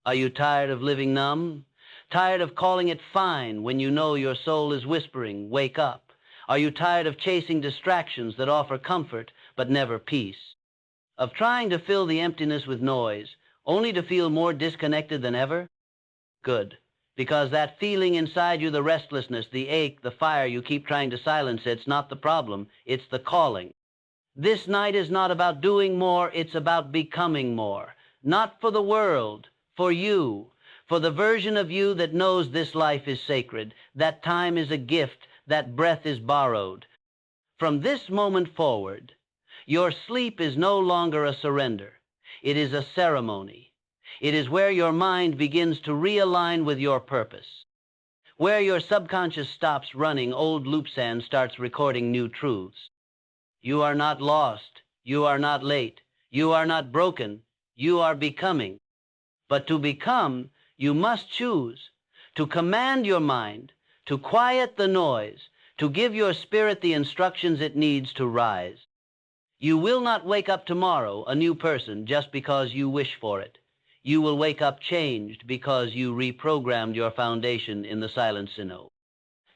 Are you tired of living numb? Tired of calling it fine when you know your soul is whispering, wake up? Are you tired of chasing distractions that offer comfort but never peace? Of trying to fill the emptiness with noise, only to feel more disconnected than ever? Good, because that feeling inside you, the restlessness, the ache, the fire, you keep trying to silence, it's not the problem, it's the calling. This night is not about doing more, it's about becoming more. Not for the world, for you, for the version of you that knows this life is sacred, that time is a gift, that breath is borrowed. From this moment forward, your sleep is no longer a surrender. It is a ceremony. It is where your mind begins to realign with your purpose. Where your subconscious stops running old loops and starts recording new truths. You are not lost. You are not late. You are not broken. You are becoming. But to become, you must choose to command your mind, to quiet the noise, to give your spirit the instructions it needs to rise. You will not wake up tomorrow a new person just because you wish for it. You will wake up changed because you reprogrammed your foundation in the silent Sino.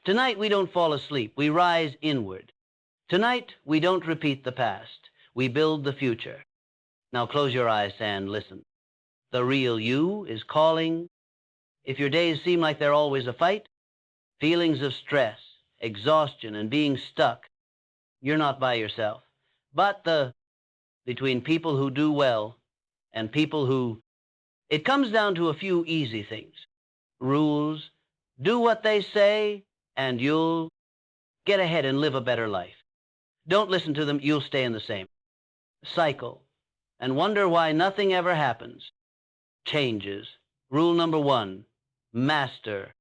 Tonight we don't fall asleep, we rise inward. Tonight we don't repeat the past, we build the future. Now close your eyes and listen. The real you is calling. If your days seem like they're always a fight, feelings of stress, exhaustion, and being stuck, you're not by yourself. But between people who do well and people who, it comes down to a few easy things. Rules, do what they say, and you'll get ahead and live a better life. Don't listen to them, you'll stay in the same cycle and wonder why nothing ever happens. Changes. Rule number 1, master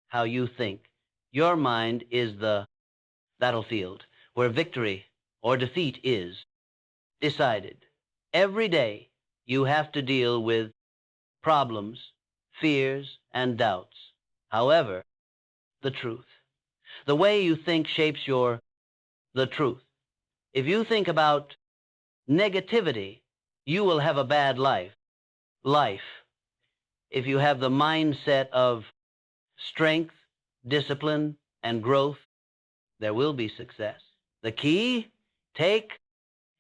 how you think. Your mind is the battlefield where victory or defeat is decided. Every day you have to deal with problems, fears, and doubts. However, the truth. The way you think shapes the truth. If you think about negativity, you will have a bad life. If you have the mindset of strength, discipline, and growth, there will be success. The key, take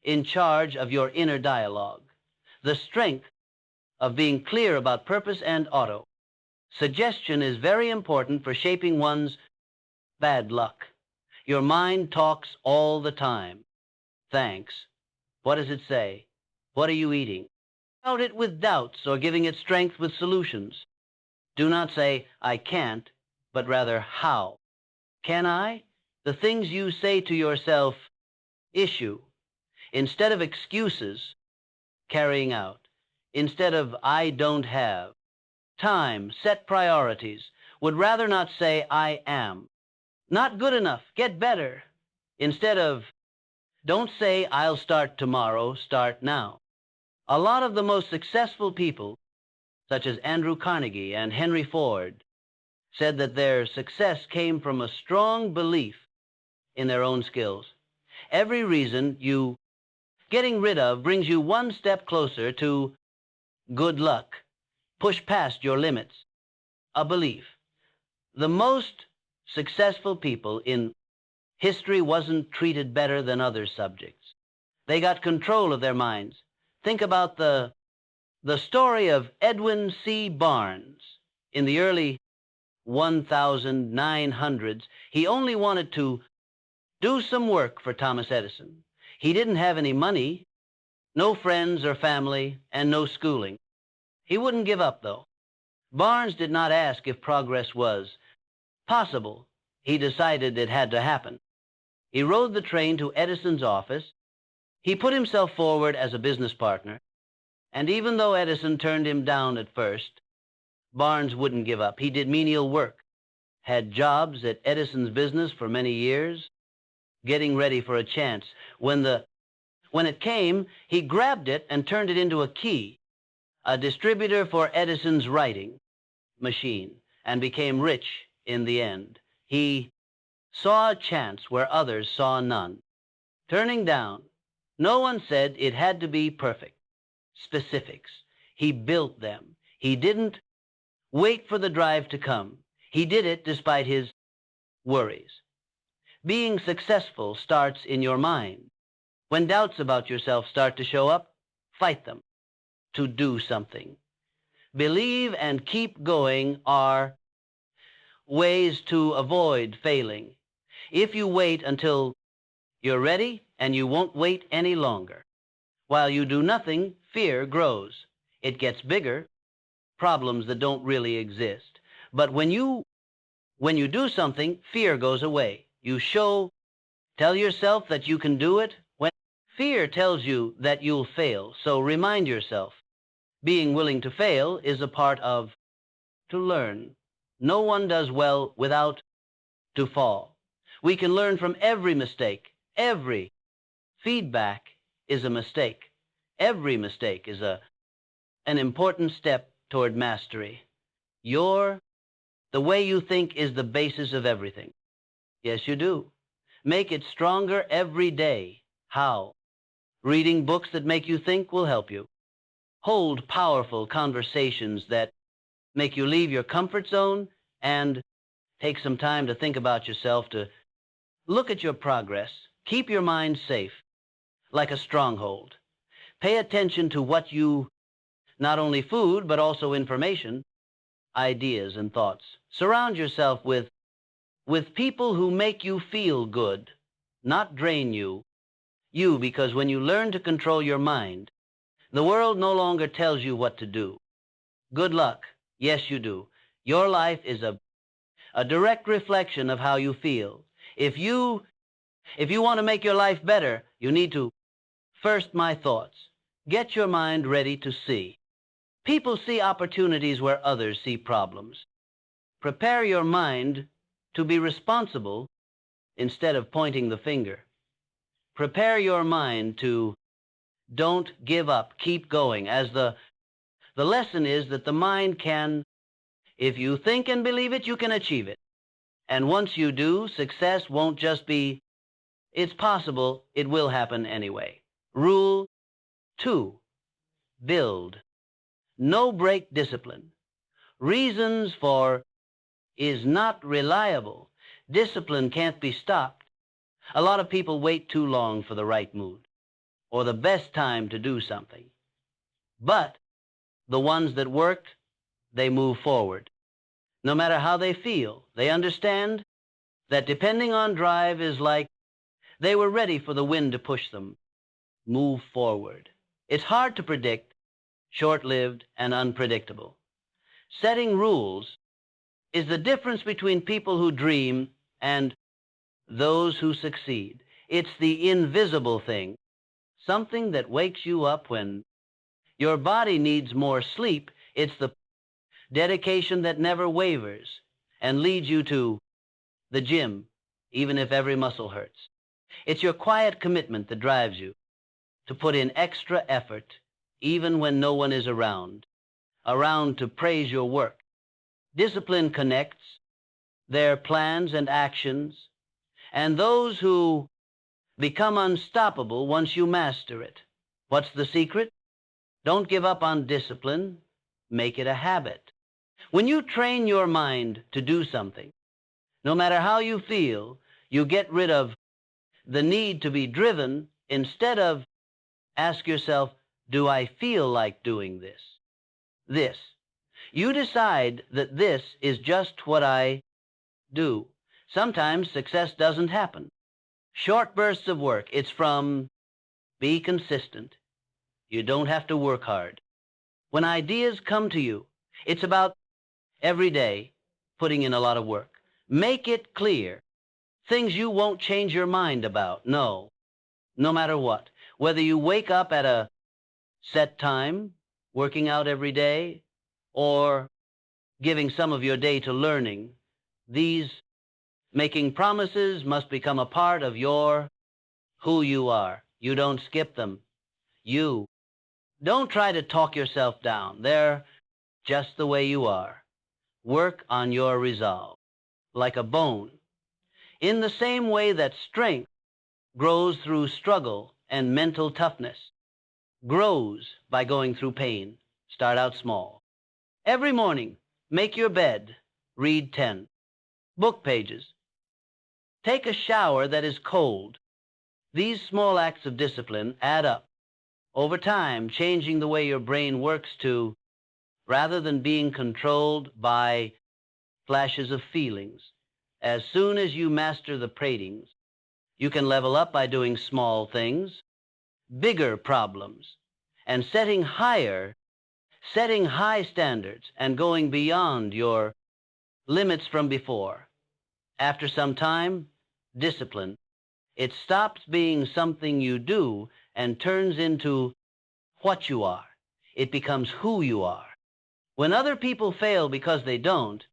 in charge of your inner dialogue. The strength of being clear about purpose and auto-suggestion is very important for shaping one's bad luck. Your mind talks all the time. Thanks. What does it say? What are you eating? Doubt it with doubts or giving it strength with solutions. Do not say, I can't, but rather, how? Can I? The things you say to yourself, issue. Instead of excuses, carrying out. Instead of, I don't have. Time, set priorities. Would rather not say, I am. Not good enough, get better. Instead of, don't say, I'll start tomorrow, start now. A lot of the most successful people, such as Andrew Carnegie and Henry Ford, said that their success came from a strong belief in their own skills. Every reason you getting rid of brings you one step closer to good luck. Push past your limits. A belief. The most successful people in history wasn't treated better than other subjects. They got control of their minds. Think about the story of Edwin C. Barnes. In the early 1900s, he only wanted to do some work for Thomas Edison. He didn't have any money, no friends or family, and no schooling. He wouldn't give up, though. Barnes did not ask if progress was possible. He decided it had to happen. He rode the train to Edison's office. He put himself forward as a business partner, and even though Edison turned him down at first, Barnes wouldn't give up. He did menial work, had jobs at Edison's business for many years, getting ready for a chance. When it came, he grabbed it and turned it into a key, a distributor for Edison's writing machine, and became rich in the end. He saw a chance where others saw none. Turning down, no one said it had to be perfect. Specifics. He built them. He didn't wait for the drive to come. He did it despite his worries. Being successful starts in your mind. When doubts about yourself start to show up, fight them. To do something. Believe and keep going are ways to avoid failing. If you wait until you're ready, and you won't wait any longer. While you do nothing, fear grows. It gets bigger, problems that don't really exist. But when you do something, fear goes away. You tell yourself that you can do it. When fear tells you that you'll fail, so remind yourself, being willing to fail is a part of to learn. No one does well without to fall. We can learn from every mistake. Every feedback is a mistake. Every mistake is an important step toward mastery. The way you think is the basis of everything. Yes, you do. Make it stronger every day. How? Reading books that make you think will help you. Hold powerful conversations that make you leave your comfort zone and take some time to think about yourself, to look at your progress. Keep your mind safe, like a stronghold. Pay attention to what not only food, but also information, ideas, and thoughts. Surround yourself with people who make you feel good, not drain you. Because when you learn to control your mind, the world no longer tells you what to do. Good luck. Yes, you do. Your life is a direct reflection of how you feel. If you want to make your life better, you need to, first, my thoughts. Get your mind ready to see. People see opportunities where others see problems. Prepare your mind to be responsible instead of pointing the finger. Prepare your mind to don't give up, keep going, as the lesson is that the mind can, if you think and believe it, you can achieve it. And once you do, success won't just be, it's possible, it will happen anyway. Rule 2, build. No break discipline. Reasons for is not reliable. Discipline can't be stopped. A lot of people wait too long for the right mood or the best time to do something. But the ones that worked, they move forward. No matter how they feel, they understand that depending on drive is like they were ready for the wind to push them. Move forward. It's hard to predict, short-lived and unpredictable. Setting rules is the difference between people who dream and those who succeed. It's the invisible thing, something that wakes you up when your body needs more sleep. It's the dedication that never wavers and leads you to the gym, even if every muscle hurts. It's your quiet commitment that drives you to put in extra effort, even when no one is around to praise your work. Discipline connects their plans and actions, and those who become unstoppable once you master it. What's the secret? Don't give up on discipline. Make it a habit. When you train your mind to do something, no matter how you feel, you get rid of the need to be driven. Instead of ask yourself, do I feel like doing this? This. You decide that this is just what I do. Sometimes success doesn't happen. Short bursts of work. It's from be consistent. You don't have to work hard. When ideas come to you, it's about every day putting in a lot of work. Make it clear. Things you won't change your mind about. No matter what. Whether you wake up at a set time, working out every day, or giving some of your day to learning, these making promises must become a part of who you are. You don't skip them. You don't try to talk yourself down. They're just the way you are. Work on your resolve, like a bone. In the same way that strength grows through struggle and mental toughness, grows by going through pain. Start out small. Every morning, make your bed, read 10 book pages. Take a shower that is cold. These small acts of discipline add up, over time, changing the way your brain works to, rather than being controlled by flashes of feelings. As soon as you master the pratings, you can level up by doing small things, bigger problems, and setting high standards and going beyond your limits from before. After some time, discipline, it stops being something you do and turns into what you are. It becomes who you are. When other people fail because they don't,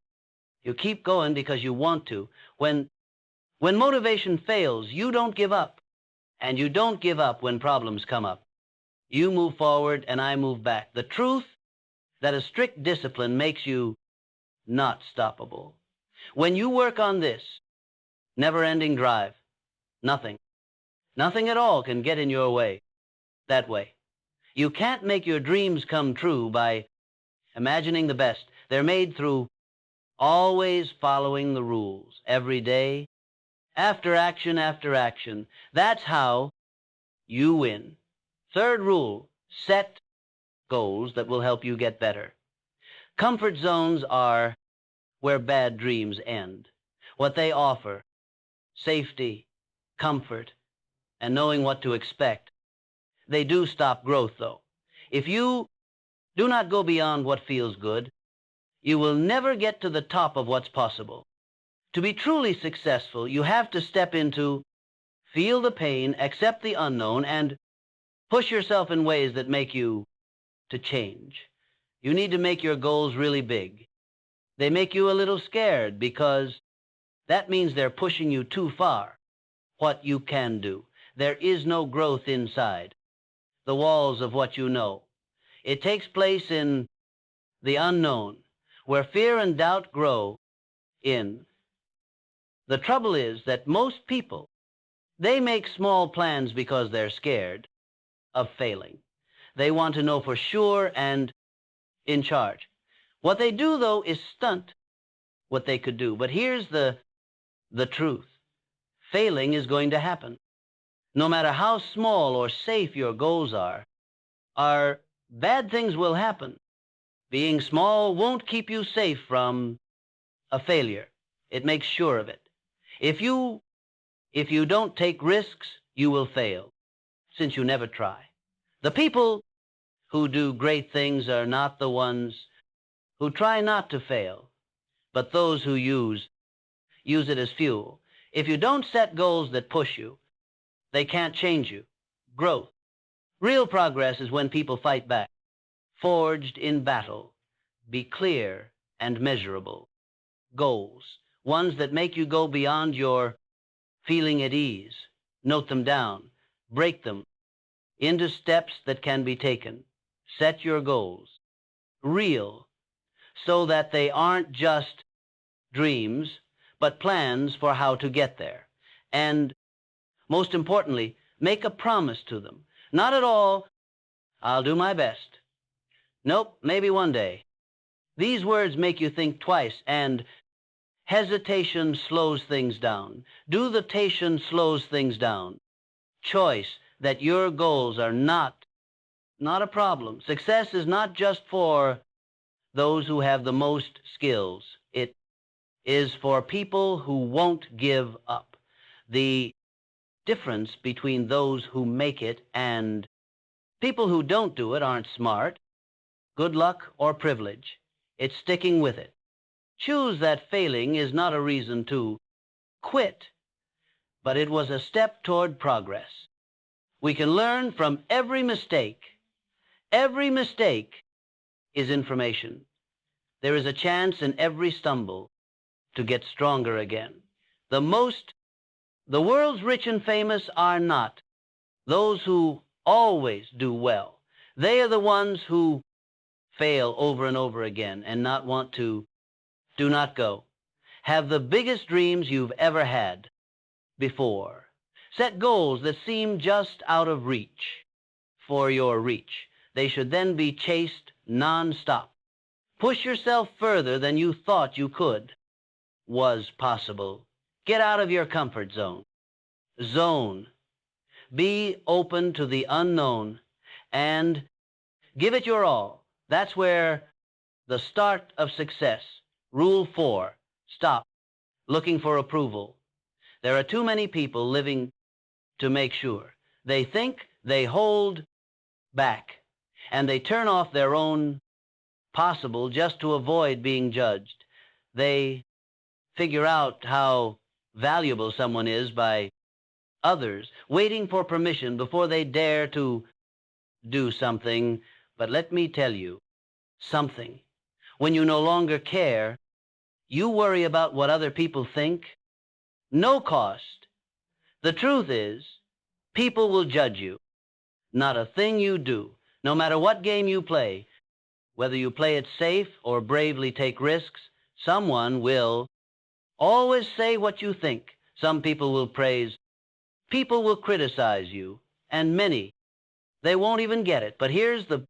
you keep going because you want to. When motivation fails, you don't give up. And you don't give up when problems come up. You move forward and I move back. The truth that a strict discipline makes you not stoppable. When you work on this never-ending drive, nothing at all can get in your way that way. You can't make your dreams come true by imagining the best. They're made through always following the rules, every day, after action after action. That's how you win. Third rule, set goals that will help you get better. Comfort zones are where bad dreams end. What they offer, safety, comfort, and knowing what to expect. They do stop growth, though. If you do not go beyond what feels good, you will never get to the top of what's possible. To be truly successful, you have to step into, feel the pain, accept the unknown, and push yourself in ways that make you to change. You need to make your goals really big. They make you a little scared because that means they're pushing you too far. What you can do. There is no growth inside the walls of what you know. It takes place in the unknown, where fear and doubt grow in. The trouble is that most people, they make small plans because they're scared of failing. They want to know for sure and in charge. What they do, though, is stunt what they could do. But here's the truth. Failing is going to happen. No matter how small or safe your goals are, bad things will happen. Being small won't keep you safe from a failure. It makes sure of it. If you don't take risks, you will fail, since you never try. The people who do great things are not the ones who try not to fail, but those who use it as fuel. If you don't set goals that push you, they can't change you. Growth. Real progress is when people fight back. Forged in battle. Be clear and measurable. Goals. Ones that make you go beyond your feeling at ease. Note them down. Break them into steps that can be taken. Set your goals. Real. So that they aren't just dreams, but plans for how to get there. And most importantly, make a promise to them. Not at all, I'll do my best. Nope, maybe one day. These words make you think twice, and hesitation slows things down. Dutation slows things down. Choice that your goals are not a problem. Success is not just for those who have the most skills. It is for people who won't give up. The difference between those who make it and people who don't do it aren't smart, good luck, or privilege. It's sticking with it. Choose that failing is not a reason to quit, but it was a step toward progress. We can learn from every mistake. Every mistake is information. There is a chance in every stumble to get stronger again. The world's rich and famous are not those who always do well. They are the ones who fail over and over again and not want to, do not go. Have the biggest dreams you've ever had before. Set goals that seem just out of reach for your reach. They should then be chased nonstop. Push yourself further than you thought you could, was possible. Get out of your comfort zone. Be open to the unknown and give it your all. That's where the start of success. Rule 4, stop looking for approval. There are too many people living to make sure. They think, they hold back, and they turn off their own possible just to avoid being judged. They figure out how valuable someone is by others, waiting for permission before they dare to do something. But let me tell you something. When you no longer care, you worry about what other people think. No cost. The truth is, people will judge you. Not a thing you do, no matter what game you play, whether you play it safe or bravely take risks, someone will always say what you think. Some people will praise. People will criticize you, and many, they won't even get it. But here's the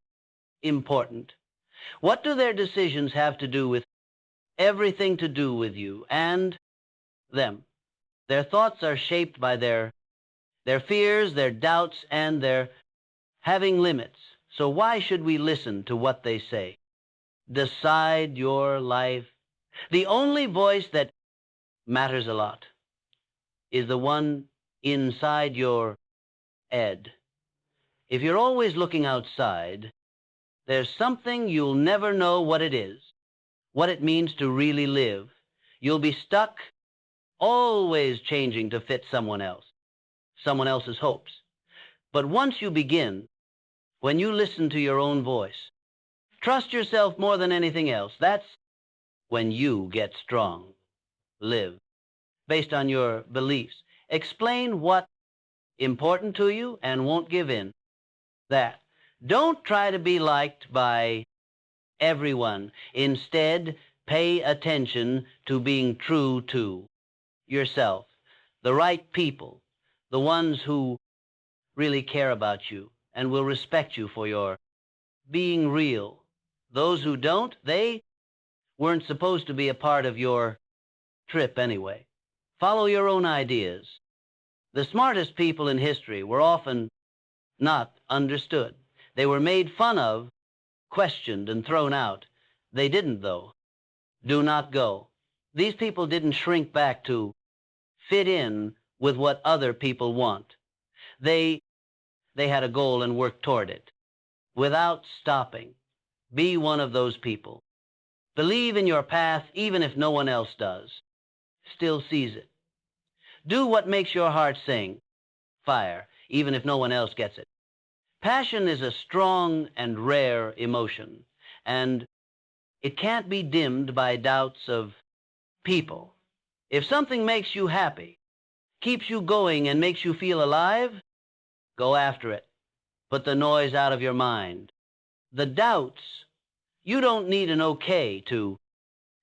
important. What do their decisions have to do with everything to do with you and them? Their thoughts are shaped by their fears, their doubts, and their having limits. So why should we listen to what they say? Decide your life. The only voice that matters a lot is the one inside your head. If you're always looking outside, there's something you'll never know what it is, what it means to really live. You'll be stuck, always changing to fit someone else's hopes. But once you begin, when you listen to your own voice, trust yourself more than anything else, that's when you get strong. Live based on your beliefs. Explain what's important to you and won't give in. That. Don't try to be liked by everyone. Instead, pay attention to being true to yourself. The right people, the ones who really care about you and will respect you for your being real. Those who don't, they weren't supposed to be a part of your trip anyway. Follow your own ideas. The smartest people in history were often not understood. They were made fun of, questioned, and thrown out. They didn't, though. Do not go. These people didn't shrink back to fit in with what other people want. They had a goal and worked toward it without stopping. Be one of those people. Believe in your path even if no one else does. Still sees it. Do what makes your heart sing. Fire, even if no one else gets it. Passion is a strong and rare emotion, and it can't be dimmed by doubts of people. If something makes you happy, keeps you going, and makes you feel alive, go after it. Put the noise out of your mind. The doubts, you don't need an okay to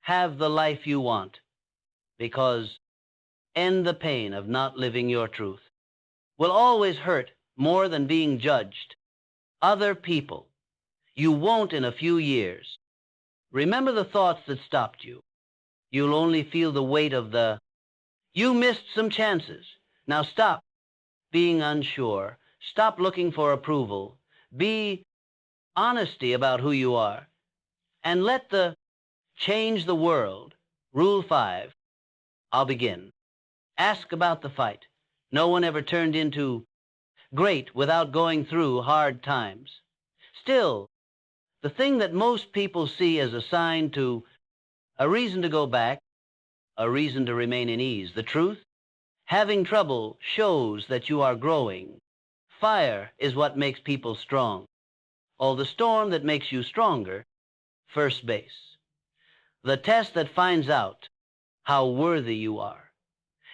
have the life you want, because end the pain of not living your truth will always hurt more than being judged. Other people. You won't in a few years. Remember the thoughts that stopped you. You'll only feel the weight of you missed some chances. Now stop being unsure. Stop looking for approval. Be honesty about who you are. And let change the world. Rule 5. I'll begin. Ask about the fight. No one ever turned into great without going through hard times. Still, the thing that most people see as a sign to a reason to go back, a reason to remain in ease. The truth? Having trouble shows that you are growing. Fire is what makes people strong. Or the storm that makes you stronger. First base. The test that finds out how worthy you are.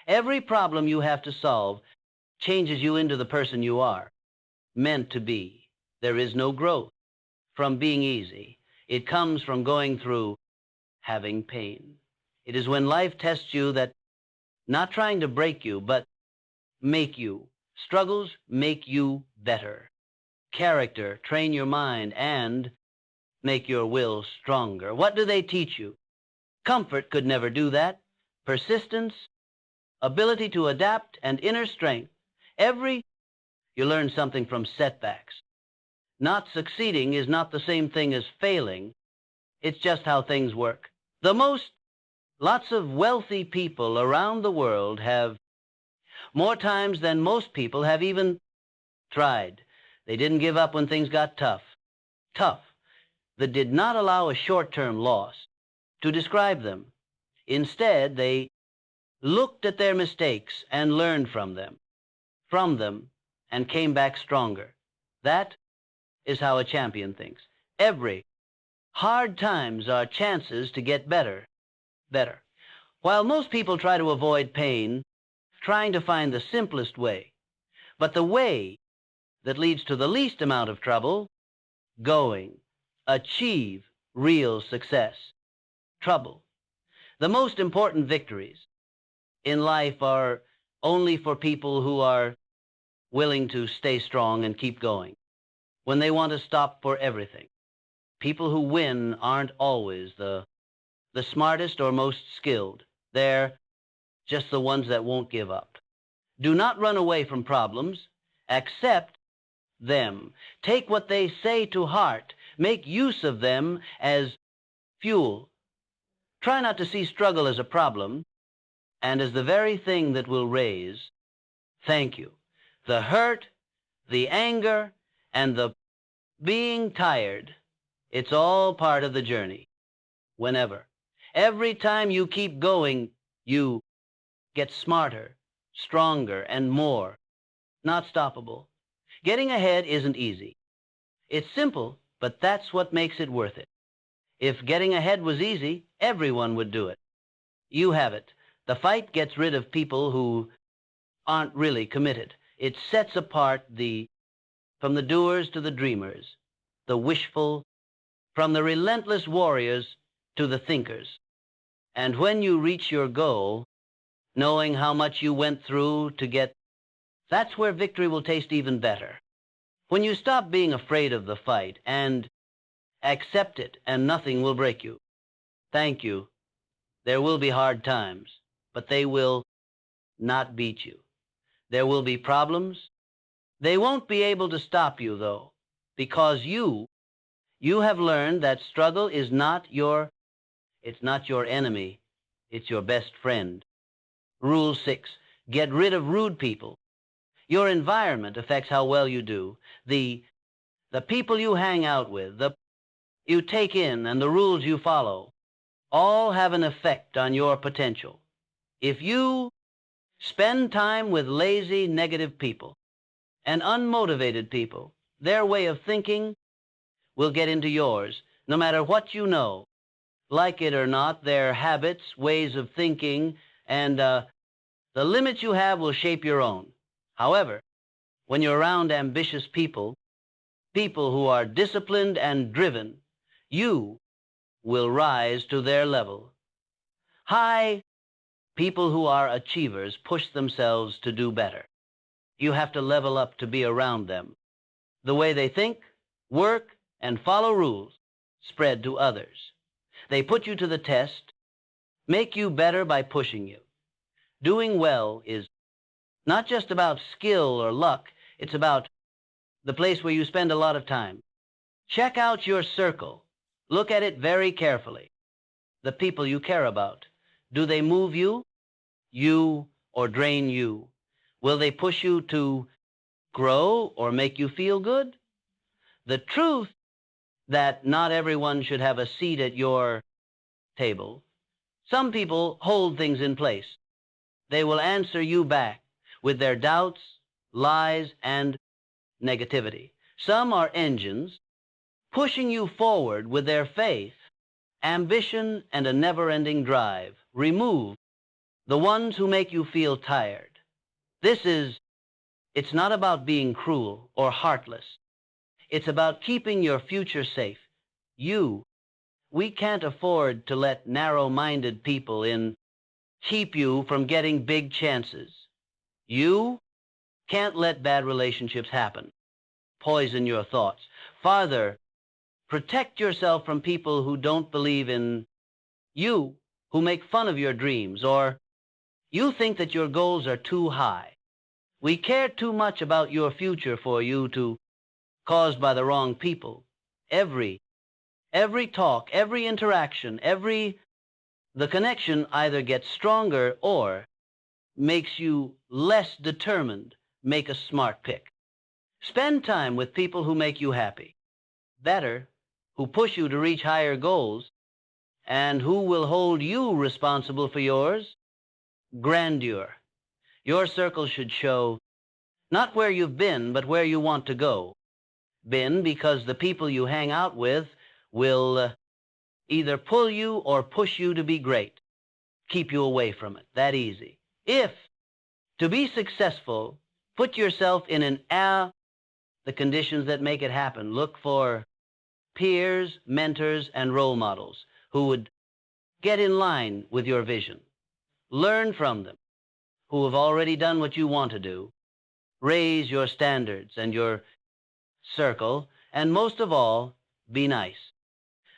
Every problem you have to solve changes you into the person you are, meant to be. There is no growth from being easy. It comes from going through having pain. It is when life tests you that, not trying to break you, but make you. Struggles make you better. Character, train your mind, and make your will stronger. What do they teach you? Comfort could never do that. Persistence, ability to adapt, and inner strength. You learn something from setbacks. Not succeeding is not the same thing as failing. It's just how things work. Lots of wealthy people around the world have more times than most people have even tried. They didn't give up when things got tough. Tough. That did not allow a short-term loss to describe them. Instead, they looked at their mistakes and learned from them, and came back stronger. That is how a champion thinks. Every hard times are chances to get better. While most people try to avoid pain, trying to find the simplest way, but the way that leads to the least amount of trouble, achieve real success. Trouble. The most important victories in life are only for people who are willing to stay strong and keep going when they want to stop for everything. People who win aren't always the smartest or most skilled. They're just the ones that won't give up. Do not run away from problems. Accept them. Take what they say to heart. Make use of them as fuel. Try not to see struggle as a problem and as the very thing that will raise thank you. The hurt, the anger, and the being tired, it's all part of the journey. Whenever. Every time you keep going, you get smarter, stronger, and more. Not stoppable. Getting ahead isn't easy. It's simple, but that's what makes it worth it. If getting ahead was easy, everyone would do it. You have it. The fight gets rid of people who aren't really committed. It sets apart from the doers to the dreamers, the wishful, from the relentless warriors to the thinkers. And when you reach your goal, knowing how much you went through to get, that's where victory will taste even better. When you stop being afraid of the fight and accept it, and nothing will break you. Thank you. There will be hard times, but they will not beat you. There will be problems. They won't be able to stop you, though, because you have learned that struggle is not your enemy. It's your best friend. Rule 6, get rid of rude people. Your environment affects how well you do. The people you hang out with, you take in, and the rules you follow all have an effect on your potential. If you spend time with lazy, negative people and unmotivated people, their way of thinking will get into yours, no matter what you know. Like it or not, their habits, ways of thinking, and the limits you have will shape your own. However, when you're around ambitious people who are disciplined and driven, you will rise to their level. People who are achievers push themselves to do better. You have to level up to be around them. The way they think, work, and follow rules spread to others. They put you to the test, make you better by pushing you. Doing well is not just about skill or luck. It's about the place where you spend a lot of time. Check out your circle. Look at it very carefully. The people you care about. Do they move you, or drain you? Will they push you to grow or make you feel good? The truth that not everyone should have a seat at your table. Some people hold things in place. They will answer you back with their doubts, lies, and negativity. Some are engines pushing you forward with their faith, ambition, and a never-ending drive. Remove the ones who make you feel tired. It's not about being cruel or heartless. It's about keeping your future safe. We can't afford to let narrow-minded people keep you from getting big chances. You can't let bad relationships happen, poison your thoughts. Farther Protect yourself from people who don't believe in you, who make fun of your dreams, or you think that your goals are too high. We care too much about your future for you to caused by the wrong people. Every talk, every interaction, the connection either gets stronger or makes you less determined. Make a smart pick. Spend time with people who make you happy. Better, who push you to reach higher goals, and who will hold you responsible for yours. Grandeur. Your circle should show not where you've been, but where you want to go. Been because the people you hang out with will either pull you or push you to be great. Keep you away from it. That easy. If, to be successful, put yourself in the conditions that make it happen. Look for peers, mentors, and role models who would get in line with your vision. Learn from them, who have already done what you want to do. Raise your standards and your circle, and most of all, be nice.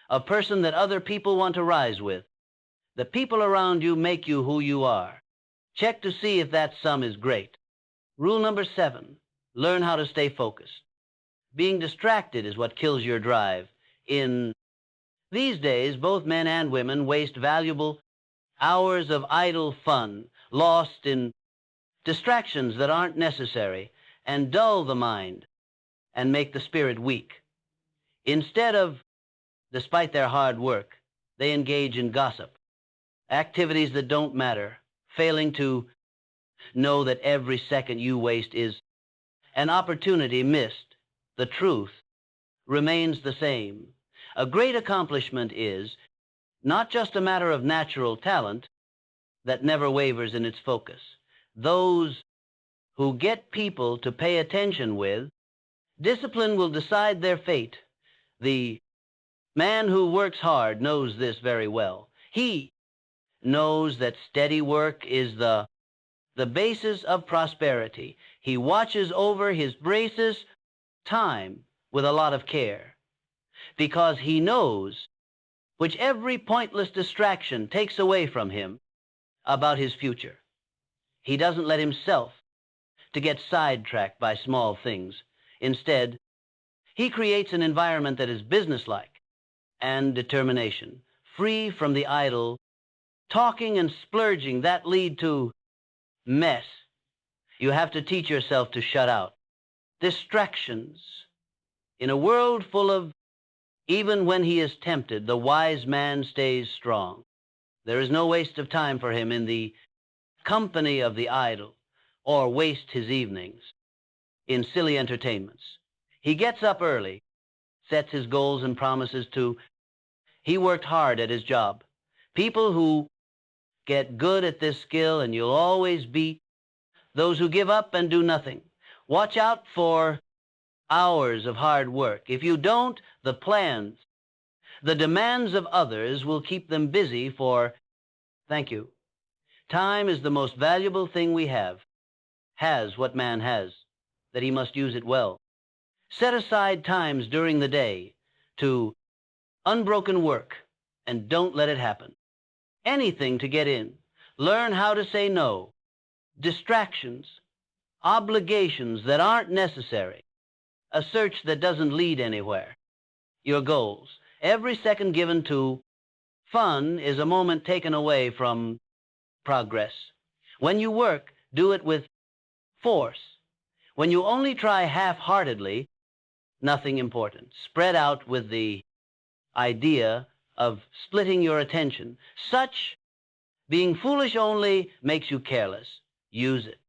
A person that other people want to rise with. The people around you make you who you are. Check to see if that sum is great. Rule number 7, learn how to stay focused. Being distracted is what kills your drive. In these days, both men and women waste valuable hours of idle fun, lost in distractions that aren't necessary, and dull the mind and make the spirit weak. Instead of, despite their hard work, they engage in gossip, activities that don't matter, failing to know that every second you waste is an opportunity missed. The truth remains the same. A great accomplishment is not just a matter of natural talent that never wavers in its focus. Those who get people to pay attention with, discipline will decide their fate. The man who works hard knows this very well. He knows that steady work is the basis of prosperity. He watches over his braces time with a lot of care, because he knows which every pointless distraction takes away from him about his future. He doesn't let himself to get sidetracked by small things. Instead, he creates an environment that is businesslike and determination, free from the idle talking and splurging that lead to mess. You have to teach yourself to shut out distractions. In a world full of, even when he is tempted, the wise man stays strong. There is no waste of time for him in the company of the idle, or waste his evenings in silly entertainments. He gets up early, sets his goals and promises to. He worked hard at his job. People who get good at this skill, and you'll always beat those who give up and do nothing. Watch out for hours of hard work. If you don't, the plans, the demands of others will keep them busy for, thank you. Time is the most valuable thing we have. Has what man has, that he must use it well. Set aside times during the day to unbroken work, and don't let it happen. Anything to get in. Learn how to say no. Distractions, obligations that aren't necessary, a search that doesn't lead anywhere. Your goals. Every second given to fun is a moment taken away from progress. When you work, do it with force. When you only try half-heartedly, nothing important. Spread out with the idea of splitting your attention. Such being foolish only makes you careless. Use it.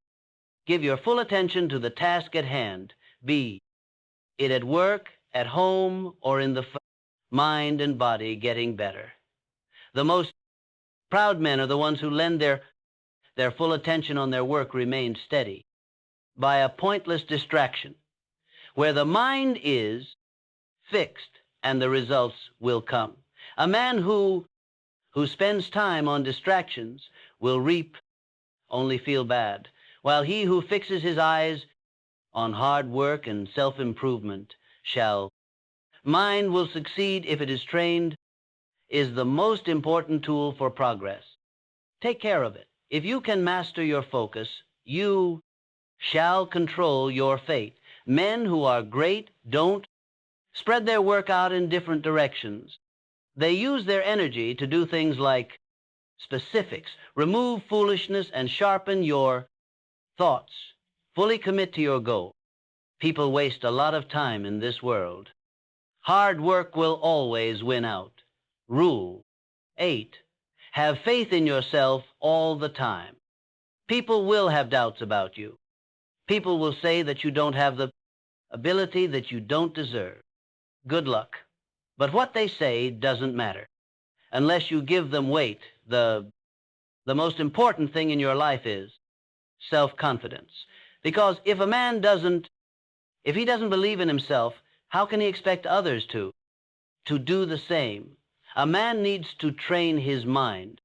Give your full attention to the task at hand. Be it at work, at home, or in the mind and body getting better. The most proud men are the ones who lend their full attention on their work remain steady by a pointless distraction. Where the mind is fixed and the results will come. A man who spends time on distractions will reap only feel bad, while he who fixes his eyes on hard work and self-improvement shall mind will succeed if it is trained, is the most important tool for progress. Take care of it. If you can master your focus, you shall control your fate. Men who are great don't spread their work out in different directions. They use their energy to do things like specifics, remove foolishness, and sharpen your thoughts. Fully commit to your goal. People waste a lot of time in this world. Hard work will always win out. Rule 8. Have faith in yourself all the time. People will have doubts about you. People will say that you don't have the ability that you don't deserve. Good luck. But what they say doesn't matter unless you give them weight. The most important thing in your life is self-confidence. Because if a man doesn't believe in himself, how can he expect others to do the same? A man needs to train his mind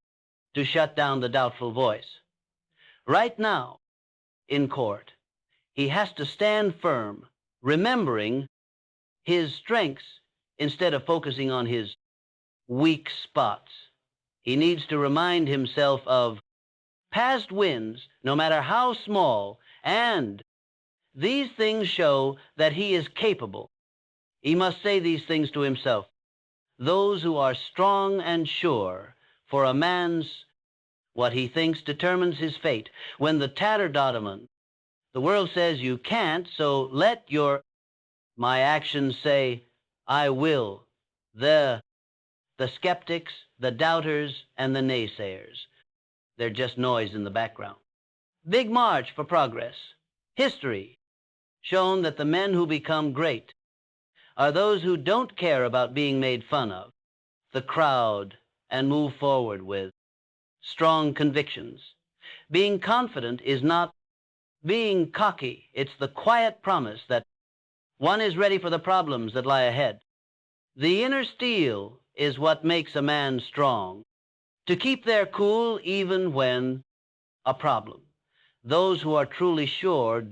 to shut down the doubtful voice. Right now, in court, he has to stand firm, remembering his strengths instead of focusing on his weak spots. He needs to remind himself of past wins, no matter how small, and these things show that he is capable. He must say these things to himself. Those who are strong and sure, for a man's what he thinks determines his fate. When the tatterdottoman, the world says you can't, so let my actions say, I will. The skeptics, the doubters, and the naysayers. They're just noise in the background. Big march for progress. History shown that the men who become great are those who don't care about being made fun of, the crowd, and move forward with strong convictions. Being confident is not being cocky. It's the quiet promise that one is ready for the problems that lie ahead. The inner steel is what makes a man strong, to keep their cool even when a problem. Those who are truly sure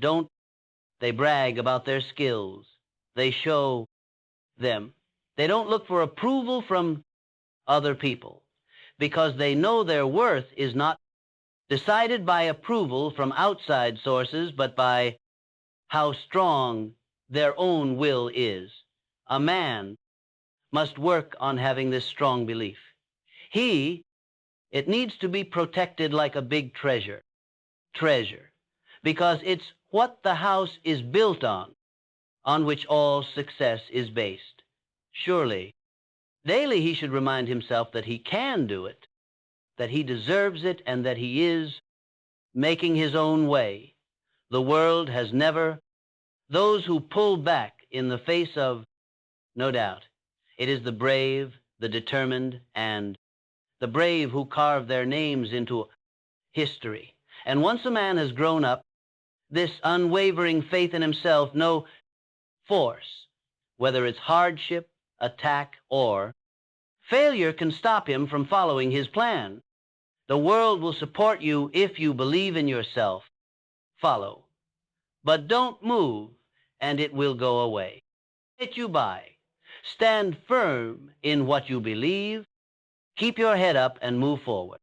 they brag about their skills. They show them. They don't look for approval from other people because they know their worth is not decided by approval from outside sources, but by how strong their own will is. A man must work on having this strong belief. It needs to be protected like a big treasure, because it's what the house is built on which all success is based. Surely, daily he should remind himself that he can do it, that he deserves it, and that he is making his own way. The world has never, those who pull back in the face of, no doubt, it is the brave, the determined, and the brave who carve their names into history. And once a man has grown up, this unwavering faith in himself, no force, whether it's hardship, attack, or failure, can stop him from following his plan. The world will support you if you believe in yourself. Follow. But don't move, and it will go away. Get you by. Stand firm in what you believe. Keep your head up and move forward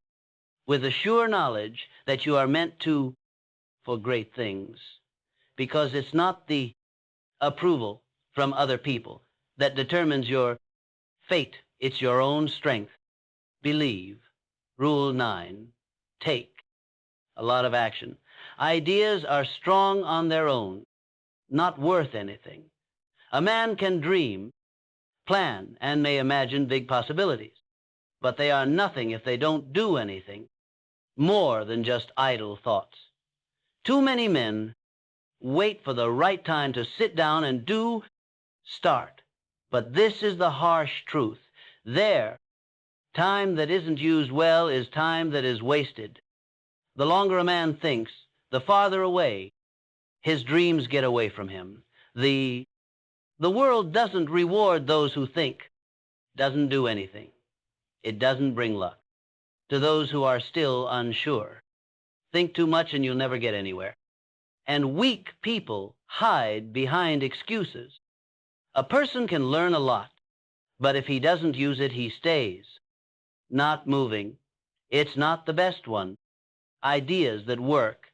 with the sure knowledge that you are meant for great things, because it's not the approval from other people that determines your fate. It's your own strength. Believe. Rule 9. Take a lot of action. Ideas are strong on their own, not worth anything. A man can dream, plan, and may imagine big possibilities, but they are nothing if they don't do anything more than just idle thoughts. Too many men wait for the right time to sit down and start. But this is the harsh truth. Time that isn't used well is time that is wasted. The longer a man thinks, the farther away his dreams get away from him. The world doesn't reward those who think, doesn't do anything. It doesn't bring luck to those who are still unsure. Think too much and you'll never get anywhere. And weak people hide behind excuses. A person can learn a lot, but if he doesn't use it, he stays, not moving. It's not the best one. Ideas that work.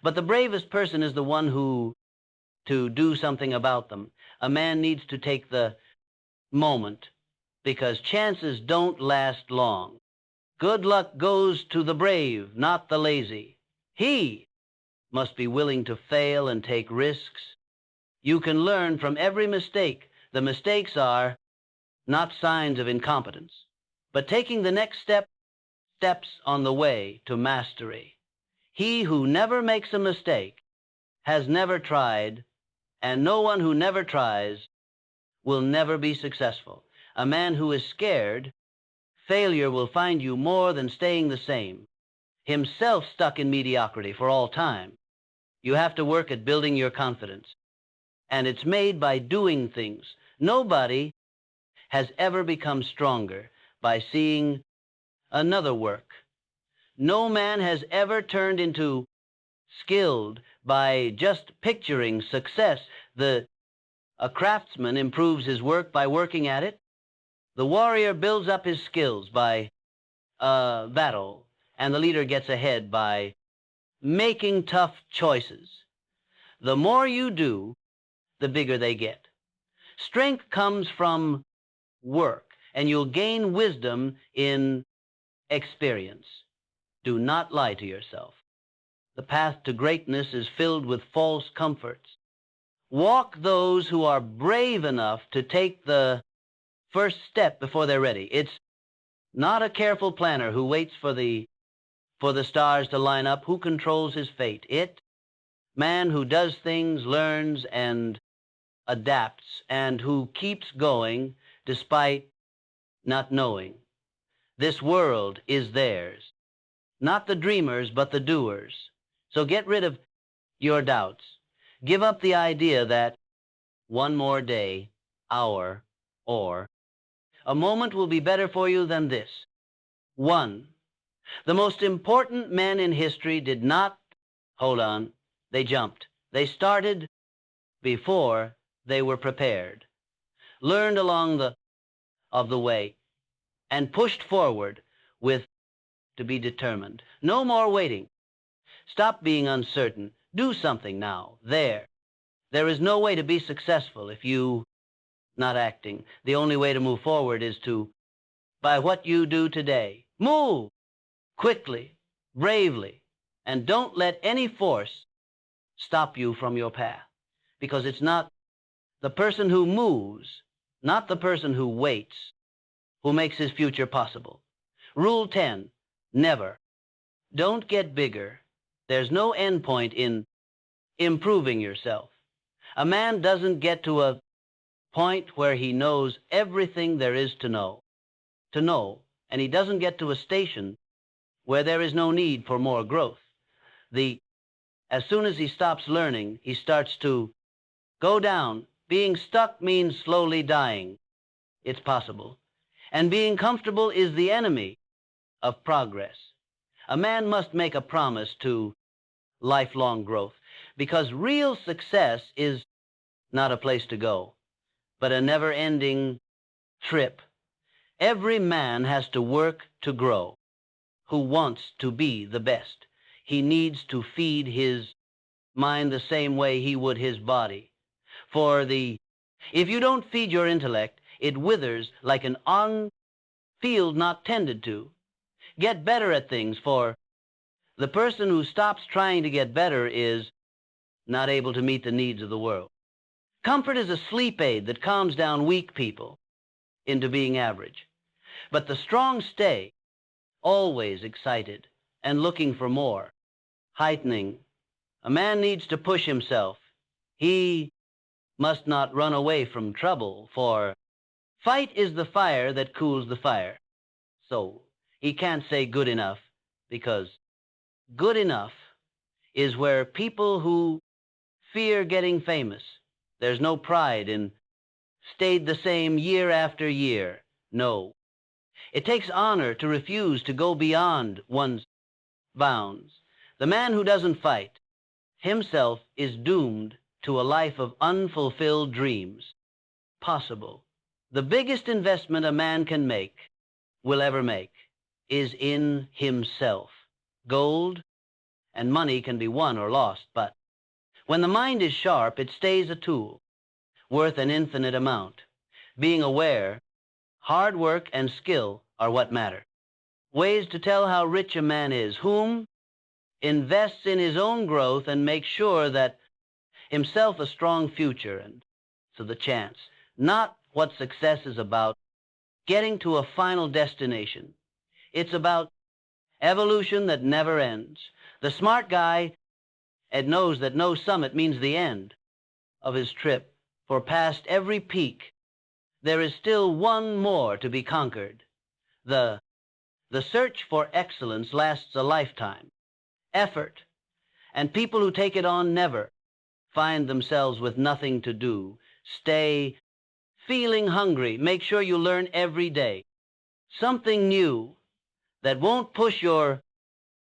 But the bravest person is the one who, to do something about them. A man needs to take the moment, because chances don't last long. Good luck goes to the brave, not the lazy. He must be willing to fail and take risks. You can learn from every mistake. The mistakes are not signs of incompetence, but taking the next steps on the way to mastery. He who never makes a mistake has never tried, and no one who never tries will never be successful. A man who is scared, failure will find you more than staying the same, himself stuck in mediocrity for all time. You have to work at building your confidence, and it's made by doing things. Nobody has ever become stronger by seeing another work. No man has ever turned into skilled by just picturing success. A craftsman improves his work by working at it. The warrior builds up his skills by battle, and the leader gets ahead by making tough choices. The more you do, the bigger they get. Strength comes from work, and you'll gain wisdom in experience. Do not lie to yourself. The path to greatness is filled with false comforts. Walk those who are brave enough to take the first step before they're ready. It's not a careful planner who waits for the stars to line up, who controls his fate. It, man who does things, learns, and adapts, and who keeps going despite not knowing. This world is theirs. Not the dreamers, but the doers. So get rid of your doubts. Give up the idea that one more day, hour, or a moment will be better for you than this. 1. The most important men in history did not hold on. They jumped. They started before they were prepared, learned along the way, and pushed forward with to be determined. No more waiting. Stop being uncertain. Do something now. There is no way to be successful if you not acting. The only way to move forward is by what you do today. Move quickly, bravely, and don't let any force stop you from your path, because it's not the person who moves, not the person who waits, who makes his future possible. Rule 10, never. Don't get bigger. There's no end point in improving yourself. A man doesn't get to a point where he knows everything there is to know, and he doesn't get to a station where there is no need for more growth. As soon as he stops learning, he starts to go down. Being stuck means slowly dying. It's possible. And being comfortable is the enemy of progress. A man must make a promise to lifelong growth, because real success is not a place to go, but a never-ending trip. Every man has to work to grow. Who wants to be the best? He needs to feed his mind the same way he would his body. If you don't feed your intellect, it withers like an on-field not tended to. Get better at things, for the person who stops trying to get better is not able to meet the needs of the world. Comfort is a sleep aid that calms down weak people into being average. But the strong stay always excited and looking for more, heightening. A man needs to push himself. He must not run away from trouble, for fight is the fire that cools the fire. So he can't say good enough, because good enough is where people who fear getting famous, there's no pride in stayed the same year after year. No. It takes honor to refuse to go beyond one's bounds. The man who doesn't fight himself is doomed to a life of unfulfilled dreams. possible. The biggest investment a man will ever make, is in himself. Gold and money can be won or lost, but when the mind is sharp, it stays a tool, worth an infinite amount. Being aware, hard work, and skill are what matter. Ways to tell how rich a man is: whom invests in his own growth and makes sure that himself a strong future, and so the chance. Not what success is about, getting to a final destination. It's about evolution that never ends. The smart guy knows that no summit means the end of his trip, for past every peak, there is still one more to be conquered. The search for excellence lasts a lifetime. Effort, and people who take it on never find themselves with nothing to do. Stay feeling hungry. Make sure you learn every day something new that won't push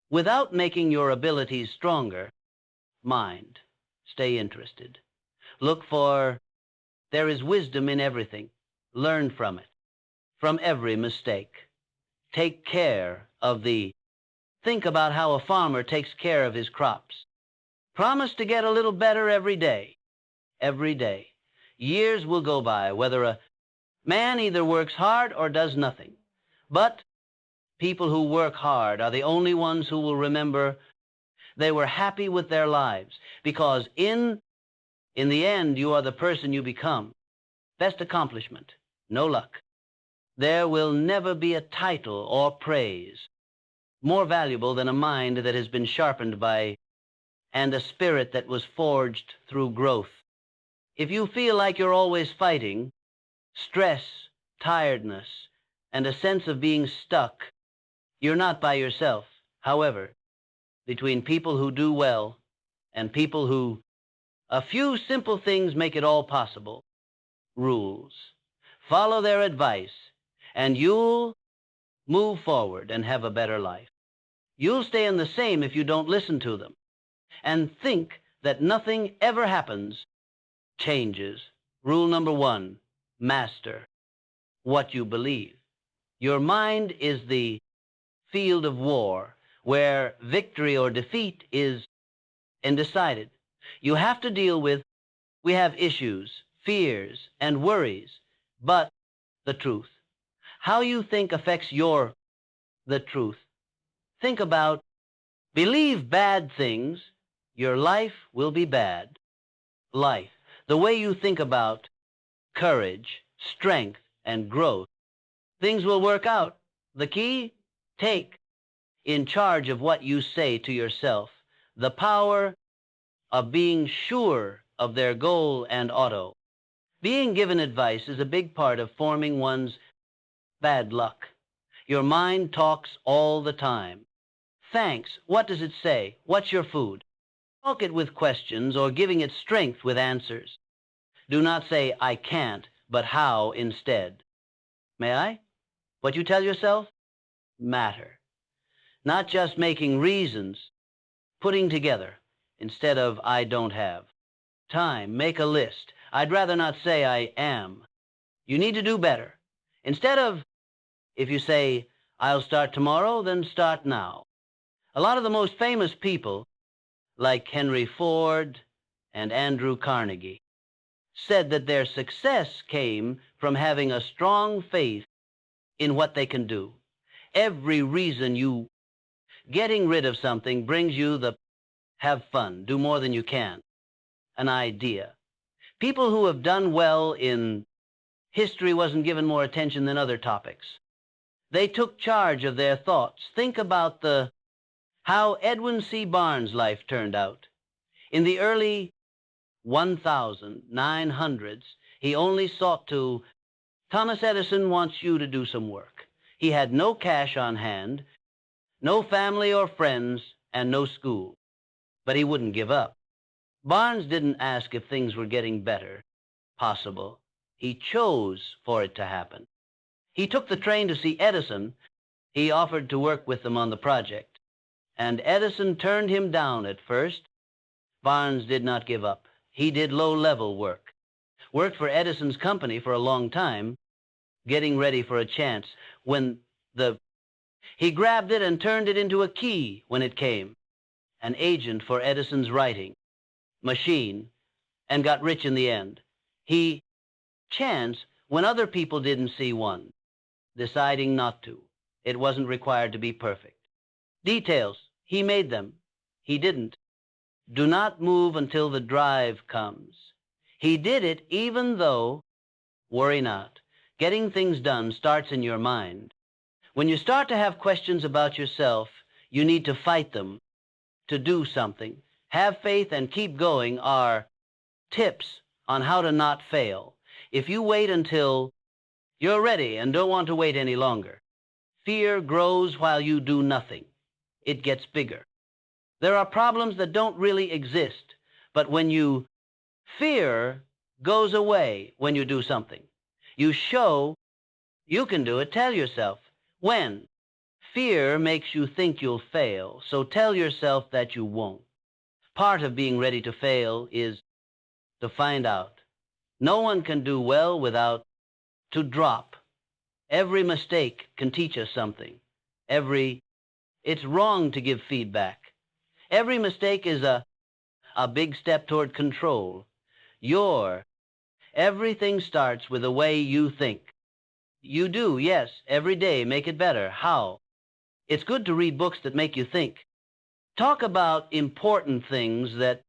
without making your abilities stronger. Mind. Stay interested. Look for, there is wisdom in everything. Learn from it, from every mistake. Take care of think about how a farmer takes care of his crops. Promise to get a little better every day. Every day. Years will go by, whether a man either works hard or does nothing. But people who work hard are the only ones who will remember they were happy with their lives, because in the end, you are the person you become. Best accomplishment, no luck. There will never be a title or praise more valuable than a mind that has been sharpened by, and a spirit that was forged through growth. If you feel like you're always fighting, stress, tiredness, and a sense of being stuck, you're not by yourself. However, between people who do well and people who, a few simple things make it all possible. Rules. Follow their advice, and you'll move forward and have a better life. You'll stay in the same if you don't listen to them, and think that nothing ever happens, changes. Rule number 1, master what you believe. Your mind is the field of war, where victory or defeat is undecided. You have to deal with, we have issues, fears, and worries, but the truth. How you think affects the truth. Think about, believe bad things, your life will be bad. Life, the way you think about courage, strength, and growth, things will work out. The key, take in charge of what you say to yourself. The power of being sure of their goal and auto. Being given advice is a big part of forming one's bad luck. Your mind talks all the time. Thanks. What does it say? What's your food? Talk it with questions or giving it strength with answers. Do not say, I can't, but how instead. May I? What you tell yourself? Matter. Not just making reasons, putting together instead of I don't have. Time. Make a list. I'd rather not say I am. You need to do better. Instead of, if you say, I'll start tomorrow, then start now. A lot of the most famous people, like Henry Ford and Andrew Carnegie, said that their success came from having a strong faith in what they can do. Every reason getting rid of something brings you the have fun, do more than you can, an idea. People who have done well in history wasn't given more attention than other topics. They took charge of their thoughts. Think about how Edwin C. Barnes' life turned out. In the early 1900s, he only sought to, Thomas Edison wants you to do some work. He had no cash on hand, no family or friends, and no school. But he wouldn't give up. Barnes didn't ask if things were getting better, possible. He chose for it to happen. He took the train to see Edison. He offered to work with them on the project. And Edison turned him down at first. Barnes did not give up. He did low-level work. worked for Edison's company for a long time, getting ready for a chance when he grabbed it and turned it into a key when it came, an agent for Edison's writing machine, and got rich in the end. He chance when other people didn't see one, deciding not to. It wasn't required to be perfect. Details, he made them. He didn't. Do not move until the drive comes. He did it even though, worry not, getting things done starts in your mind. When you start to have questions about yourself, you need to fight them, to do something. Have faith and keep going are tips on how to not fail. If you wait until you're ready and don't want to wait any longer, fear grows while you do nothing. It gets bigger. There are problems that don't really exist, but when you fear goes away when you do something. You show you can do it. Tell yourself when. Fear makes you think you'll fail, so tell yourself that you won't. Part of being ready to fail is to find out. No one can do well without to drop. Every mistake can teach us something. It's wrong to give feedback. Every mistake is a big step toward control. Everything starts with the way you think. You do, yes, every day make it better. How? It's good to read books that make you think. Talk about important things that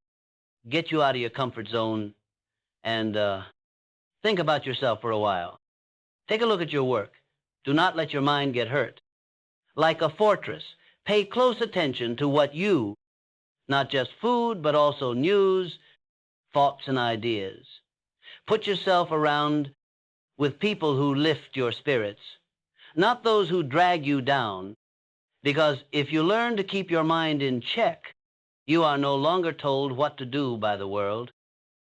get you out of your comfort zone and think about yourself for a while. Take a look at your work. Do not let your mind get hurt. Like a fortress, pay close attention to what you, not just food, but also news, thoughts, and ideas. Put yourself around with people who lift your spirits, not those who drag you down, because if you learn to keep your mind in check, you are no longer told what to do by the world.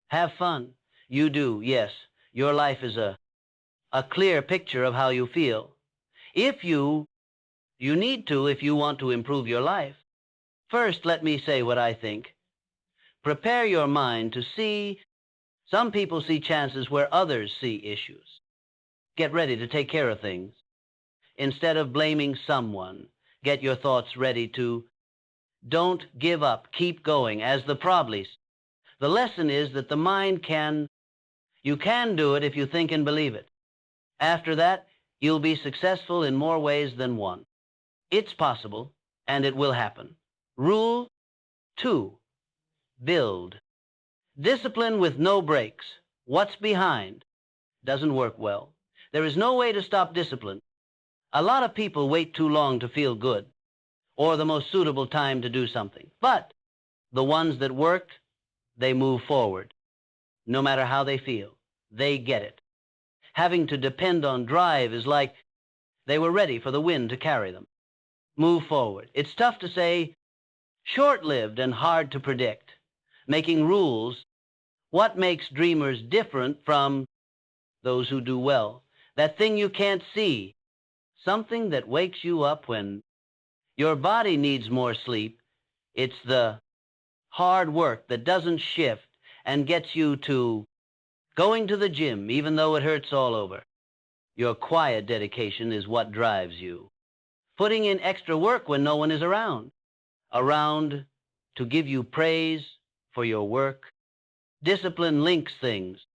Have fun. You do, yes. Your life is a clear picture of how you feel. If you need to if you want to improve your life. First, let me say what I think. Prepare your mind to see. Some people see chances where others see issues. Get ready to take care of things. Instead of blaming someone, get your thoughts ready to don't give up, keep going, as the Probleys. The lesson is that the mind you can do it if you think and believe it. After that, you'll be successful in more ways than one. It's possible, and it will happen. Rule 2, build. Discipline with no breaks. What's behind doesn't work well. There is no way to stop discipline. A lot of people wait too long to feel good, or the most suitable time to do something. But the ones that work, they move forward. No matter how they feel, they get it. Having to depend on drive is like they were ready for the wind to carry them. Move forward. It's tough to say, short-lived and hard to predict. Making rules, what makes dreamers different from those who do well? That thing you can't see, something that wakes you up when your body needs more sleep. It's the hard work that doesn't shift and gets you to going to the gym even though it hurts all over. Your quiet dedication is what drives you. Putting in extra work when no one is around to give you praise for your work. Discipline links things,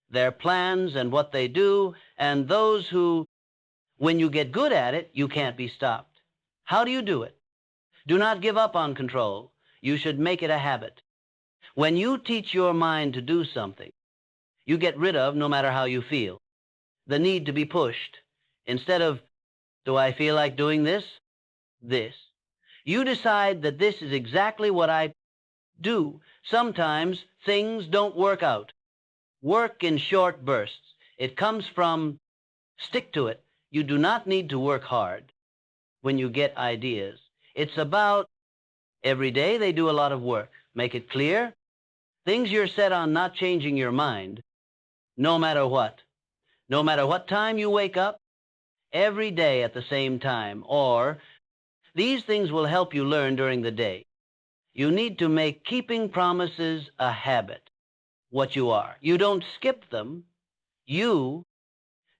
their plans and what they do, and those who, when you get good at it, you can't be stopped. How do you do it? Do not give up on control. You should make it a habit. When you teach your mind to do something, you get rid of, no matter how you feel, the need to be pushed. Instead of, do I feel like doing this? This. You decide that this is exactly what I do. Sometimes things don't work out. Work in short bursts. It comes from stick to it. You do not need to work hard when you get ideas. It's about every day they do a lot of work. Make it clear. Things you're set on not changing your mind, no matter what. No matter what time you wake up, every day at the same time, or these things will help you learn during the day. You need to make keeping promises a habit. what you are. You don't skip them. You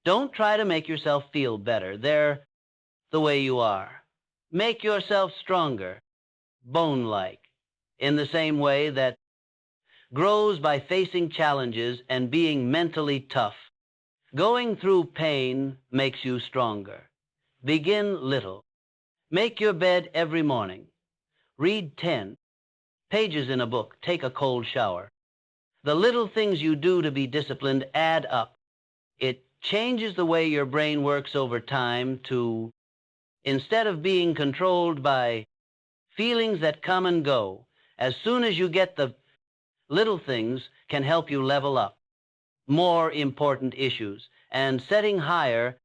don't try to make yourself feel better. They're the way you are. Make yourself stronger, bone-like, in the same way that grows by facing challenges and being mentally tough. Going through pain makes you stronger. Begin little. Make your bed every morning. Read 10 pages in a book. Take a cold shower. The little things you do to be disciplined add up. It changes the way your brain works over time to, instead of being controlled by feelings that come and go, as soon as you get the little things can help you level up. More important issues, and setting higher,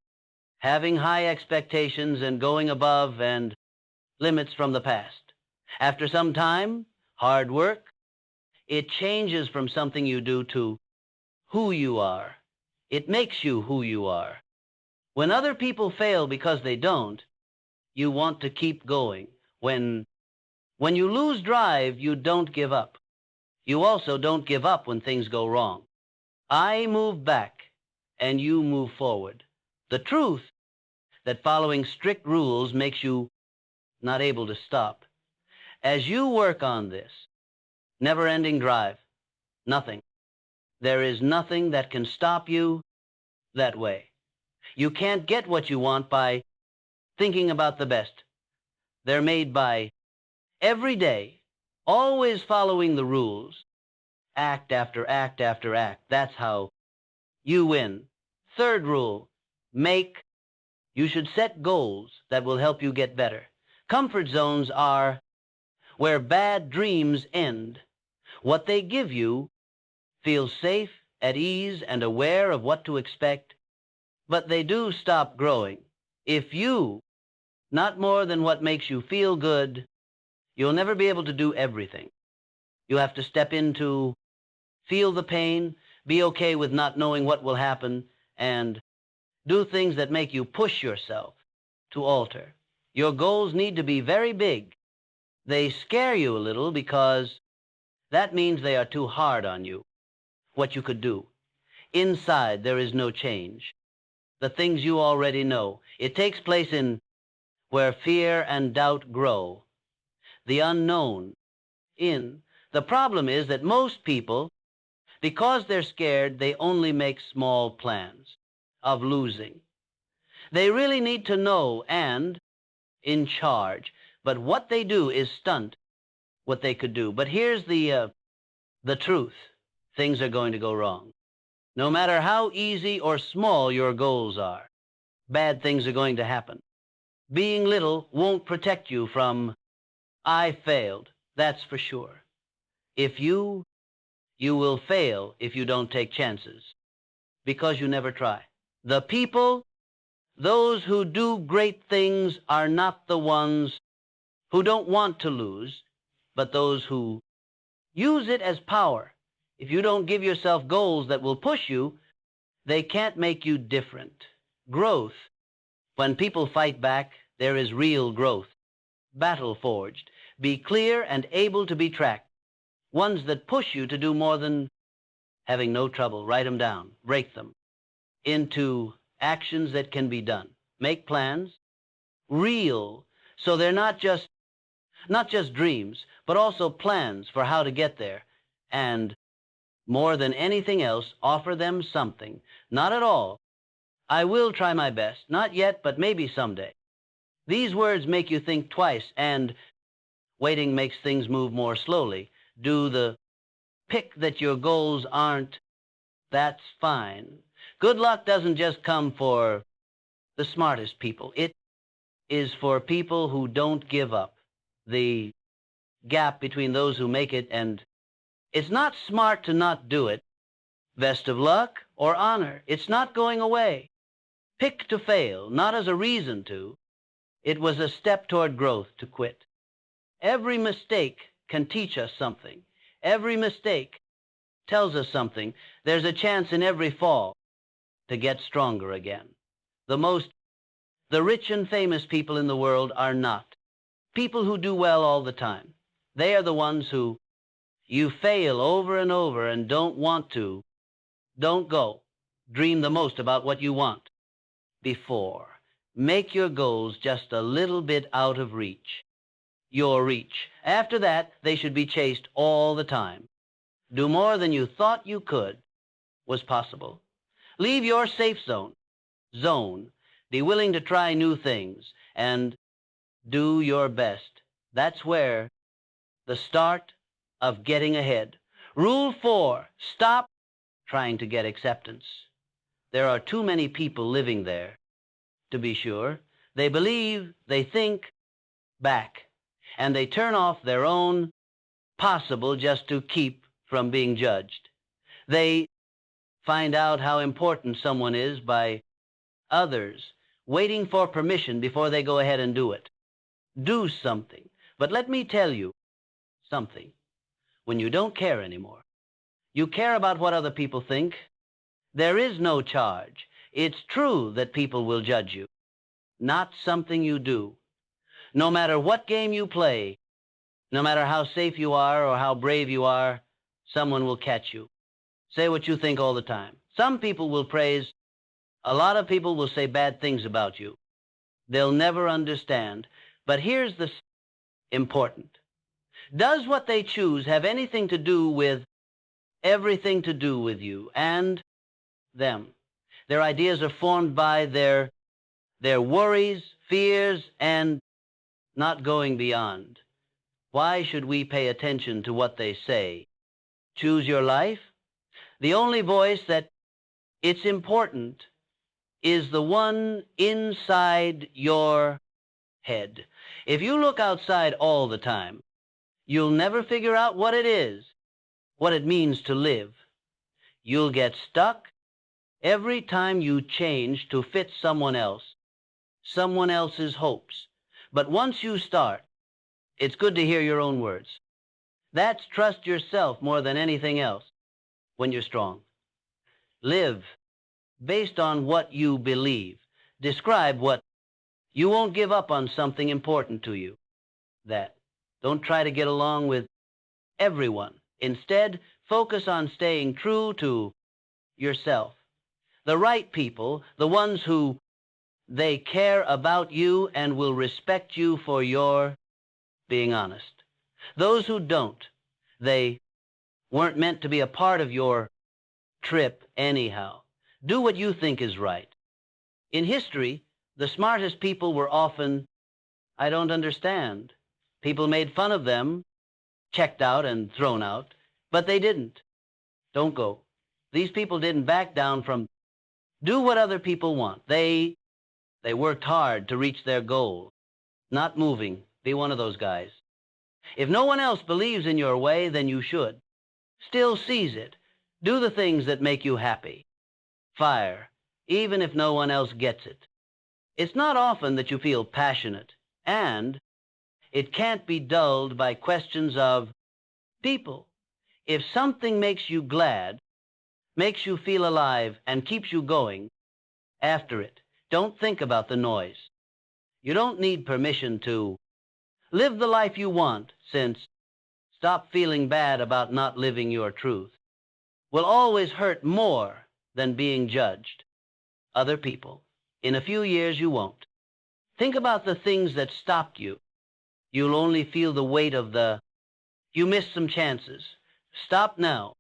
having high expectations and going above and limits from the past. After some time, hard work, it changes from something you do to who you are. It makes you who you are. When other people fail because they don't, you want to keep going. When you lose drive, you don't give up. You also don't give up when things go wrong. I move back, and you move forward. The truth that following strict rules makes you not able to stop. As you work on this, never-ending drive, nothing. There is nothing that can stop you that way. You can't get what you want by thinking about the best. They're made by every day, always following the rules, act after act after act. That's how you win. Third rule, you should set goals that will help you get better. Comfort zones are where bad dreams end. What they give you feels safe, at ease, and aware of what to expect, but they do stop growing. If you, not more than what makes you feel good, you'll never be able to do everything. You have to step into, feel the pain, be okay with not knowing what will happen, and do things that make you push yourself to alter. Your goals need to be very big. They scare you a little because that means they are too hard on you, what you could do. Inside, there is no change. The things you already know. It takes place in where fear and doubt grow. The unknown. The problem is that most people, because they're scared, they only make small plans of losing. They really need to know and in charge, but what they do is stunt what they could do. But here's the truth. Things are going to go wrong. No matter how easy or small your goals are, bad things are going to happen. Being little won't protect you from, I failed, that's for sure. You will fail if you don't take chances, because you never try. The people, those who do great things, are not the ones who don't want to lose, but those who use it as power. If you don't give yourself goals that will push you, they can't make you different. Growth. When people fight back, there is real growth. Battle forged. Be clear and able to be tracked. Ones that push you to do more than having no trouble. Write them down. Break them into actions that can be done. Make plans. Real. So they're not just dreams, but also plans for how to get there. And more than anything else, offer them something. Not at all. I will try my best. Not yet, but maybe someday. These words make you think twice, and waiting makes things move more slowly. Pick that your goals aren't, that's fine. Good luck doesn't just come for the smartest people. It is for people who don't give up. The gap between those who make it and it's not smart to not do it. Best of luck or honor. It's not going away. Pick to fail, not as a reason to. It was a step toward growth to quit. Every mistake can teach us something. Every mistake tells us something. There's a chance in every fall to get stronger again. The rich and famous people in the world are not people who do well all the time. They are the ones who You fail over and over and don't want to. Don't go. Dream the most about what you want. Before. Make your goals just a little bit out of reach. Your reach. After that, they should be chased all the time. Do more than you thought you could was possible. Leave your safe zone. Be willing to try new things and do your best. That's where the start of getting ahead. Rule 4, stop trying to get acceptance. There are too many people living there, to be sure. They believe, they think back, and they turn off their own possible just to keep from being judged. They find out how important someone is by others waiting for permission before they go ahead and do it. Do something. But let me tell you something. When you don't care anymore, you care about what other people think, there is no charge. It's true that people will judge you, not something you do. No matter what game you play, no matter how safe you are or how brave you are, someone will catch you. Say what you think all the time. Some people will praise. A lot of people will say bad things about you. They'll never understand. But here's the important. Does what they choose have anything to do with everything to do with you and them? Their ideas are formed by their worries, fears, and not going beyond. Why should we pay attention to what they say? Choose your life. The only voice that it's important is the one inside your head. If you look outside all the time, you'll never figure out what it is, what it means to live. You'll get stuck every time you change to fit someone else, someone else's hopes. But once you start, it's good to hear your own words. That's trust yourself more than anything else when you're strong. Live based on what you believe. Describe what you won't give up on something important to you. That. Don't try to get along with everyone. Instead, focus on staying true to yourself. The right people, the ones who they care about you and will respect you for your being honest. Those who don't, they weren't meant to be a part of your trip anyhow. Do what you think is right. In history, the smartest people were often, I don't understand. People made fun of them, checked out and thrown out, but they didn't. Don't go. These people didn't back down from do what other people want. They worked hard to reach their goal. Not moving. Be one of those guys. If no one else believes in your way, then you should. Still seize it. Do the things that make you happy. Fire, even if no one else gets it. It's not often that you feel passionate, and it can't be dulled by questions of people. If something makes you glad, makes you feel alive, and keeps you going, after it, don't think about the noise. You don't need permission to live the life you want, since stop feeling bad about not living your truth will always hurt more than being judged. Other people. In a few years, you won't. Think about the things that stopped you. You'll only feel the weight of you missed some chances. Stop now,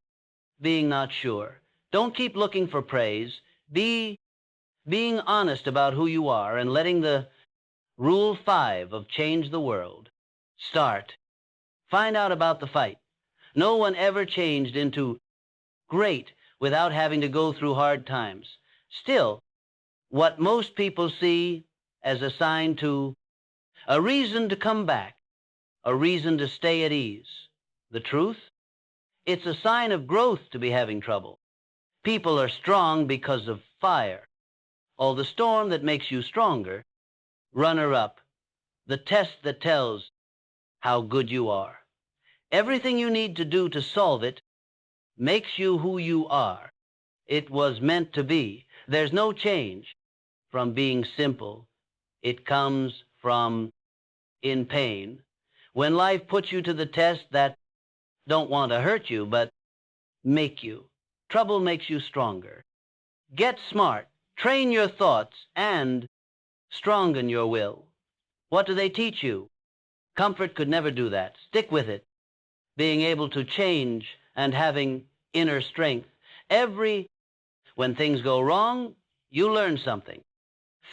being not sure. Don't keep looking for praise. Being honest about who you are and letting the Rule 5 of change the world. Start. Find out about the fight. No one ever changed into great without having to go through hard times. Still, what most people see as a sign to a reason to come back, a reason to stay at ease. The truth? It's a sign of growth to be having trouble. People are strong because of fire. Or the storm that makes you stronger. Runner-up. The test that tells how good you are. Everything you need to do to solve it makes you who you are. It was meant to be. There's no change from being simple. It comes from in pain. When life puts you to the test, that don't want to hurt you, but make you. Trouble makes you stronger. Get smart, train your thoughts, and strengthen your will. What do they teach you? Comfort could never do that. Stick with it. Being able to change and having inner strength. When things go wrong, you learn something.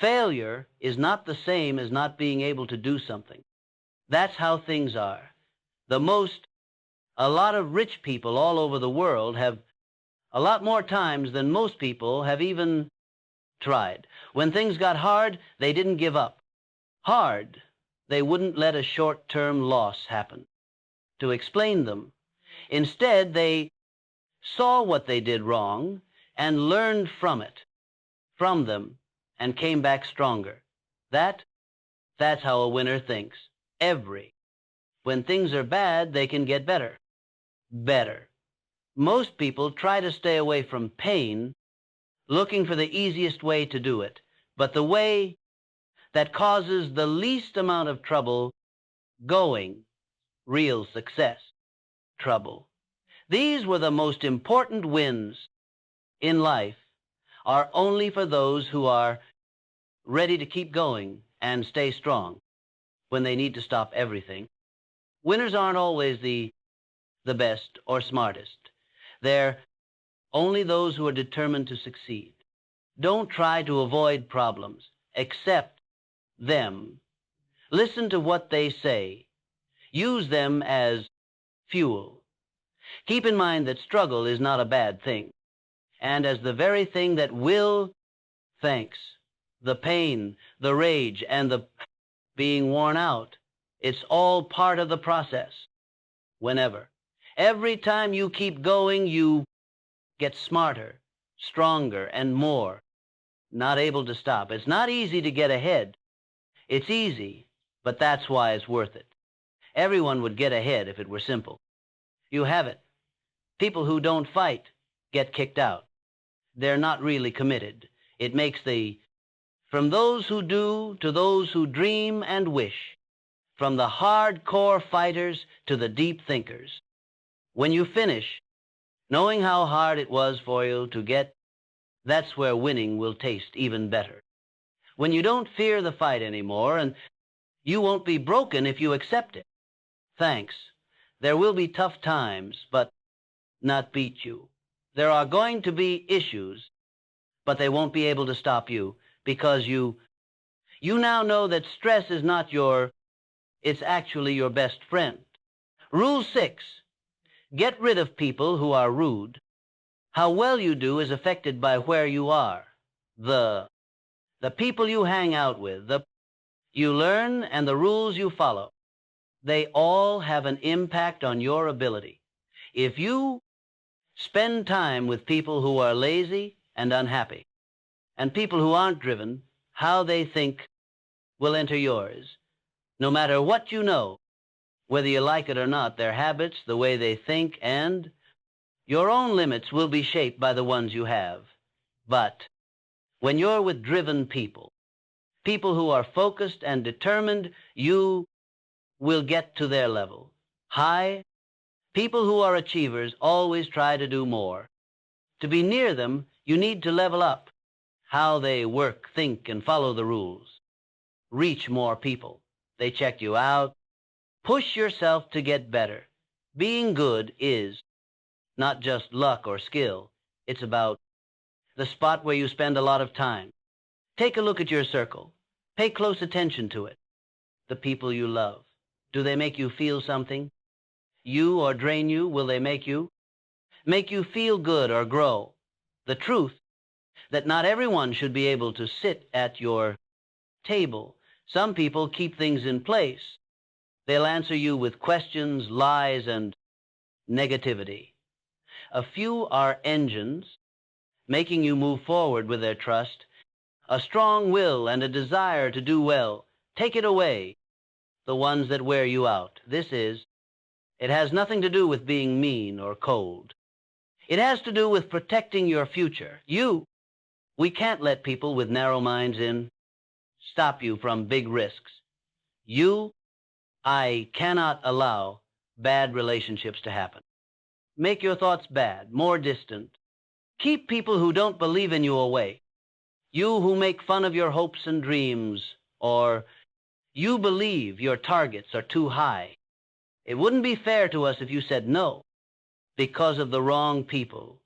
Failure is not the same as not being able to do something. That's how things are. A lot of rich people all over the world have a lot more times than most people have even tried. When things got hard, they didn't give up. Hard, they wouldn't let a short-term loss happen. To explain them, instead they saw what they did wrong and learned from them, and came back stronger. That's how a winner thinks. When things are bad, they can get better. Most people try to stay away from pain, looking for the easiest way to do it, but the way that causes the least amount of trouble going, real success, trouble. These were the most important wins in life, are only for those who are ready to keep going and stay strong when they need to stop everything. Winners aren't always the best or smartest. They're only those who are determined to succeed. Don't try to avoid problems. Accept them. Listen to what they say. Use them as fuel. Keep in mind that struggle is not a bad thing, and as the very thing that will, thanks, the pain, the rage, and the being worn out, it's all part of the process. Every time you keep going, you get smarter, stronger, and more. Not able to stop. It's not easy to get ahead. It's easy, but that's why it's worth it. Everyone would get ahead if it were simple. You have it. People who don't fight get kicked out. They're not really committed. It makes from those who do to those who dream and wish, from the hardcore fighters to the deep thinkers. When you finish, knowing how hard it was for you to get, that's where winning will taste even better. When you don't fear the fight anymore, and you won't be broken if you accept it. Thanks. There will be tough times, but not beat you. There are going to be issues, but they won't be able to stop you because you now know that stress is not it's actually your best friend. Rule 6. Get rid of people who are rude. How well you do is affected by where you are. The people you hang out with, you learn, and the rules you follow. They all have an impact on your ability. If you spend time with people who are lazy and unhappy, and people who aren't driven, how they think will enter yours. No matter what you know, whether you like it or not, their habits, the way they think, and your own limits will be shaped by the ones you have. But when you're with driven people who are focused and determined, you will get to their level. High. People who are achievers always try to do more. To be near them, you need to level up how they work, think, and follow the rules. Reach more people. They check you out. Push yourself to get better. Being good is not just luck or skill. It's about the spot where you spend a lot of time. Take a look at your circle. Pay close attention to it. The people you love. Do they make you feel something? You or drain you? Will they make you feel good or grow? The truth that not everyone should be able to sit at your table. Some people keep things in place. They'll answer you with questions, lies, and negativity. A few are engines, making you move forward with their trust, a strong will and a desire to do well. Take it away, the ones that wear you out. It has nothing to do with being mean or cold. It has to do with protecting your future. We can't let people with narrow minds stop you from big risks. I cannot allow bad relationships to happen. Make your thoughts bad, more distant. Keep people who don't believe in you away. You who make fun of your hopes and dreams, or you believe your targets are too high. It wouldn't be fair to us if you said no because of the wrong people.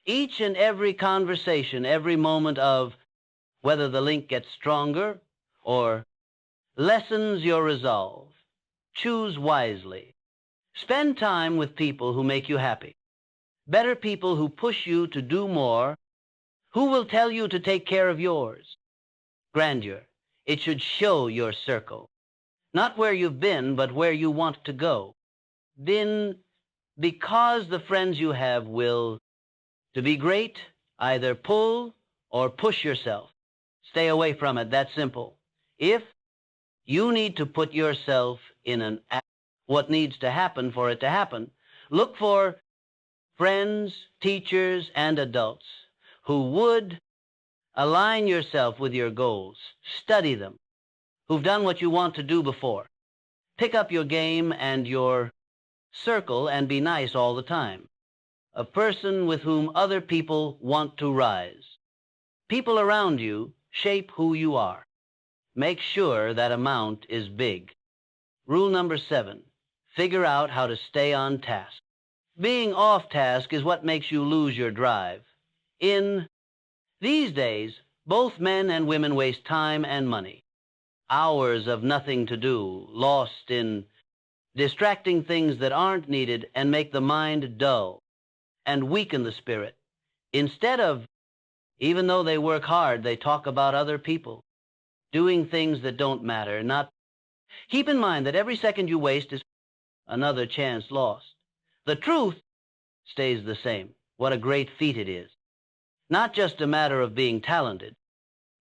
Each and every conversation, every moment of whether the link gets stronger or lessens your resolve. Choose wisely. Spend time with people who make you happy. Better people who push you to do more, who will tell you to take care of yours. Grandeur. It should show your circle. Not where you've been, but where you want to go. Because the friends you have will, to be great, either pull or push yourself. Stay away from it, that's simple. If you need to put yourself in what needs to happen for it to happen, look for friends, teachers, and adults who would align yourself with your goals. Study them, who've done what you want to do before. Pick up your game and your circle and be nice all the time. A person with whom other people want to rise. People around you shape who you are. Make sure that amount is big. Rule number 7, figure out how to stay on task. Being off task is what makes you lose your drive. In these days, both men and women waste time and money. Hours of nothing to do, lost in distracting things that aren't needed and make the mind dull and weaken the spirit. Instead of, even though they work hard, they talk about other people, doing things that don't matter. Keep in mind that every second you waste is another chance lost. The truth stays the same. What a great feat it is. Not just a matter of being talented,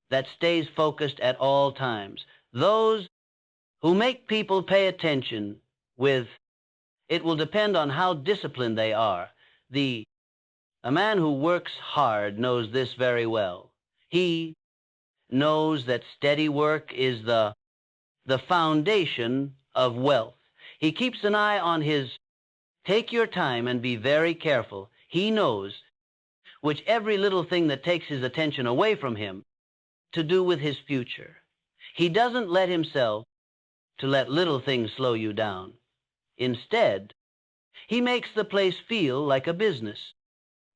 that stays focused at all times. Those who make people pay attention it will depend on how disciplined they are. A man who works hard knows this very well. He knows that steady work is the foundation of wealth. He keeps an eye on take your time and be very careful. He knows which every little thing that takes his attention away from him to do with his future. He doesn't let himself to let little things slow you down. Instead, he makes the place feel like a business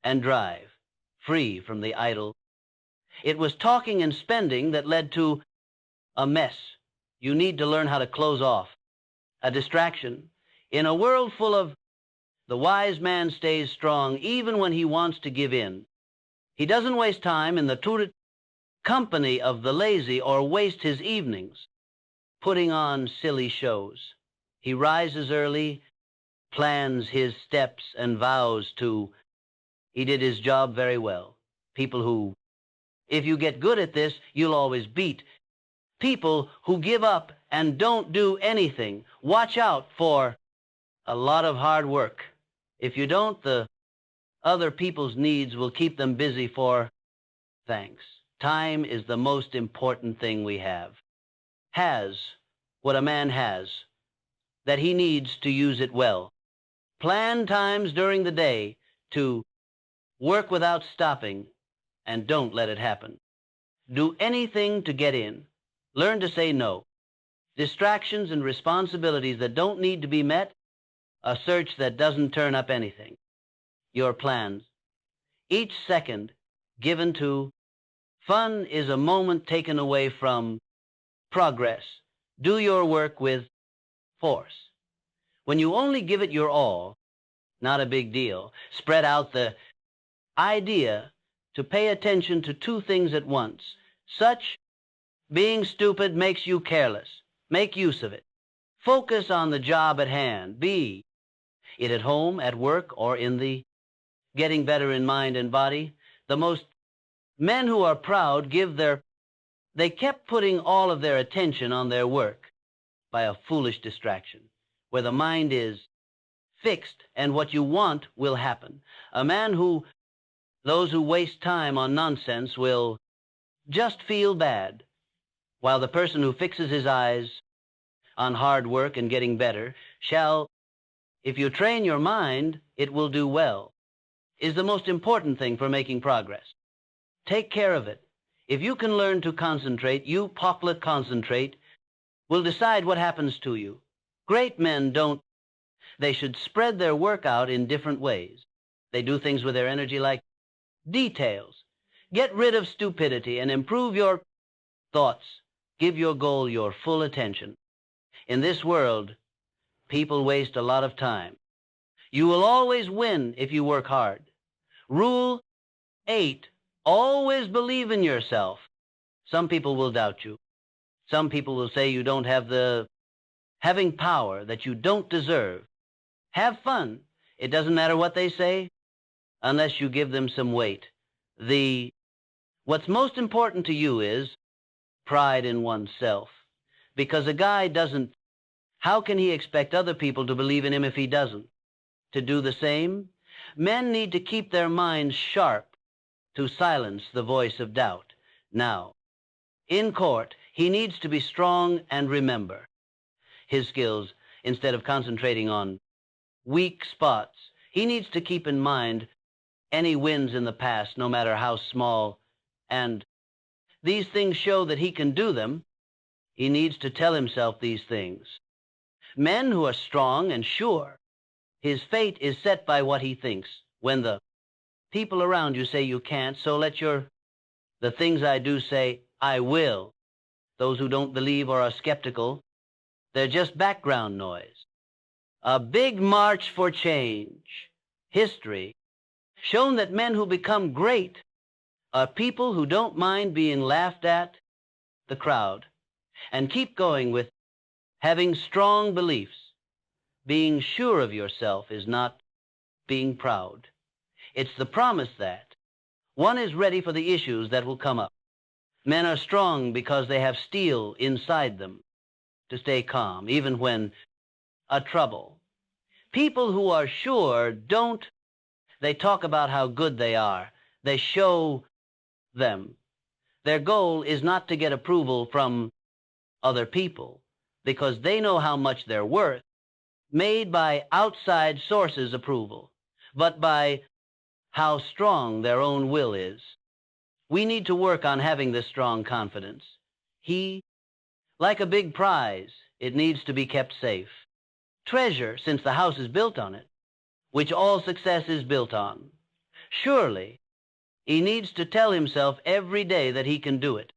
and drive, free from the idle. It was talking and spending that led to a mess. You need to learn how to close off. A distraction. In a world full of the wise man stays strong even when he wants to give in. He doesn't waste time in the company of the lazy or waste his evenings putting on silly shows. He rises early, plans his steps, and vows he did his job very well. People who, if you get good at this, you'll always beat. People who give up and don't do anything. Watch out for a lot of hard work. If you don't, the other people's needs will keep them busy for thanks. Time is the most important thing we have. What a man has, that he needs to use it well. Plan times during the day to work without stopping, and don't let it happen. Do anything to get in. Learn to say no. Distractions and responsibilities that don't need to be met, a search that doesn't turn up anything. Your plans. Each second given to fun is a moment taken away from progress. Do your work with force. When you only give it your all, not a big deal. Spread out the idea to pay attention to 2 things at once. Being stupid makes you careless. Make use of it. Focus on the job at hand. Be it at home, at work, or in the getting better in mind and body. The most men who are proud they kept putting all of their attention on their work by a foolish distraction, where the mind is fixed and what you want will happen. Those who waste time on nonsense will just feel bad, while the person who fixes his eyes on hard work and getting better shall If you train your mind, it will do well, is the most important thing for making progress. Take care of it. If you can learn to concentrate, you Poplar concentrate, will decide what happens to you. Great men don't. They should spread their work out in different ways. They do things with their energy like details. Get rid of stupidity and improve your thoughts. Give your goal your full attention. In this world, people waste a lot of time. You will always win if you work hard. Rule 8. Always believe in yourself. Some people will doubt you. Some people will say you don't have the having power, that you don't deserve. Have fun. It doesn't matter what they say, unless you give them some weight. What's most important to you is pride in oneself. Because a guy doesn't, how can he expect other people to believe in him if he doesn't? To do the same, men need to keep their minds sharp to silence the voice of doubt. Now, in court, he needs to be strong and remember his skills instead of concentrating on weak spots. He needs to keep in mind any wins in the past, no matter how small, and these things show that he can do them. He needs to tell himself these things. Men who are strong and sure, his fate is set by what he thinks. When the people around you say you can't, so let the things I do say, I will. Those who don't believe or are skeptical, they're just background noise. A big march for change. History shown that men who become great are people who don't mind being laughed at, the crowd, and keep going with having strong beliefs. Being sure of yourself is not being proud. It's the promise that one is ready for the issues that will come up. Men are strong because they have steel inside them to stay calm, even when a trouble. People who are sure don't. They talk about how good they are. They show them. Their goal is not to get approval from other people because they know how much they're worth, made by outside sources' approval, but by how strong their own will is. We need to work on having this strong confidence. Like a big prize, it needs to be kept safe. Treasure, since the house is built on it, which all success is built on. Surely, he needs to tell himself every day that he can do it,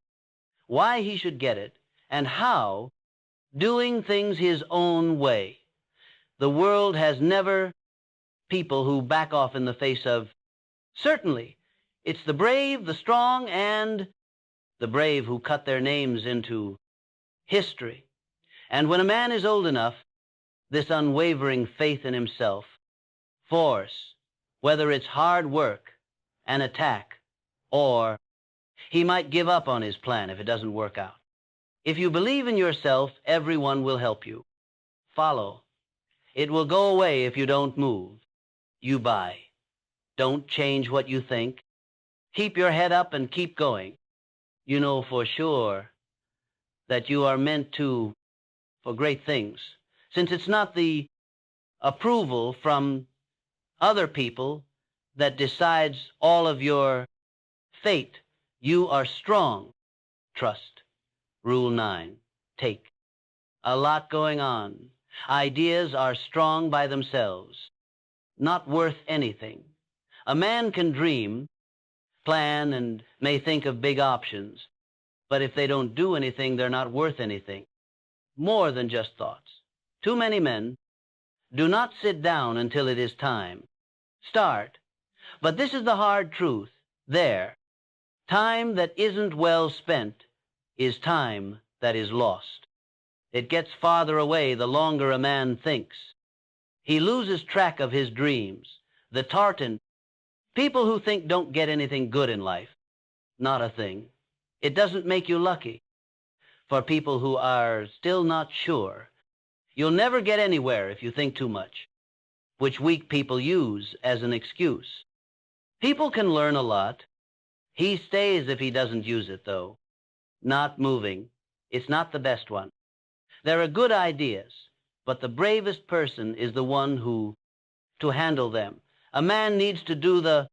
why he should get it, and how, doing things his own way. The world has never people who back off in the face of, certainly, it's the brave, the strong, and the brave who cut their names into history. And when a man is old enough, this unwavering faith in himself, force, whether it's hard work, an attack, or he might give up on his plan if it doesn't work out. If you believe in yourself, everyone will help you. Follow. It will go away if you don't move. You buy. Don't change what you think. Keep your head up and keep going. You know for sure that you are meant for great things, since it's not the approval from other people that decides all of your fate. You are strong. Trust. Rule 9. Take. A lot going on. Ideas are strong by themselves, not worth anything. A man can dream, plan, and may think of big options, but if they don't do anything, they're not worth anything. More than just thoughts. Too many men do not sit down until it is time. Start. But this is the hard truth. Time that isn't well spent is time that is lost. It gets farther away the longer a man thinks. He loses track of his dreams. The tartan. People who think don't get anything good in life. Not a thing. It doesn't make you lucky. For people who are still not sure, you'll never get anywhere if you think too much, which weak people use as an excuse. People can learn a lot. He stays if he doesn't use it, though. Not moving. It's not the best one. There are good ideas, but the bravest person is the one to handle them. A man needs to do the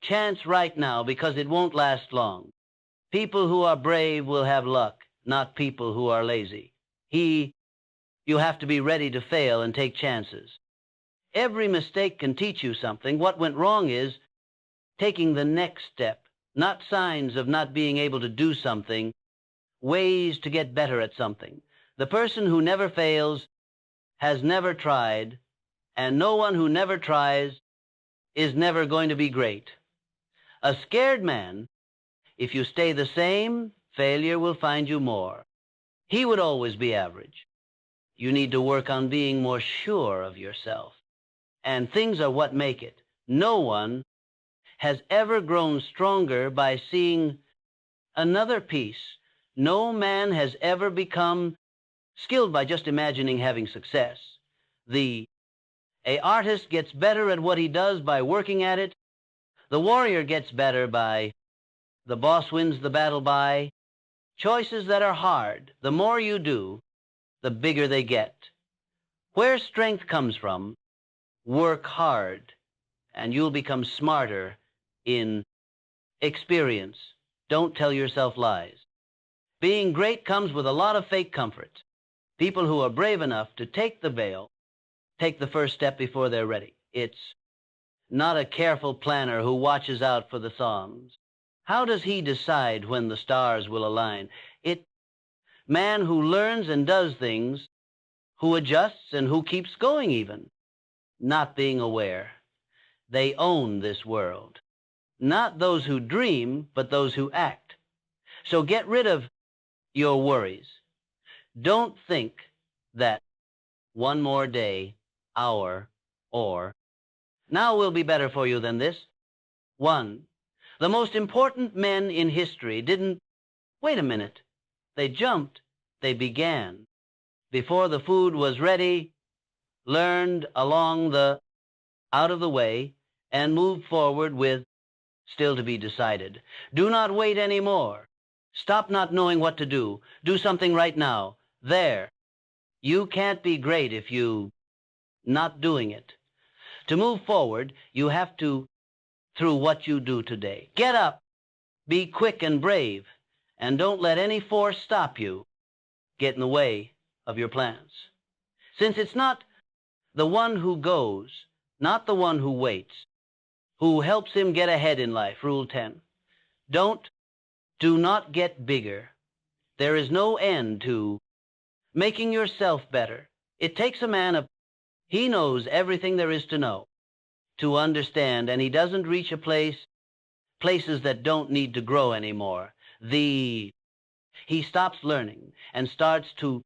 chance right now because it won't last long. People who are brave will have luck, not people who are lazy. You have to be ready to fail and take chances. Every mistake can teach you something. What went wrong is taking the next step, not signs of not being able to do something, ways to get better at something. The person who never fails has never tried, and no one who never tries is never going to be great. A scared man, if you stay the same, failure will find you more. He would always be average. You need to work on being more sure of yourself. And things are what make it. No one has ever grown stronger by seeing another piece. No man has ever become skilled by just imagining having success. A artist gets better at what he does by working at it. The warrior gets better by the boss wins the battle by choices that are hard. The more you do, the bigger they get. Where strength comes from, work hard, and you'll become smarter in experience. Don't tell yourself lies. Being great comes with a lot of fake comforts. People who are brave enough to take the veil take the first step before they're ready. It's not a careful planner who watches out for the songs. How does he decide when the stars will align? Man who learns and does things, who adjusts and who keeps going even, not being aware. They own this world. Not those who dream, but those who act. So get rid of your worries. Don't think that one more day, hour, or now will be better for you than this. One, the most important men in history didn't wait a minute. They jumped. They began. Before the food was ready, learned along the out of the way, and moved forward with still to be decided. Do not wait anymore. Stop not knowing what to do. Do something right now. There. You can't be great if you not doing it. To move forward, you have to through what you do today. Get up. Be quick and brave. And don't let any force stop you. Get in the way of your plans. Since it's not the one who goes, not the one who waits, who helps him get ahead in life. Rule 10. Do not get bigger. There is no end to making yourself better. It takes a man he knows everything there is to know, to understand, and he doesn't reach places that don't need to grow anymore. He stops learning and starts to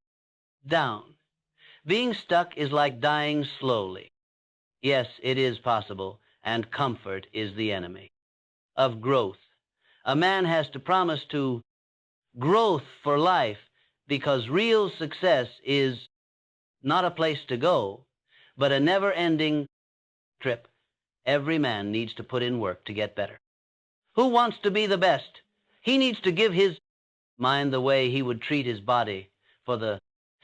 down. Being stuck is like dying slowly. Yes, it is possible, and comfort is the enemy of growth. A man has to promise to growth for life, because real success is not a place to go, but a never-ending trip. Every man needs to put in work to get better. Who wants to be the best? He needs to give his mind the way he would treat his body.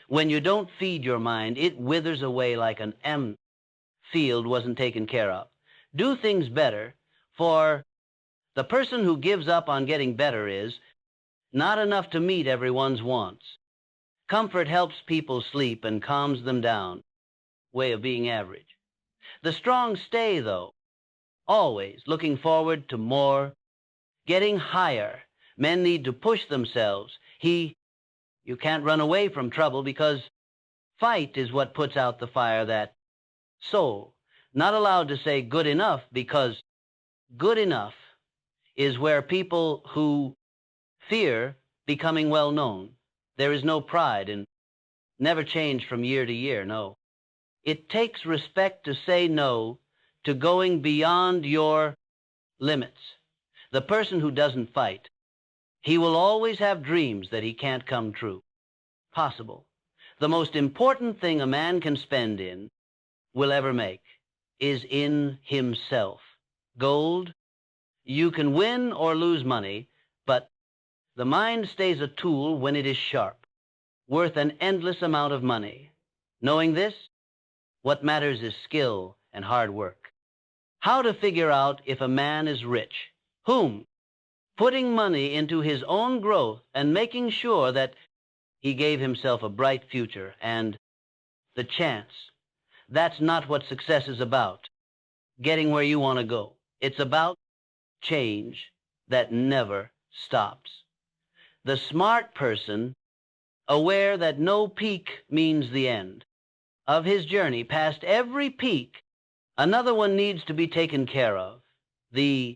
When you don't feed your mind, it withers away like an field wasn't taken care of. Do things better, for the person who gives up on getting better is not enough to meet everyone's wants. Comfort helps people sleep and calms them down. Way of being average. The strong stay, though, always looking forward to more, getting higher. Men need to push themselves. You can't run away from trouble, because fight is what puts out the fire. That soul, not allowed to say good enough, because good enough is where people who fear becoming well known. There is no pride and never change from year to year, no. It takes respect to say no to going beyond your limits. The person who doesn't fight, he will always have dreams that he can't come true. Possible. The most important thing a man can spend will ever make, is in himself. Gold, you can win or lose money, but the mind stays a tool when it is sharp, worth an endless amount of money. Knowing this, what matters is skill and hard work. How to figure out if a man is rich. Whom? Putting money into his own growth and making sure that he gave himself a bright future and the chance. That's not what success is about. Getting where you want to go. It's about change that never stops. The smart person, aware that no peak means the end of his journey, past every peak, another one needs to be taken care of. The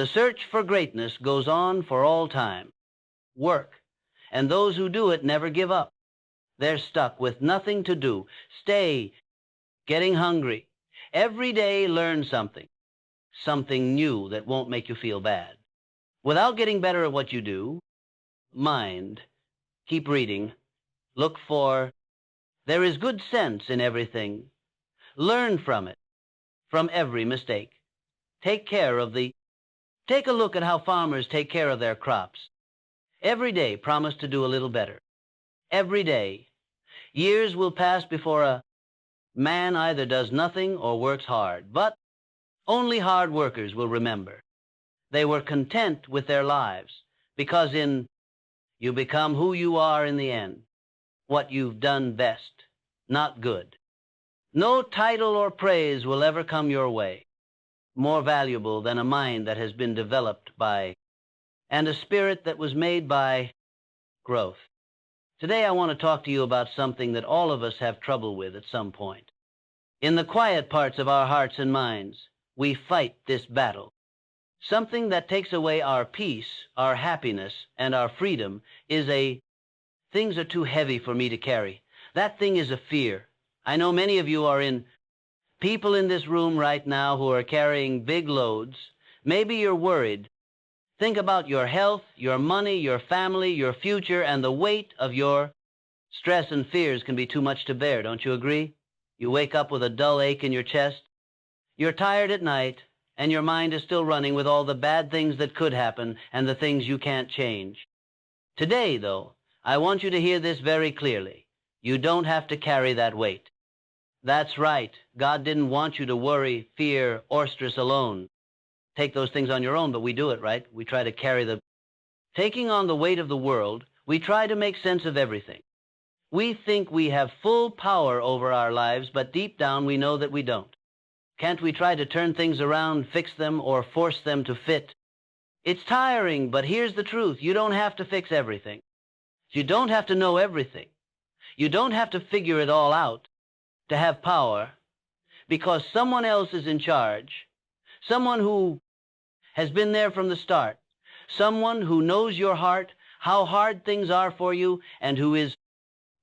search for greatness goes on for all time. Work. And those who do it never give up. They're stuck with nothing to do. Stay getting hungry. Every day learn something. Something new that won't make you feel bad. Without getting better at what you do, mind. Keep reading. Look for, there is good sense in everything. Learn from it, from every mistake. Take a look at how farmers take care of their crops. Every day promise to do a little better. Every day. Years will pass before a man either does nothing or works hard, but only hard workers will remember. They were content with their lives, because you become who you are in the end, what you've done best, not good. No title or praise will ever come your way, more valuable than a mind that has been developed by, and a spirit that was made by growth. Today I want to talk to you about something that all of us have trouble with at some point. In the quiet parts of our hearts and minds, we fight this battle. Something that takes away our peace, our happiness, and our freedom is things are too heavy for me to carry. That thing is a fear. I know many of you people in this room right now who are carrying big loads. Maybe you're worried. Think about your health, your money, your family, your future, and the weight of your stress and fears can be too much to bear, don't you agree? You wake up with a dull ache in your chest. You're tired at night, and your mind is still running with all the bad things that could happen and the things you can't change. Today, though, I want you to hear this very clearly. You don't have to carry that weight. That's right. God didn't want you to worry, fear, or stress alone. Take those things on your own, but we do it, right? We try to carry taking on the weight of the world, we try to make sense of everything. We think we have full power over our lives, but deep down we know that we don't. Can't we try to turn things around, fix them, or force them to fit? It's tiring, but here's the truth. You don't have to fix everything. You don't have to know everything. You don't have to figure it all out to have power, because someone else is in charge, someone who has been there from the start, someone who knows your heart, how hard things are for you, and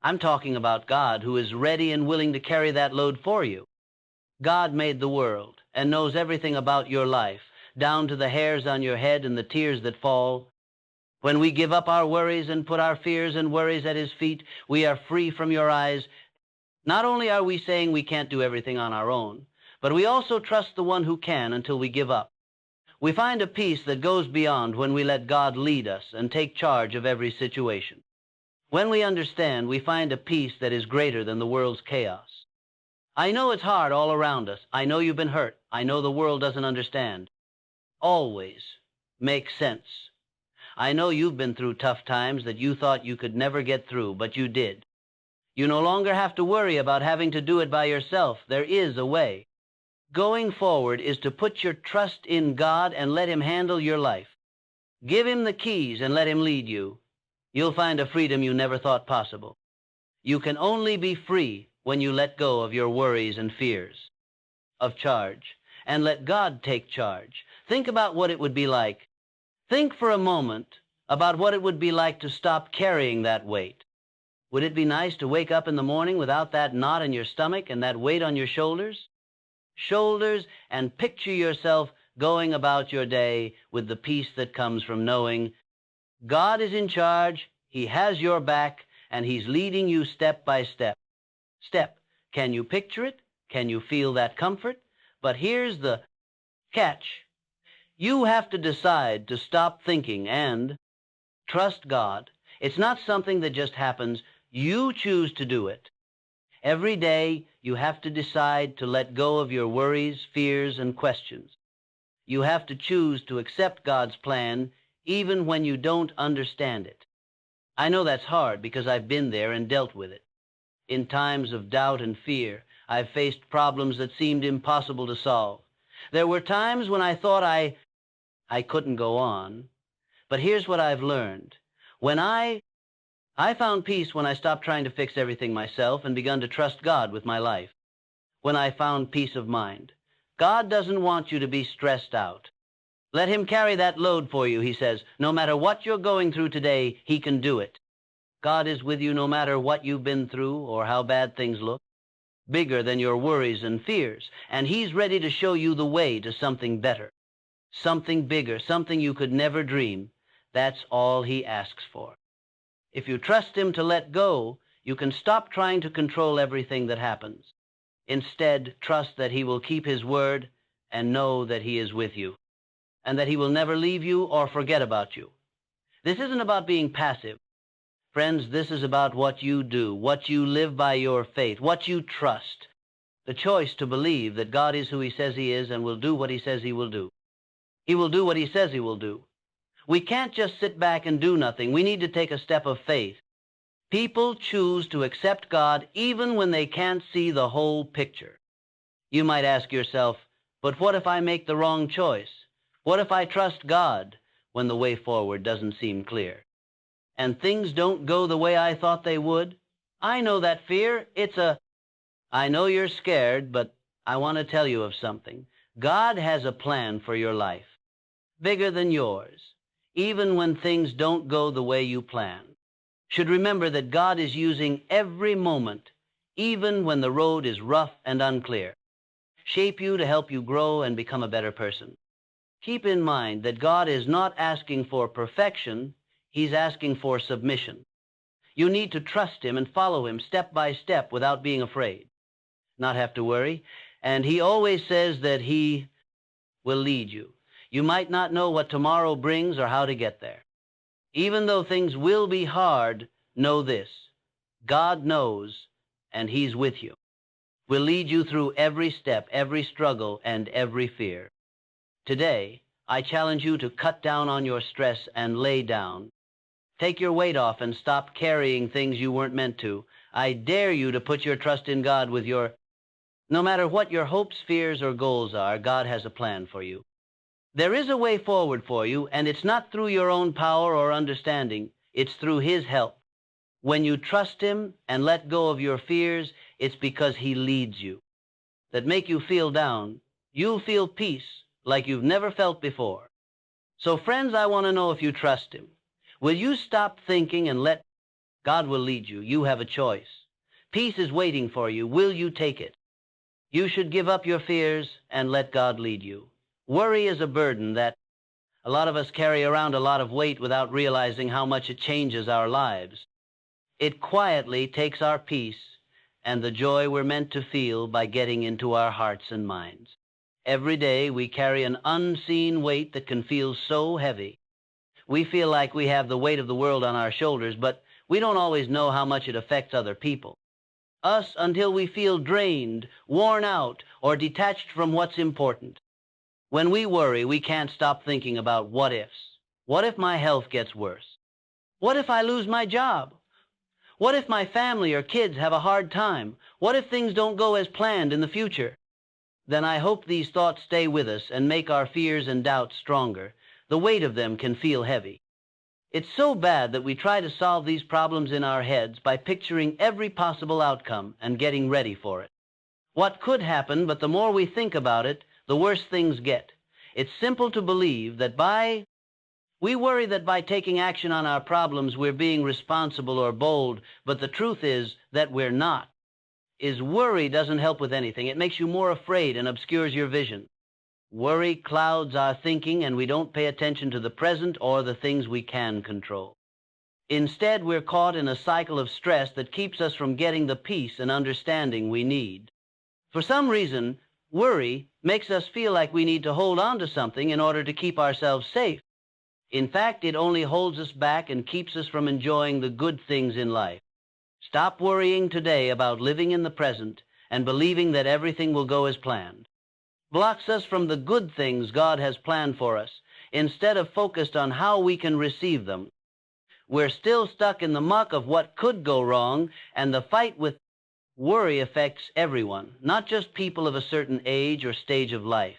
I'm talking about God, who is ready and willing to carry that load for you. God made the world and knows everything about your life, down to the hairs on your head and the tears that fall. When we give up our worries and put our fears and worries at his feet, we are free from your eyes. Not only are we saying we can't do everything on our own, but we also trust the one who can until we give up. We find a peace that goes beyond when we let God lead us and take charge of every situation. When we understand, we find a peace that is greater than the world's chaos. I know it's hard all around us. I know you've been hurt. I know the world doesn't understand. Always make sense. I know you've been through tough times that you thought you could never get through, but you did. You no longer have to worry about having to do it by yourself. There is a way. Going forward is to put your trust in God and let him handle your life. Give him the keys and let him lead you. You'll find a freedom you never thought possible. You can only be free when you let go of your worries and fears of charge and let God take charge. Think about what it would be like. Think for a moment about what it would be like to stop carrying that weight. Would it be nice to wake up in the morning without that knot in your stomach and that weight on your shoulders? And picture yourself going about your day with the peace that comes from knowing God is in charge, he has your back, and he's leading you step by step. Can you picture it? Can you feel that comfort? But here's the catch. You have to decide to stop thinking and trust God. It's not something that just happens. You choose to do it. Every day, you have to decide to let go of your worries, fears, and questions. You have to choose to accept God's plan even when you don't understand it. I know that's hard because I've been there and dealt with it. In times of doubt and fear, I've faced problems that seemed impossible to solve. There were times when I thought I couldn't go on. But here's what I've learned. When I found peace when I stopped trying to fix everything myself and begun to trust God with my life. When I found peace of mind. God doesn't want you to be stressed out. Let him carry that load for you, he says. No matter what you're going through today, he can do it. God is with you no matter what you've been through or how bad things look. Bigger than your worries and fears, and he's ready to show you the way to something better. Something bigger, something you could never dream. That's all he asks for. If you trust him to let go, you can stop trying to control everything that happens. Instead, trust that he will keep his word and know that he is with you, and that he will never leave you or forget about you. This isn't about being passive. Friends, this is about what you do, what you live by your faith, what you trust. The choice to believe that God is who he says he is and will do what he says he will do. He will do what he says he will do. We can't just sit back and do nothing. We need to take a step of faith. People choose to accept God even when they can't see the whole picture. You might ask yourself, but what if I make the wrong choice? What if I trust God when the way forward doesn't seem clear? And things don't go the way I thought they would? I know that fear. I know you're scared, but I want to tell you of something. God has a plan for your life, bigger than yours, even when things don't go the way you plan. Should remember that God is using every moment, even when the road is rough and unclear, shape you to help you grow and become a better person. Keep in mind that God is not asking for perfection. He's asking for submission. You need to trust him and follow him step by step without being afraid, not have to worry. And he always says that he will lead you. You might not know what tomorrow brings or how to get there. Even though things will be hard, know this. God knows, and he's with you. Will lead you through every step, every struggle, and every fear. Today, I challenge you to cut down on your stress and lay down. Take your weight off and stop carrying things you weren't meant to. I dare you to put your trust in God with your... No matter what your hopes, fears, or goals are, God has a plan for you. There is a way forward for you, and it's not through your own power or understanding. It's through his help. When you trust him and let go of your fears, it's because he leads you. That make you feel down, you'll feel peace like you've never felt before. So friends, I want to know if you trust him. Will you stop thinking and let God will lead you? You have a choice. Peace is waiting for you. Will you take it? You should give up your fears and let God lead you. Worry is a burden that a lot of us carry around a lot of weight without realizing how much it changes our lives. It quietly takes our peace and the joy we're meant to feel by getting into our hearts and minds. Every day we carry an unseen weight that can feel so heavy. We feel like we have the weight of the world on our shoulders, but we don't always know how much it affects other people. Us until we feel drained, worn out, or detached from what's important. When we worry, we can't stop thinking about what ifs. What if my health gets worse? What if I lose my job? What if my family or kids have a hard time? What if things don't go as planned in the future? Then I hope these thoughts stay with us and make our fears and doubts stronger. The weight of them can feel heavy. It's so bad that we try to solve these problems in our heads by picturing every possible outcome and getting ready for it. What could happen, but the more we think about it, the worse things get. It's simple to believe that we worry that by taking action on our problems, we're being responsible or bold, but the truth is that we're not. Worry doesn't help with anything. It makes you more afraid and obscures your vision. Worry clouds our thinking, and we don't pay attention to the present or the things we can control. Instead, we're caught in a cycle of stress that keeps us from getting the peace and understanding we need. For some reason, worry makes us feel like we need to hold on to something in order to keep ourselves safe. In fact, it only holds us back and keeps us from enjoying the good things in life. Stop worrying today about living in the present and believing that everything will go as planned. Blocks us from the good things God has planned for us, instead of focused on how we can receive them. We're still stuck in the muck of what could go wrong, and the fight with worry affects everyone, not just people of a certain age or stage of life.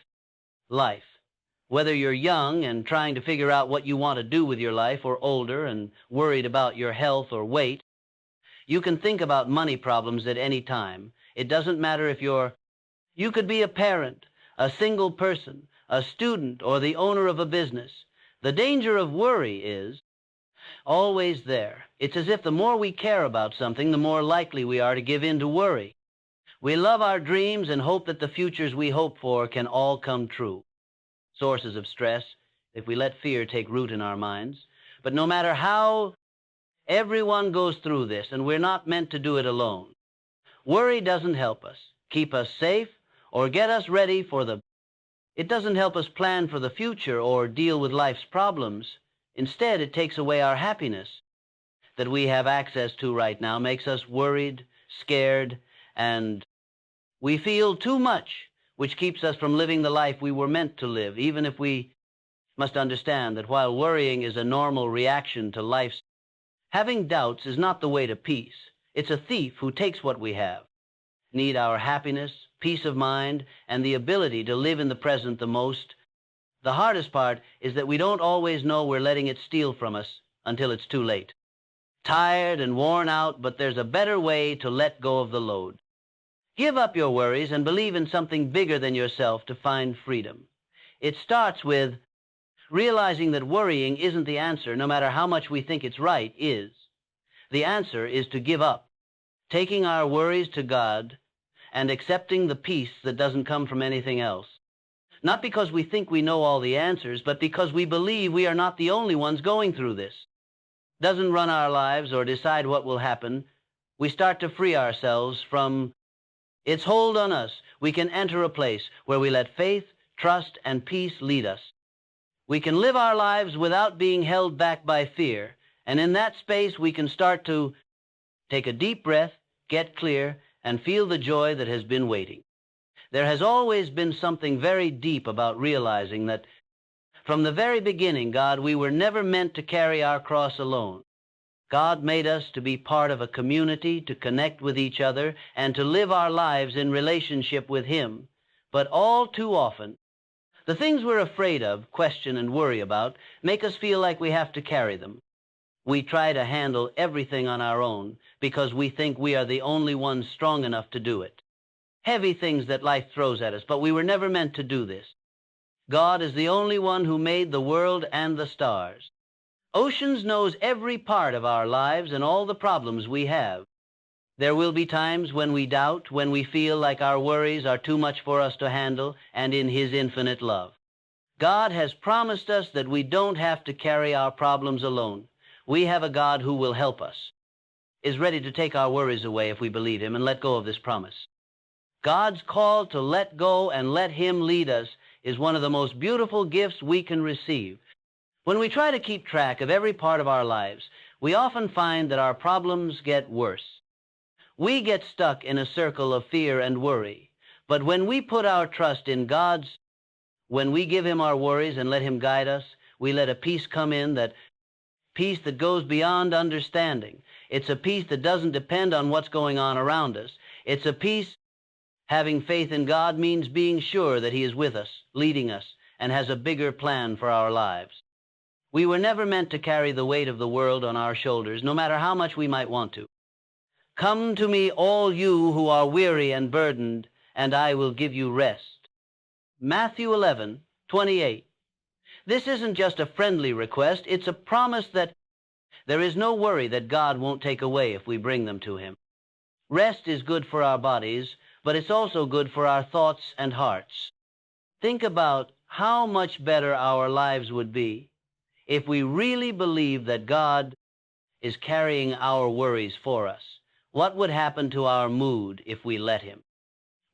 Whether you're young and trying to figure out what you want to do with your life, or older and worried about your health or weight, you can think about money problems at any time. It doesn't matter if you could be a parent, a single person, a student, or the owner of a business. The danger of worry is always there. It's as if the more we care about something, the more likely we are to give in to worry. We love our dreams and hope that the futures we hope for can all come true. Sources of stress if we let fear take root in our minds. But no matter how, everyone goes through this, and we're not meant to do it alone. Worry doesn't help us keep us safe or get us ready for it doesn't help us plan for the future or deal with life's problems. Instead, it takes away our happiness that we have access to right now, makes us worried, scared, and we feel too much, which keeps us from living the life we were meant to live, even if we must understand that while worrying is a normal reaction to life's, having doubts is not the way to peace. It's a thief who takes what we have. Need our happiness, peace of mind, and the ability to live in the present the most. The hardest part is that we don't always know we're letting it steal from us until it's too late. Tired and worn out, but there's a better way to let go of the load. Give up your worries and believe in something bigger than yourself to find freedom. It starts with realizing that worrying isn't the answer, no matter how much we think it's right is. The answer is to give up, taking our worries to God and accepting the peace that doesn't come from anything else. Not because we think we know all the answers, but because we believe we are not the only ones going through this. Doesn't run our lives or decide what will happen. We start to free ourselves from its hold on us. We can enter a place where we let faith, trust, and peace lead us. We can live our lives without being held back by fear, and in that space we can start to take a deep breath, get clear, and feel the joy that has been waiting. There has always been something very deep about realizing that from the very beginning, God, we were never meant to carry our cross alone. God made us to be part of a community, to connect with each other, and to live our lives in relationship with Him. But all too often, the things we're afraid of, question, and worry about make us feel like we have to carry them. We try to handle everything on our own because we think we are the only ones strong enough to do it. Heavy things that life throws at us, but we were never meant to do this. God is the only one who made the world and the stars. Oceans knows every part of our lives and all the problems we have. There will be times when we doubt, when we feel like our worries are too much for us to handle, and in His infinite love. God has promised us that we don't have to carry our problems alone. We have a God who will help us, is ready to take our worries away if we believe Him and let go of this promise. God's call to let go and let Him lead us is one of the most beautiful gifts we can receive. When we try to keep track of every part of our lives, we often find that our problems get worse. We get stuck in a circle of fear and worry. But when we put our trust in when we give Him our worries and let Him guide us, we let a peace come in, that peace that goes beyond understanding. It's a peace that doesn't depend on what's going on around us. It's a peace. Having faith in God means being sure that He is with us, leading us, and has a bigger plan for our lives. We were never meant to carry the weight of the world on our shoulders, no matter how much we might want to. Come to me, all you who are weary and burdened, and I will give you rest. Matthew 11:28. This isn't just a friendly request, it's a promise that there is no worry that God won't take away if we bring them to Him. Rest is good for our bodies, but it's also good for our thoughts and hearts. Think about how much better our lives would be if we really believed that God is carrying our worries for us. What would happen to our mood if we let Him?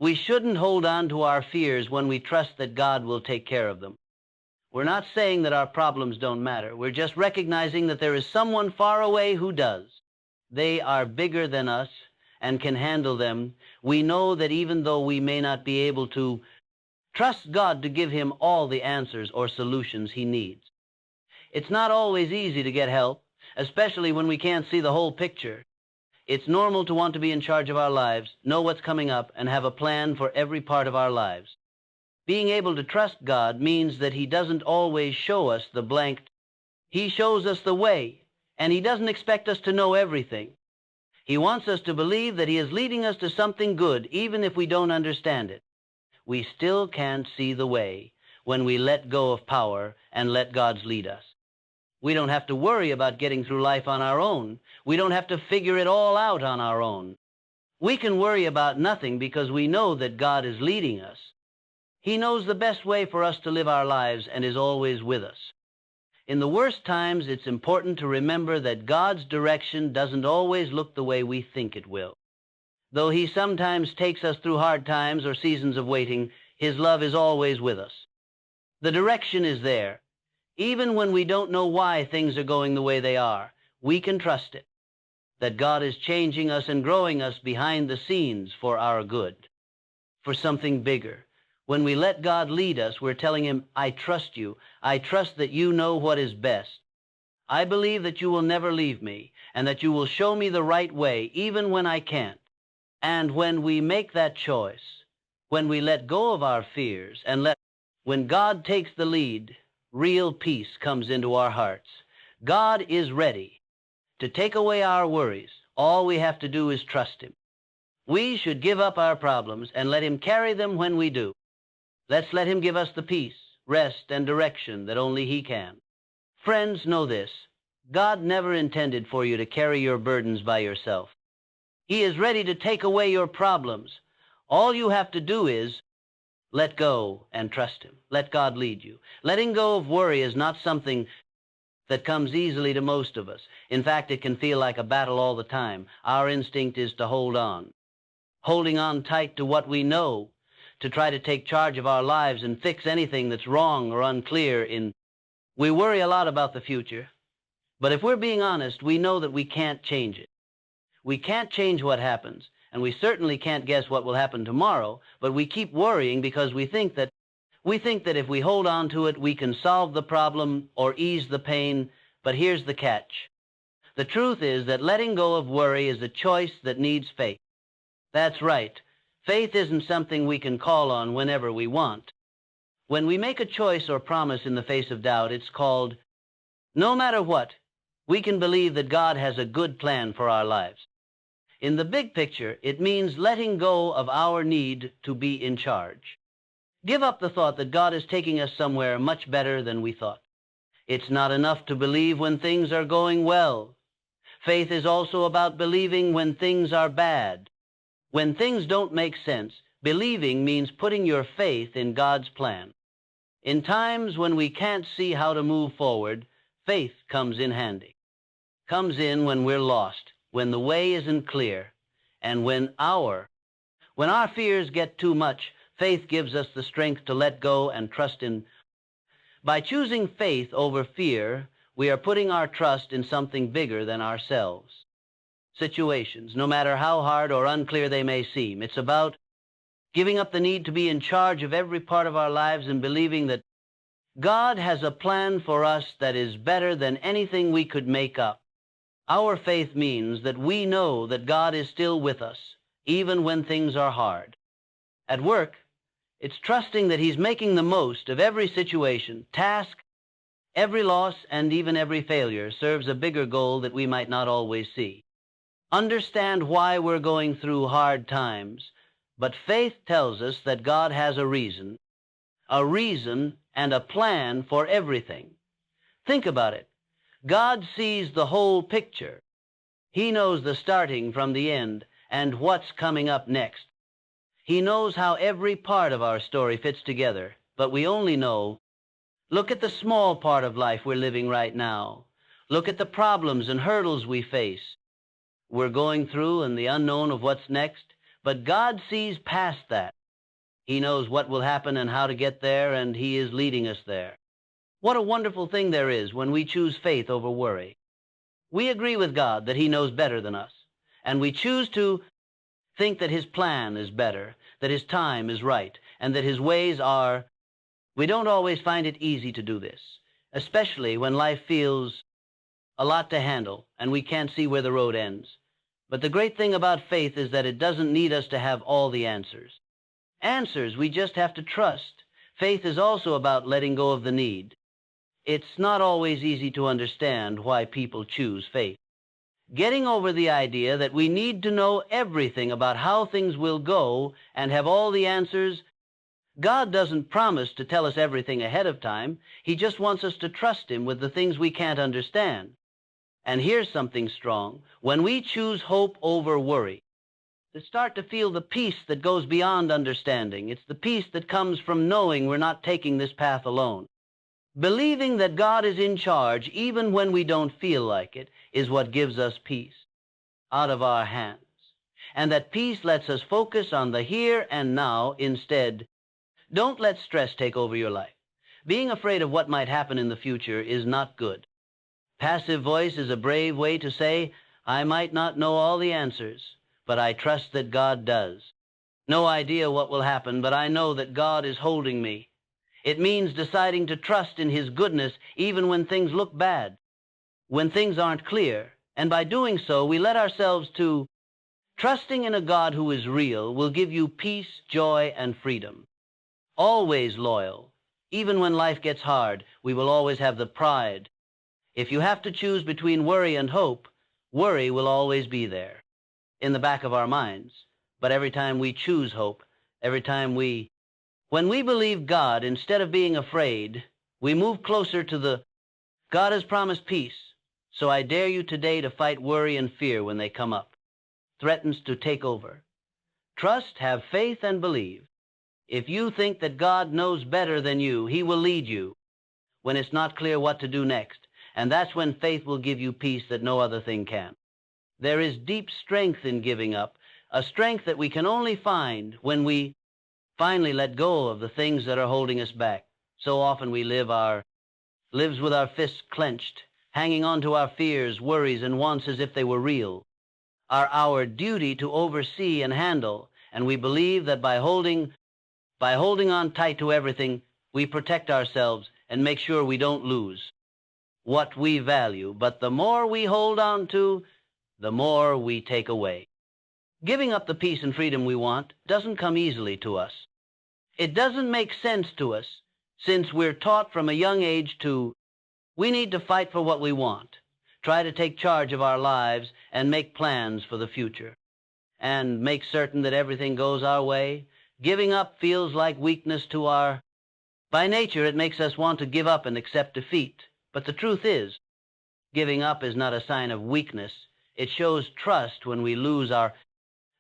We shouldn't hold on to our fears when we trust that God will take care of them. We're not saying that our problems don't matter. We're just recognizing that there is someone far away who does. they are bigger than us and can handle them, we know that even though we may not be able to trust God to give him all the answers or solutions he needs. It's not always easy to get help, especially when we can't see the whole picture. It's normal to want to be in charge of our lives, know what's coming up, and have a plan for every part of our lives. Being able to trust God means that he doesn't always show us the blank. He shows us the way, and he doesn't expect us to know everything. He wants us to believe that he is leading us to something good, even if we don't understand it. We still can't see the way when we let go of power and let God's lead us. We don't have to worry about getting through life on our own. We don't have to figure it all out on our own. We can worry about nothing because we know that God is leading us. He knows the best way for us to live our lives and is always with us. In the worst times, it's important to remember that God's direction doesn't always look the way we think it will. Though he sometimes takes us through hard times or seasons of waiting, his love is always with us. The direction is there. Even when we don't know why things are going the way they are, we can trust it, that God is changing us and growing us behind the scenes for our good, for something bigger. When we let God lead us, we're telling him, I trust you. I trust that you know what is best. I believe that you will never leave me and that you will show me the right way, even when I can't. And when we make that choice, when we let go of our fears and when God takes the lead, real peace comes into our hearts. God is ready to take away our worries. All we have to do is trust him. We should give up our problems and let him carry them when we do. Let's let him give us the peace, rest, and direction that only he can. Friends, know this. God never intended for you to carry your burdens by yourself. He is ready to take away your problems. All you have to do is let go and trust him. Let God lead you. Letting go of worry is not something that comes easily to most of us. In fact, it can feel like a battle all the time. Our instinct is to hold on. Holding on tight to what we know, to try to take charge of our lives and fix anything that's wrong or unclear. We worry a lot about the future, but if we're being honest, we know that we can't change it. We can't change what happens, and we certainly can't guess what will happen tomorrow, but we keep worrying because we think that if we hold on to it, we can solve the problem or ease the pain. But here's the catch. The truth is that letting go of worry is a choice that needs faith. That's right. Faith isn't something we can call on whenever we want. When we make a choice or promise in the face of doubt, it's called, no matter what, we can believe that God has a good plan for our lives. In the big picture, it means letting go of our need to be in charge. Give up the thought that God is taking us somewhere much better than we thought. It's not enough to believe when things are going well. Faith is also about believing when things are bad. When things don't make sense, believing means putting your faith in God's plan. In times when we can't see how to move forward, faith comes in handy. Comes in when we're lost, when the way isn't clear, and when our fears get too much, faith gives us the strength to let go and trust in. By choosing faith over fear, we are putting our trust in something bigger than ourselves. Situations, no matter how hard or unclear they may seem, it's about giving up the need to be in charge of every part of our lives and believing that God has a plan for us that is better than anything we could make up. Our faith means that we know that God is still with us, even when things are hard. At work, it's trusting that he's making the most of every situation, task, every loss, and even every failure serves a bigger goal that we might not always see. Understand why we're going through hard times, but faith tells us that God has a reason and a plan for everything. Think about it. God sees the whole picture. He knows the starting from the end and what's coming up next. He knows how every part of our story fits together, but we only know. Look at the small part of life we're living right now. Look at the problems and hurdles we face. We're going through and the unknown of what's next, but God sees past that. He knows what will happen and how to get there, and he is leading us there. What a wonderful thing there is when we choose faith over worry. We agree with God that He knows better than us, and we choose to think that His plan is better, that His time is right, and that His ways are. We don't always find it easy to do this, especially when life feels a lot to handle and we can't see where the road ends. But the great thing about faith is that it doesn't need us to have all the answers. Answers we just have to trust. Faith is also about letting go of the need. It's not always easy to understand why people choose faith. Getting over the idea that we need to know everything about how things will go and have all the answers. God doesn't promise to tell us everything ahead of time. He just wants us to trust Him with the things we can't understand. And here's something strong. When we choose hope over worry, to start to feel the peace that goes beyond understanding. It's the peace that comes from knowing we're not taking this path alone. Believing that God is in charge, even when we don't feel like it, is what gives us peace out of our hands. And that peace lets us focus on the here and now instead. Don't let stress take over your life. Being afraid of what might happen in the future is not good. Passive voice is a brave way to say, I might not know all the answers, but I trust that God does. No idea what will happen, but I know that God is holding me. It means deciding to trust in His goodness even when things look bad, when things aren't clear. And by doing so, we let ourselves to trusting in a God who is real will give you peace, joy, and freedom. Always loyal. Even when life gets hard, we will always have the pride. If you have to choose between worry and hope, worry will always be there in the back of our minds. But every time we choose hope, when we believe God instead of being afraid, we move closer to the God has promised peace. So I dare you today to fight worry and fear when they come up. Threatens to take over. Trust, have faith, and believe. If you think that God knows better than you, He will lead you when it's not clear what to do next. And that's when faith will give you peace that no other thing can. There is deep strength in giving up, a strength that we can only find when we finally let go of the things that are holding us back. So often we lives with our fists clenched, hanging on to our fears, worries, and wants as if they were real, are our duty to oversee and handle, and we believe that by holding on tight to everything, we protect ourselves and make sure we don't lose what we value. But the more we hold on to, the more we take away. Giving up the peace and freedom we want doesn't come easily to us. It doesn't make sense to us, since we're taught from a young age we need to fight for what we want, try to take charge of our lives, and make plans for the future, and make certain that everything goes our way. Giving up feels like weakness by nature, it makes us want to give up and accept defeat. But the truth is, giving up is not a sign of weakness. It shows trust when we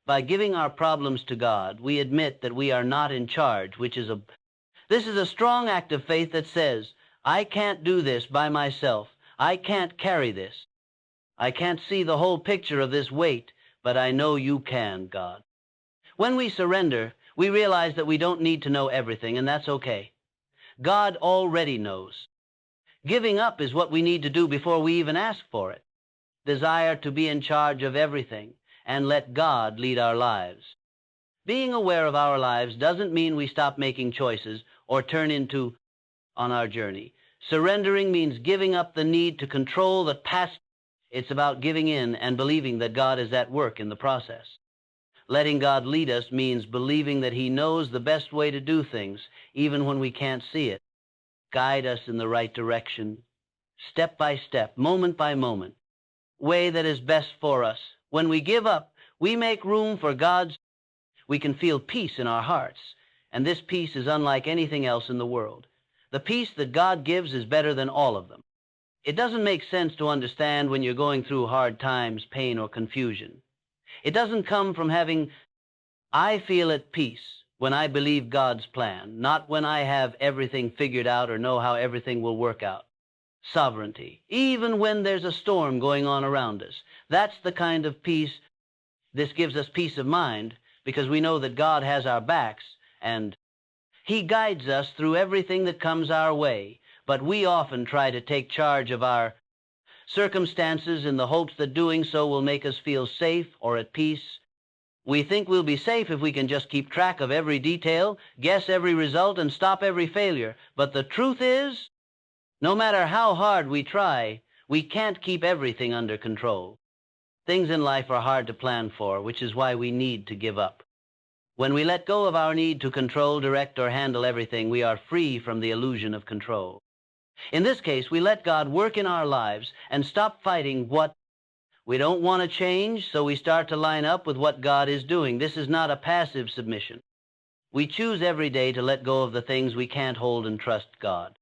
by giving our problems to God, we admit that we are not in charge, this is a strong act of faith that says, I can't do this by myself. I can't carry this. I can't see the whole picture of this weight, but I know you can, God. When we surrender, we realize that we don't need to know everything, and that's okay. God already knows. Giving up is what we need to do before we even ask for it. Desire to be in charge of everything and let God lead our lives. Being aware of our lives doesn't mean we stop making choices or turn on our journey. Surrendering means giving up the need to control the past. It's about giving in and believing that God is at work in the process. Letting God lead us means believing that He knows the best way to do things, even when we can't see it. Guide us in the right direction, step by step, moment by moment, way that is best for us. When we give up, we make room for we can feel peace in our hearts, and this peace is unlike anything else in the world. The peace that God gives is better than all of them. It doesn't make sense to understand when you're going through hard times, pain, or confusion. It doesn't come from I feel at peace when I believe God's plan, not when I have everything figured out or know how everything will work out. Sovereignty, even when there's a storm going on around us. That's the kind of peace. This gives us peace of mind because we know that God has our backs and He guides us through everything that comes our way. But we often try to take charge of circumstances in the hopes that doing so will make us feel safe or at peace. We think we'll be safe if we can just keep track of every detail, guess every result, and stop every failure. But the truth is, no matter how hard we try, we can't keep everything under control. Things in life are hard to plan for, which is why we need to give up. When we let go of our need to control, direct, or handle everything, we are free from the illusion of control. In this case, we let God work in our lives and stop fighting what we don't want to change, so we start to line up with what God is doing. This is not a passive submission. We choose every day to let go of the things we can't hold and trust God.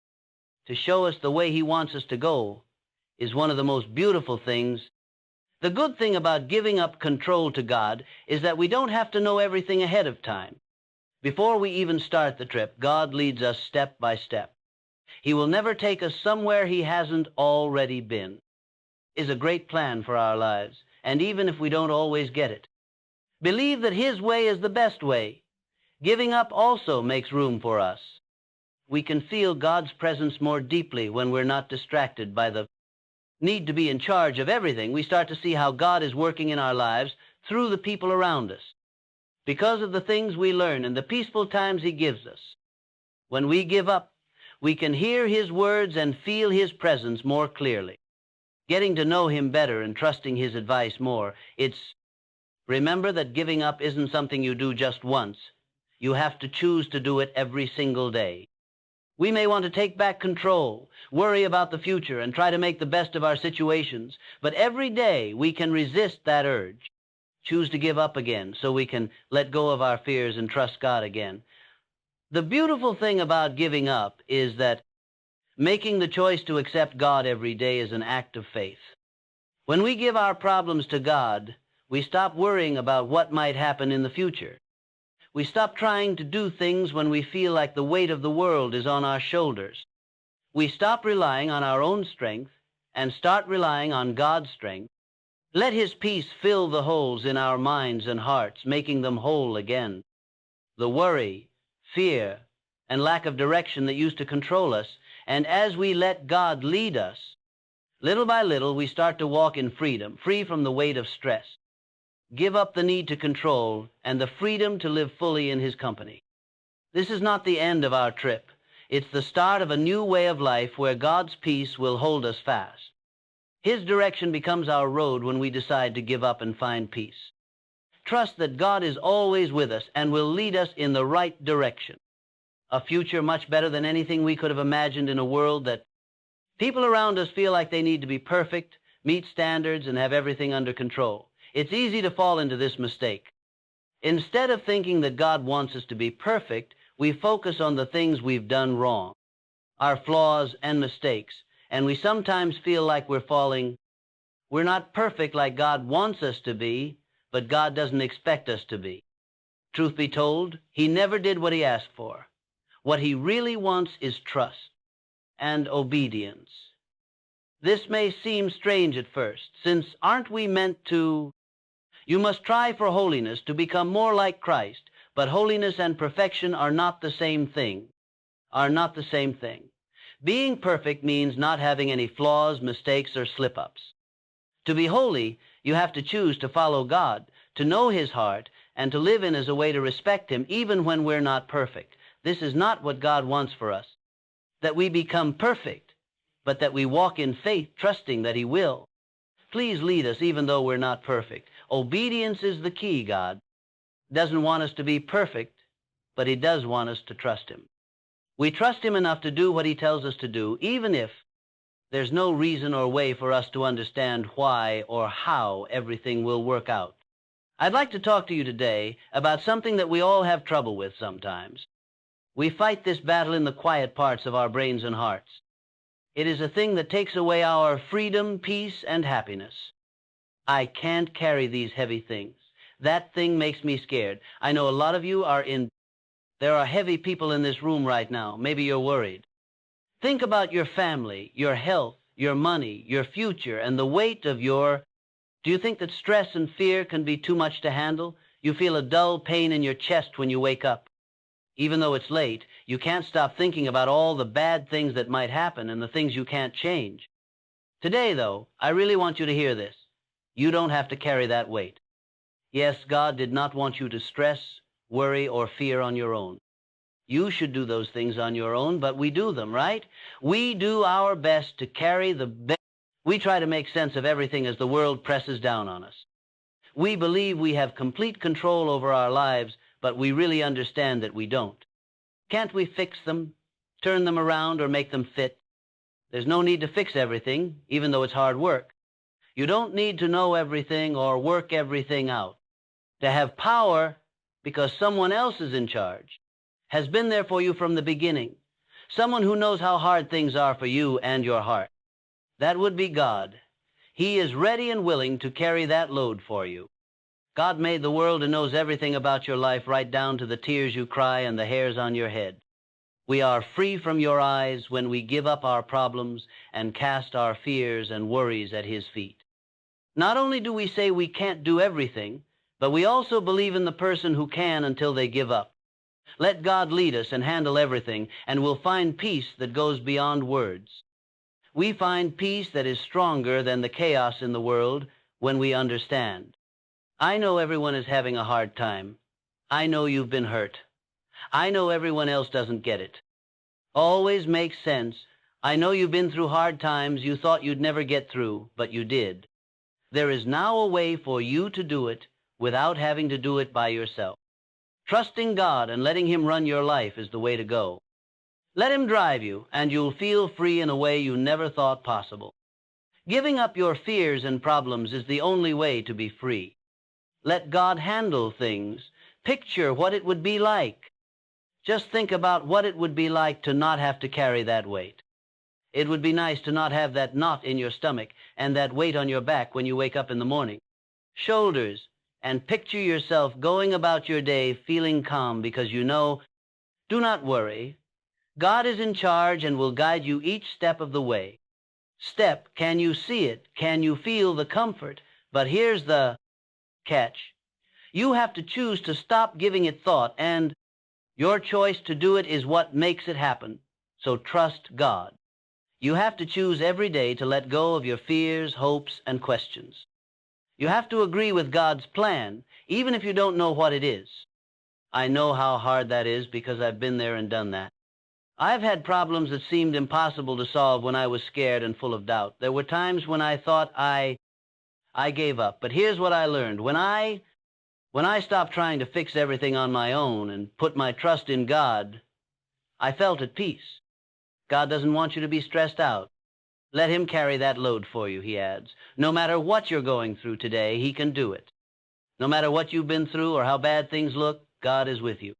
To show us the way He wants us to go is one of the most beautiful things. The good thing about giving up control to God is that we don't have to know everything ahead of time. Before we even start the trip, God leads us step by step. He will never take us somewhere He hasn't already been. Is a great plan for our lives, and even if we don't always get it. Believe that His way is the best way. Giving up also makes room for us. We can feel God's presence more deeply when we're not distracted by the need to be in charge of everything. We start to see how God is working in our lives through the people around us, because of the things we learn and the peaceful times He gives us. When we give up, we can hear His words and feel His presence more clearly. Getting to know Him better and trusting His advice more. Remember that giving up isn't something you do just once. You have to choose to do it every single day. We may want to take back control, worry about the future, and try to make the best of our situations, but every day we can resist that urge. Choose to give up again so we can let go of our fears and trust God again. The beautiful thing about giving up is that making the choice to accept God every day is an act of faith. When we give our problems to God, we stop worrying about what might happen in the future. We stop trying to do things when we feel like the weight of the world is on our shoulders. We stop relying on our own strength and start relying on God's strength. Let His peace fill the holes in our minds and hearts, making them whole again. The worry, fear, and lack of direction that used to control us, and as we let God lead us, little by little we start to walk in freedom, free from the weight of stress. Give up the need to control and the freedom to live fully in His company. This is not the end of our trip. It's the start of a new way of life where God's peace will hold us fast. His direction becomes our road when we decide to give up and find peace. Trust that God is always with us and will lead us in the right direction. A future much better than anything we could have imagined in a world that people around us feel like they need to be perfect, meet standards, and have everything under control. It's easy to fall into this mistake. Instead of thinking that God wants us to be perfect, we focus on the things we've done wrong, our flaws and mistakes, and we sometimes feel like we're not perfect like God wants us to be, but God doesn't expect us to be. Truth be told, He never did what He asked for. What He really wants is trust and obedience. This may seem strange at first, since aren't we meant to? You must try for holiness to become more like Christ, but holiness and perfection are not the same thing. Being perfect means not having any flaws, mistakes, or slip-ups. To be holy, you have to choose to follow God, to know His heart, and to live in as a way to respect Him even when we're not perfect. This is not what God wants for us, that we become perfect, but that we walk in faith, trusting that He will. Please lead us even though we're not perfect. Obedience is the key. God doesn't want us to be perfect, but He does want us to trust Him. We trust Him enough to do what He tells us to do, even if there's no reason or way for us to understand why or how everything will work out. I'd like to talk to you today about something that we all have trouble with sometimes. We fight this battle in the quiet parts of our brains and hearts. It is a thing that takes away our freedom, peace, and happiness. I can't carry these heavy things. That thing makes me scared. I know a lot of you there are heavy people in this room right now. Maybe you're worried. Think about your family, your health, your money, your future, and the weight of Do you think that stress and fear can be too much to handle? You feel a dull pain in your chest when you wake up. Even though it's late, you can't stop thinking about all the bad things that might happen and the things you can't change. Today, though, I really want you to hear this. You don't have to carry that weight. Yes, God did not want you to stress, worry, or fear on your own. You should do those things on your own, but we do them, right? We do our best to carry the best. We try to make sense of everything as the world presses down on us. We believe we have complete control over our lives, but we really understand that we don't. Can't we fix them, turn them around, or make them fit? There's no need to fix everything, even though it's hard work. You don't need to know everything or work everything out. To have power, because someone else is in charge, has been there for you from the beginning. Someone who knows how hard things are for you and your heart. That would be God. He is ready and willing to carry that load for you. God made the world and knows everything about your life, right down to the tears you cry and the hairs on your head. We are free from your eyes when we give up our problems and cast our fears and worries at His feet. Not only do we say we can't do everything, but we also believe in the person who can until they give up. Let God lead us and handle everything, and we'll find peace that goes beyond words. We find peace that is stronger than the chaos in the world when we understand. I know everyone is having a hard time. I know you've been hurt. I know everyone else doesn't get it. Always makes sense. I know you've been through hard times you thought you'd never get through, but you did. There is now a way for you to do it without having to do it by yourself. Trusting God and letting Him run your life is the way to go. Let Him drive you, and you'll feel free in a way you never thought possible. Giving up your fears and problems is the only way to be free. Let God handle things. Picture what it would be like. Just think about what it would be like to not have to carry that weight. It would be nice to not have that knot in your stomach and that weight on your back when you wake up in the morning. Shoulders, and picture yourself going about your day feeling calm because you know, do not worry. God is in charge and will guide you each step of the way. Step, can you see it? Can you feel the comfort? But here's the catch. You have to choose to stop giving it thought, and your choice to do it is what makes it happen. So trust God. You have to choose every day to let go of your fears, hopes, and questions. You have to agree with God's plan, even if you don't know what it is. I know how hard that is because I've been there and done that. I've had problems that seemed impossible to solve when I was scared and full of doubt. There were times when I thought I gave up. But here's what I learned. When I stopped trying to fix everything on my own and put my trust in God, I felt at peace. God doesn't want you to be stressed out. Let Him carry that load for you, He adds. No matter what you're going through today, He can do it. No matter what you've been through or how bad things look, God is with you.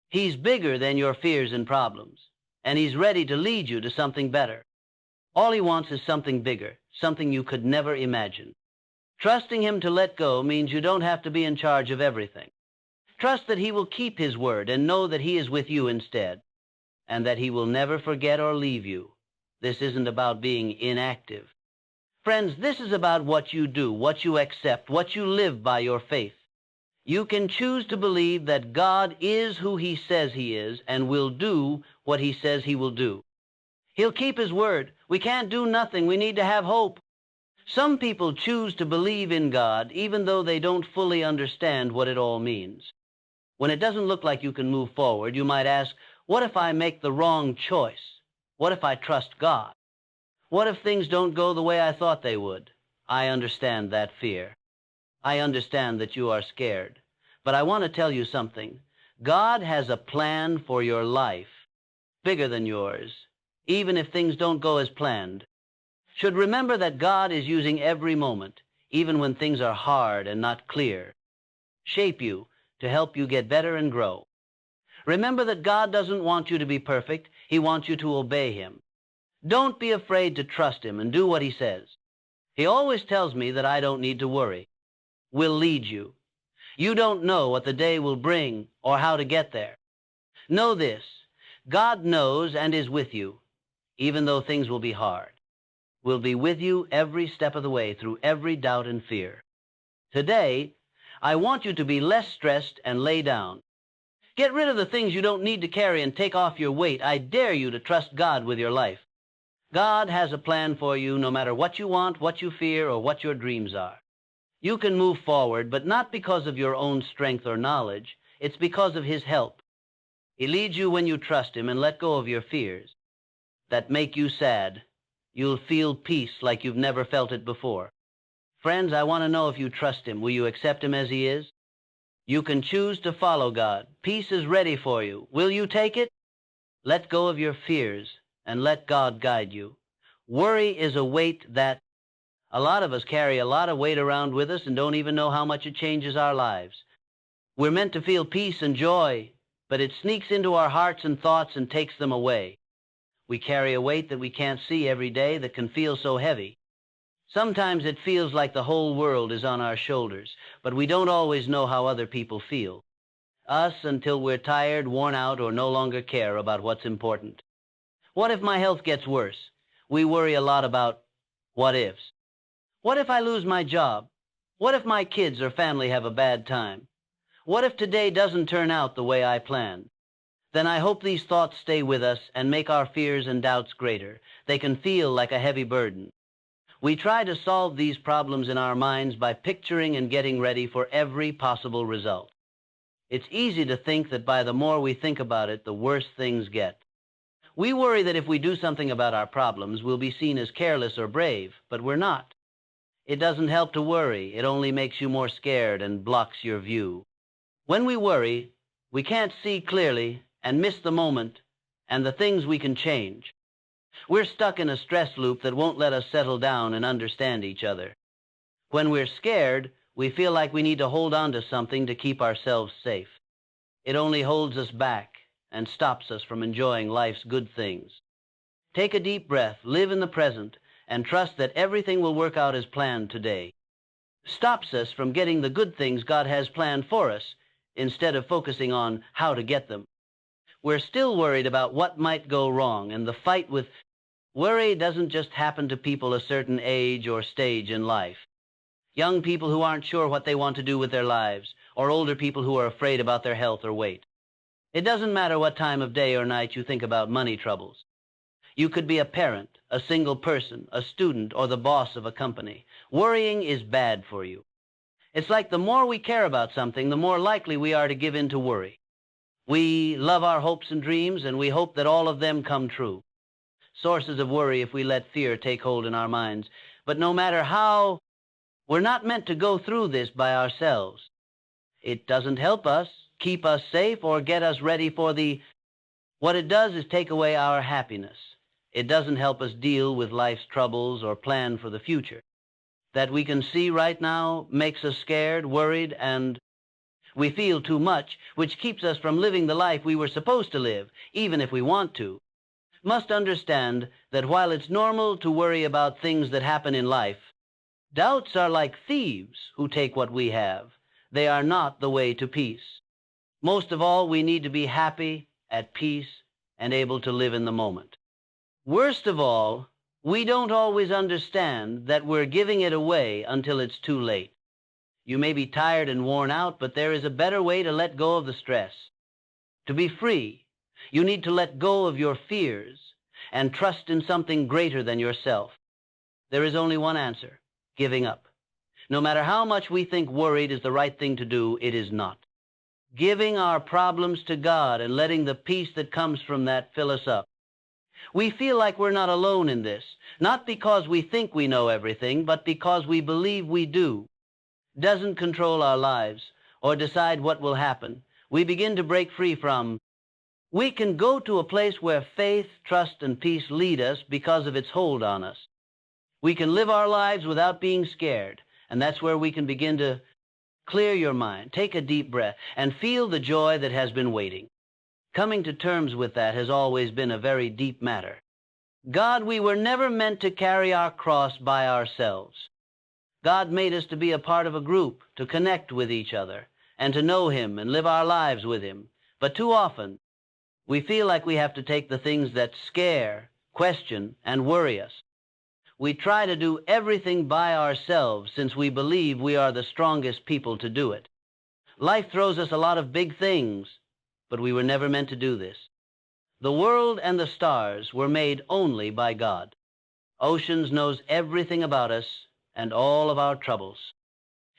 He's bigger than your fears and problems, and He's ready to lead you to something better. All He wants is something bigger, something you could never imagine. Trusting Him to let go means you don't have to be in charge of everything. Trust that He will keep His word and know that He is with you instead, and that He will never forget or leave you. This isn't about being inactive. Friends, this is about what you do, what you accept, what you live by your faith. You can choose to believe that God is who He says He is and will do what He says He will do. He'll keep His word. We can't do nothing. We need to have hope. Some people choose to believe in God even though they don't fully understand what it all means. When it doesn't look like you can move forward, you might ask, what if I make the wrong choice? What if I trust God? What if things don't go the way I thought they would? I understand that fear. I understand that you are scared. But I want to tell you something. God has a plan for your life, bigger than yours, even if things don't go as planned. Should remember that God is using every moment, even when things are hard and not clear, shape you to help you get better and grow. Remember that God doesn't want you to be perfect. He wants you to obey Him. Don't be afraid to trust Him and do what He says. He always tells me that I don't need to worry. We'll lead you. You don't know what the day will bring or how to get there. Know this, God knows and is with you, even though things will be hard. We'll be with you every step of the way through every doubt and fear. Today, I want you to be less stressed and lay down. Get rid of the things you don't need to carry and take off your weight. I dare you to trust God with your life. God has a plan for you no matter what you want, what you fear, or what your dreams are. You can move forward, but not because of your own strength or knowledge. It's because of His help. He leads you when you trust Him and let go of your fears that make you sad. You'll feel peace like you've never felt it before. Friends, I want to know if you trust Him. Will you accept Him as He is? You can choose to follow God. Peace is ready for you. Will you take it? Let go of your fears and let God guide you. Worry is a weight that a lot of us carry a lot of weight around with us and don't even know how much it changes our lives. We're meant to feel peace and joy, but it sneaks into our hearts and thoughts and takes them away. We carry a weight that we can't see every day that can feel so heavy. Sometimes it feels like the whole world is on our shoulders, but we don't always know how other people feel. Us until we're tired, worn out, or no longer care about what's important. What if my health gets worse? We worry a lot about what ifs. What if I lose my job? What if my kids or family have a bad time? What if today doesn't turn out the way I planned? Then I hope these thoughts stay with us and make our fears and doubts greater. They can feel like a heavy burden. We try to solve these problems in our minds by picturing and getting ready for every possible result. It's easy to think that by the more we think about it, the worse things get. We worry that if we do something about our problems, we'll be seen as careless or brave, but we're not. It doesn't help to worry. It only makes you more scared and blocks your view. When we worry, we can't see clearly and miss the moment and the things we can change. We're stuck in a stress loop that won't let us settle down and understand each other. When we're scared, we feel like we need to hold on to something to keep ourselves safe. It only holds us back and stops us from enjoying life's good things. Take a deep breath, live in the present, and trust that everything will work out as planned today. Stops us from getting the good things God has planned for us instead of focusing on how to get them. We're still worried about what might go wrong, and the fight with worry doesn't just happen to people a certain age or stage in life. Young people who aren't sure what they want to do with their lives, or older people who are afraid about their health or weight. It doesn't matter what time of day or night you think about money troubles. You could be a parent, a single person, a student, or the boss of a company. Worrying is bad for you. It's like the more we care about something, the more likely we are to give in to worry. We love our hopes and dreams, and we hope that all of them come true. Sources of worry if we let fear take hold in our minds. But no matter how, we're not meant to go through this by ourselves. It doesn't help us, keep us safe, or get us ready for what it does is take away our happiness. It doesn't help us deal with life's troubles or plan for the future. That we can see right now makes us scared, worried, and we feel too much, which keeps us from living the life we were supposed to live, even if we want to. Must understand that while it's normal to worry about things that happen in life, doubts are like thieves who take what we have. They are not the way to peace. Most of all, we need to be happy, at peace, and able to live in the moment. Worst of all, we don't always understand that we're giving it away until it's too late. You may be tired and worn out, but there is a better way to let go of the stress. To be free, you need to let go of your fears and trust in something greater than yourself. There is only one answer: giving up. No matter how much we think worried is the right thing to do, it is not. Giving our problems to God and letting the peace that comes from that fill us up. We feel like we're not alone in this, not because we think we know everything, but because we believe we do. Doesn't control our lives or decide what will happen. We begin to break free from. We can go to a place where faith, trust, and peace lead us because of its hold on us. We can live our lives without being scared, and that's where we can begin to clear your mind, take a deep breath, and feel the joy that has been waiting. Coming to terms with that has always been a very deep matter. God, we were never meant to carry our cross by ourselves. God made us to be a part of a group, to connect with each other, and to know Him and live our lives with Him. But too often, we feel like we have to take the things that scare, question, and worry us. We try to do everything by ourselves since we believe we are the strongest people to do it. Life throws us a lot of big things, but we were never meant to do this. The world and the stars were made only by God. Oceans knows everything about us and all of our troubles.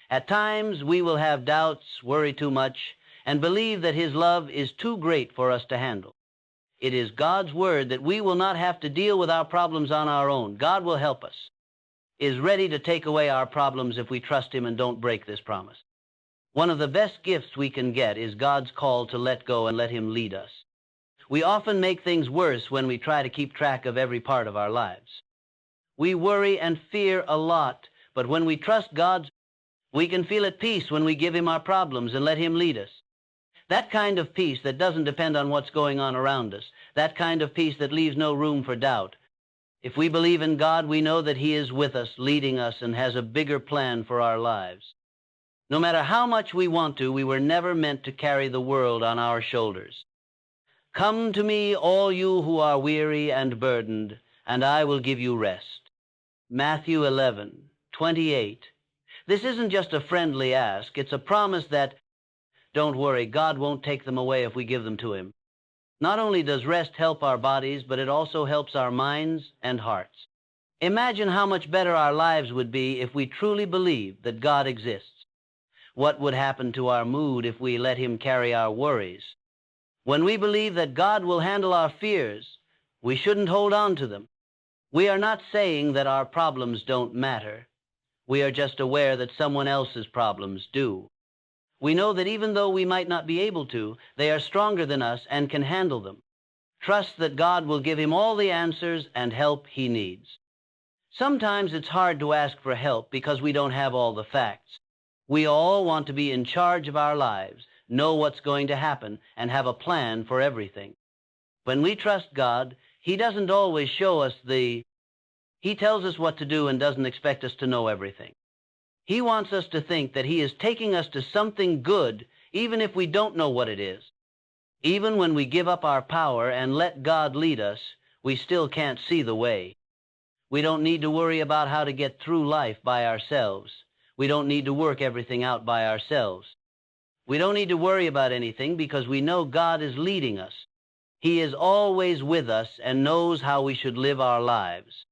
At times, we will have doubts, worry too much, and believe that His love is too great for us to handle. It is God's word that we will not have to deal with our problems on our own. God will help us, is ready to take away our problems if we trust Him and don't break this promise. One of the best gifts we can get is God's call to let go and let Him lead us. We often make things worse when we try to keep track of every part of our lives. We worry and fear a lot, but when we trust God, we can feel at peace when we give Him our problems and let Him lead us. That kind of peace that doesn't depend on what's going on around us, that kind of peace that leaves no room for doubt. If we believe in God, we know that He is with us, leading us, and has a bigger plan for our lives. No matter how much we want to, we were never meant to carry the world on our shoulders. Come to me, all you who are weary and burdened, and I will give you rest. Matthew 11:28. This isn't just a friendly ask. It's a promise that, don't worry, God won't take them away if we give them to Him. Not only does rest help our bodies, but it also helps our minds and hearts. Imagine how much better our lives would be if we truly believed that God exists. What would happen to our mood if we let Him carry our worries? When we believe that God will handle our fears, we shouldn't hold on to them. We are not saying that our problems don't matter. We are just aware that someone else's problems do. We know that even though we might not be able to, they are stronger than us and can handle them. Trust that God will give him all the answers and help he needs. Sometimes it's hard to ask for help because we don't have all the facts. We all want to be in charge of our lives, know what's going to happen, and have a plan for everything. When we trust God, He doesn't always show us He tells us what to do and doesn't expect us to know everything. He wants us to think that He is taking us to something good, even if we don't know what it is. Even when we give up our power and let God lead us, we still can't see the way. We don't need to worry about how to get through life by ourselves. We don't need to work everything out by ourselves. We don't need to worry about anything because we know God is leading us. He is always with us and knows how we should live our lives.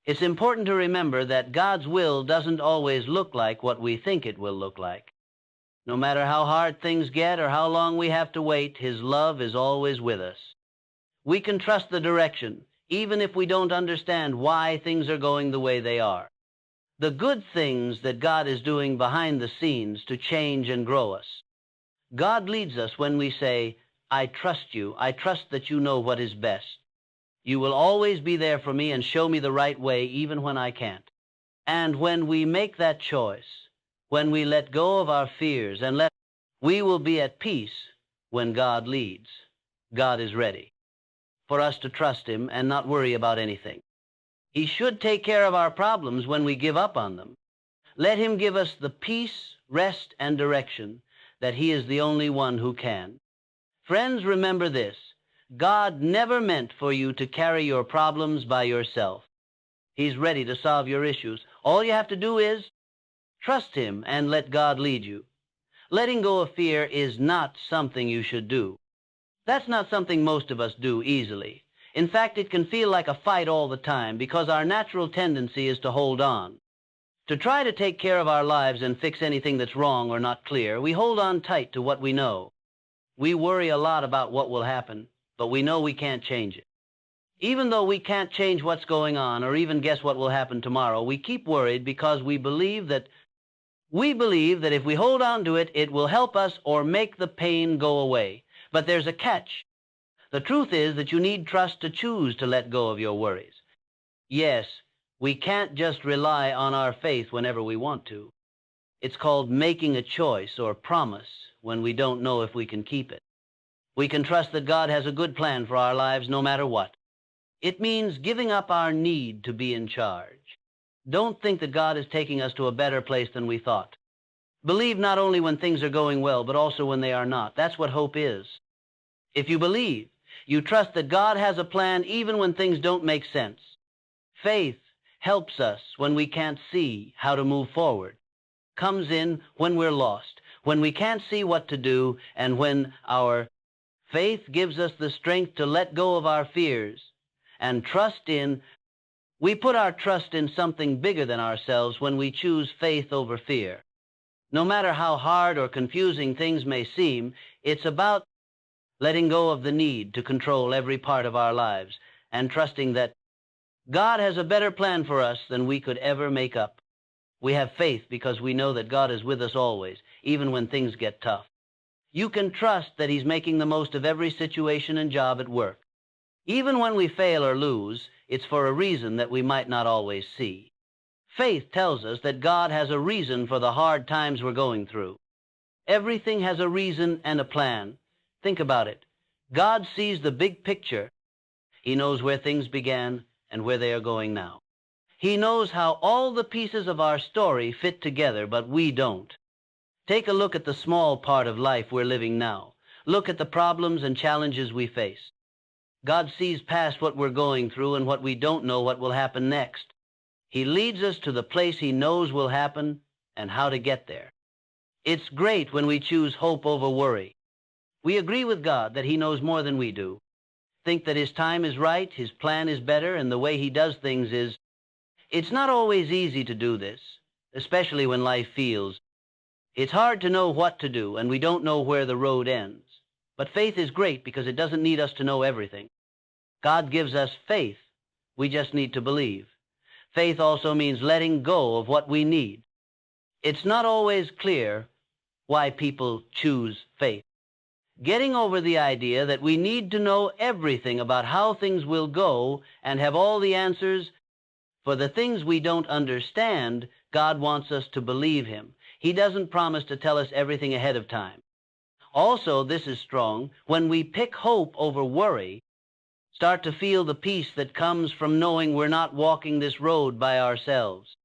It's important to remember that God's will doesn't always look like what we think it will look like. No matter how hard things get or how long we have to wait, His love is always with us. We can trust the direction, even if we don't understand why things are going the way they are. The good things that God is doing behind the scenes to change and grow us. God leads us when we say, I trust you. I trust that you know what is best. You will always be there for me and show me the right way even when I can't. And when we make that choice, when we let go of our fears we will be at peace when God leads. God is ready for us to trust Him and not worry about anything. He should take care of our problems when we give up on them. Let Him give us the peace, rest, and direction that He is the only one who can. Friends, remember this. God never meant for you to carry your problems by yourself. He's ready to solve your issues. All you have to do is trust Him and let God lead you. Letting go of fear is not something you should do. That's not something most of us do easily. In fact, it can feel like a fight all the time because our natural tendency is to hold on. To try to take care of our lives and fix anything that's wrong or not clear, we hold on tight to what we know. We worry a lot about what will happen, but we know we can't change it. Even though we can't change what's going on or even guess what will happen tomorrow, we keep worried because we believe that if we hold on to it, it will help us or make the pain go away. But there's a catch. The truth is that you need trust to choose to let go of your worries. Yes, we can't just rely on our faith whenever we want to. It's called making a choice or promise when we don't know if we can keep it. We can trust that God has a good plan for our lives no matter what. It means giving up our need to be in charge. Don't think that God is taking us to a better place than we thought. Believe not only when things are going well, but also when they are not. That's what hope is. If you believe, you trust that God has a plan even when things don't make sense. Faith helps us when we can't see how to move forward. Comes in when we're lost, when we can't see what to do, and when our faith gives us the strength to let go of our fears and trust in We put our trust in something bigger than ourselves when we choose faith over fear. No matter how hard or confusing things may seem, it's about letting go of the need to control every part of our lives and trusting that God has a better plan for us than we could ever make up. We have faith because we know that God is with us always, even when things get tough. You can trust that He's making the most of every situation and job at work. Even when we fail or lose, it's for a reason that we might not always see. Faith tells us that God has a reason for the hard times we're going through. Everything has a reason and a plan. Think about it. God sees the big picture. He knows where things began and where they are going now. He knows how all the pieces of our story fit together, but we don't. Take a look at the small part of life we're living now. Look at the problems and challenges we face. God sees past what we're going through and what we don't know what will happen next. He leads us to the place He knows will happen and how to get there. It's great when we choose hope over worry. We agree with God that He knows more than we do. Think that His time is right, His plan is better, and the way He does things is... It's not always easy to do this, especially when life feels. It's hard to know what to do, and we don't know where the road ends. But faith is great because it doesn't need us to know everything. God gives us faith. We just need to believe. Faith also means letting go of what we need. It's not always clear why people choose faith. Getting over the idea that we need to know everything about how things will go and have all the answers for the things we don't understand, God wants us to believe Him. He doesn't promise to tell us everything ahead of time. Also, this is strong, when we pick hope over worry, start to feel the peace that comes from knowing we're not walking this road by ourselves.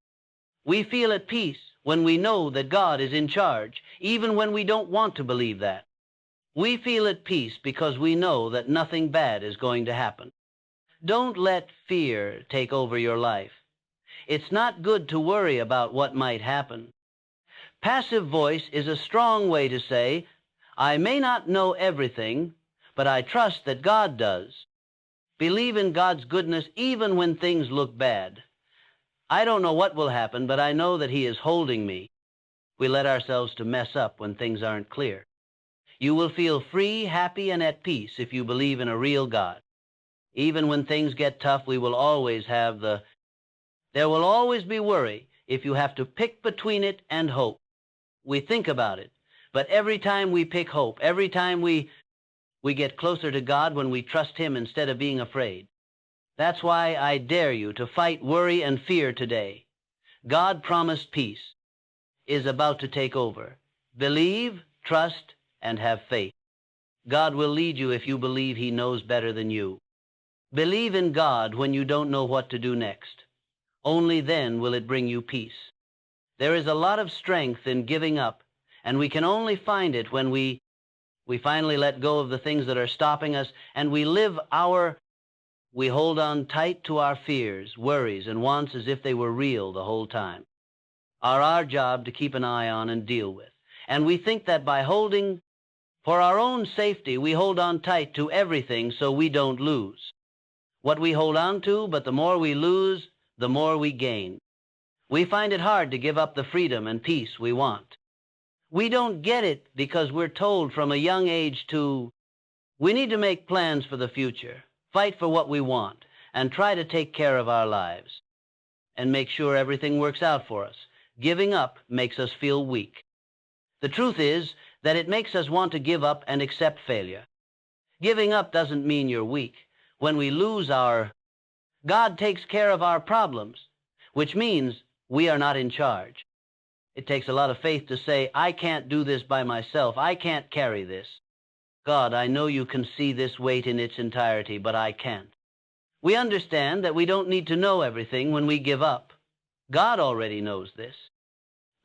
We feel at peace when we know that God is in charge, even when we don't want to believe that. We feel at peace because we know that nothing bad is going to happen. Don't let fear take over your life. It's not good to worry about what might happen. Passive voice is a strong way to say, I may not know everything, but I trust that God does. Believe in God's goodness even when things look bad. I don't know what will happen, but I know that He is holding me. We let ourselves to mess up when things aren't clear. You will feel free, happy, and at peace if you believe in a real God. Even when things get tough, we will always have there will always be worry if you have to pick between it and hope. We think about it, but every time we pick hope, every time we get closer to God when we trust Him instead of being afraid. That's why I dare you to fight worry and fear today. God promised peace is about to take over. Believe, trust, and have faith. God will lead you if you believe He knows better than you. Believe in God when you don't know what to do next. Only then will it bring you peace. There is a lot of strength in giving up, and we can only find it when we finally let go of the things that are stopping us, and we hold on tight to our fears, worries, and wants as if they were real the whole time. Are our job to keep an eye on and deal with. And we think that by holding, for our own safety, we hold on tight to everything so we don't lose. What we hold on to, but the more we lose, the more we gain. We find it hard to give up the freedom and peace we want. We don't get it because we're told from a young age we need to make plans for the future, fight for what we want, and try to take care of our lives, and make sure everything works out for us. Giving up makes us feel weak. The truth is that it makes us want to give up and accept failure. Giving up doesn't mean you're weak. When we lose God takes care of our problems, which means we are not in charge. It takes a lot of faith to say, I can't do this by myself. I can't carry this. God, I know you can see this weight in its entirety, but I can't. We understand that we don't need to know everything when we give up. God already knows this.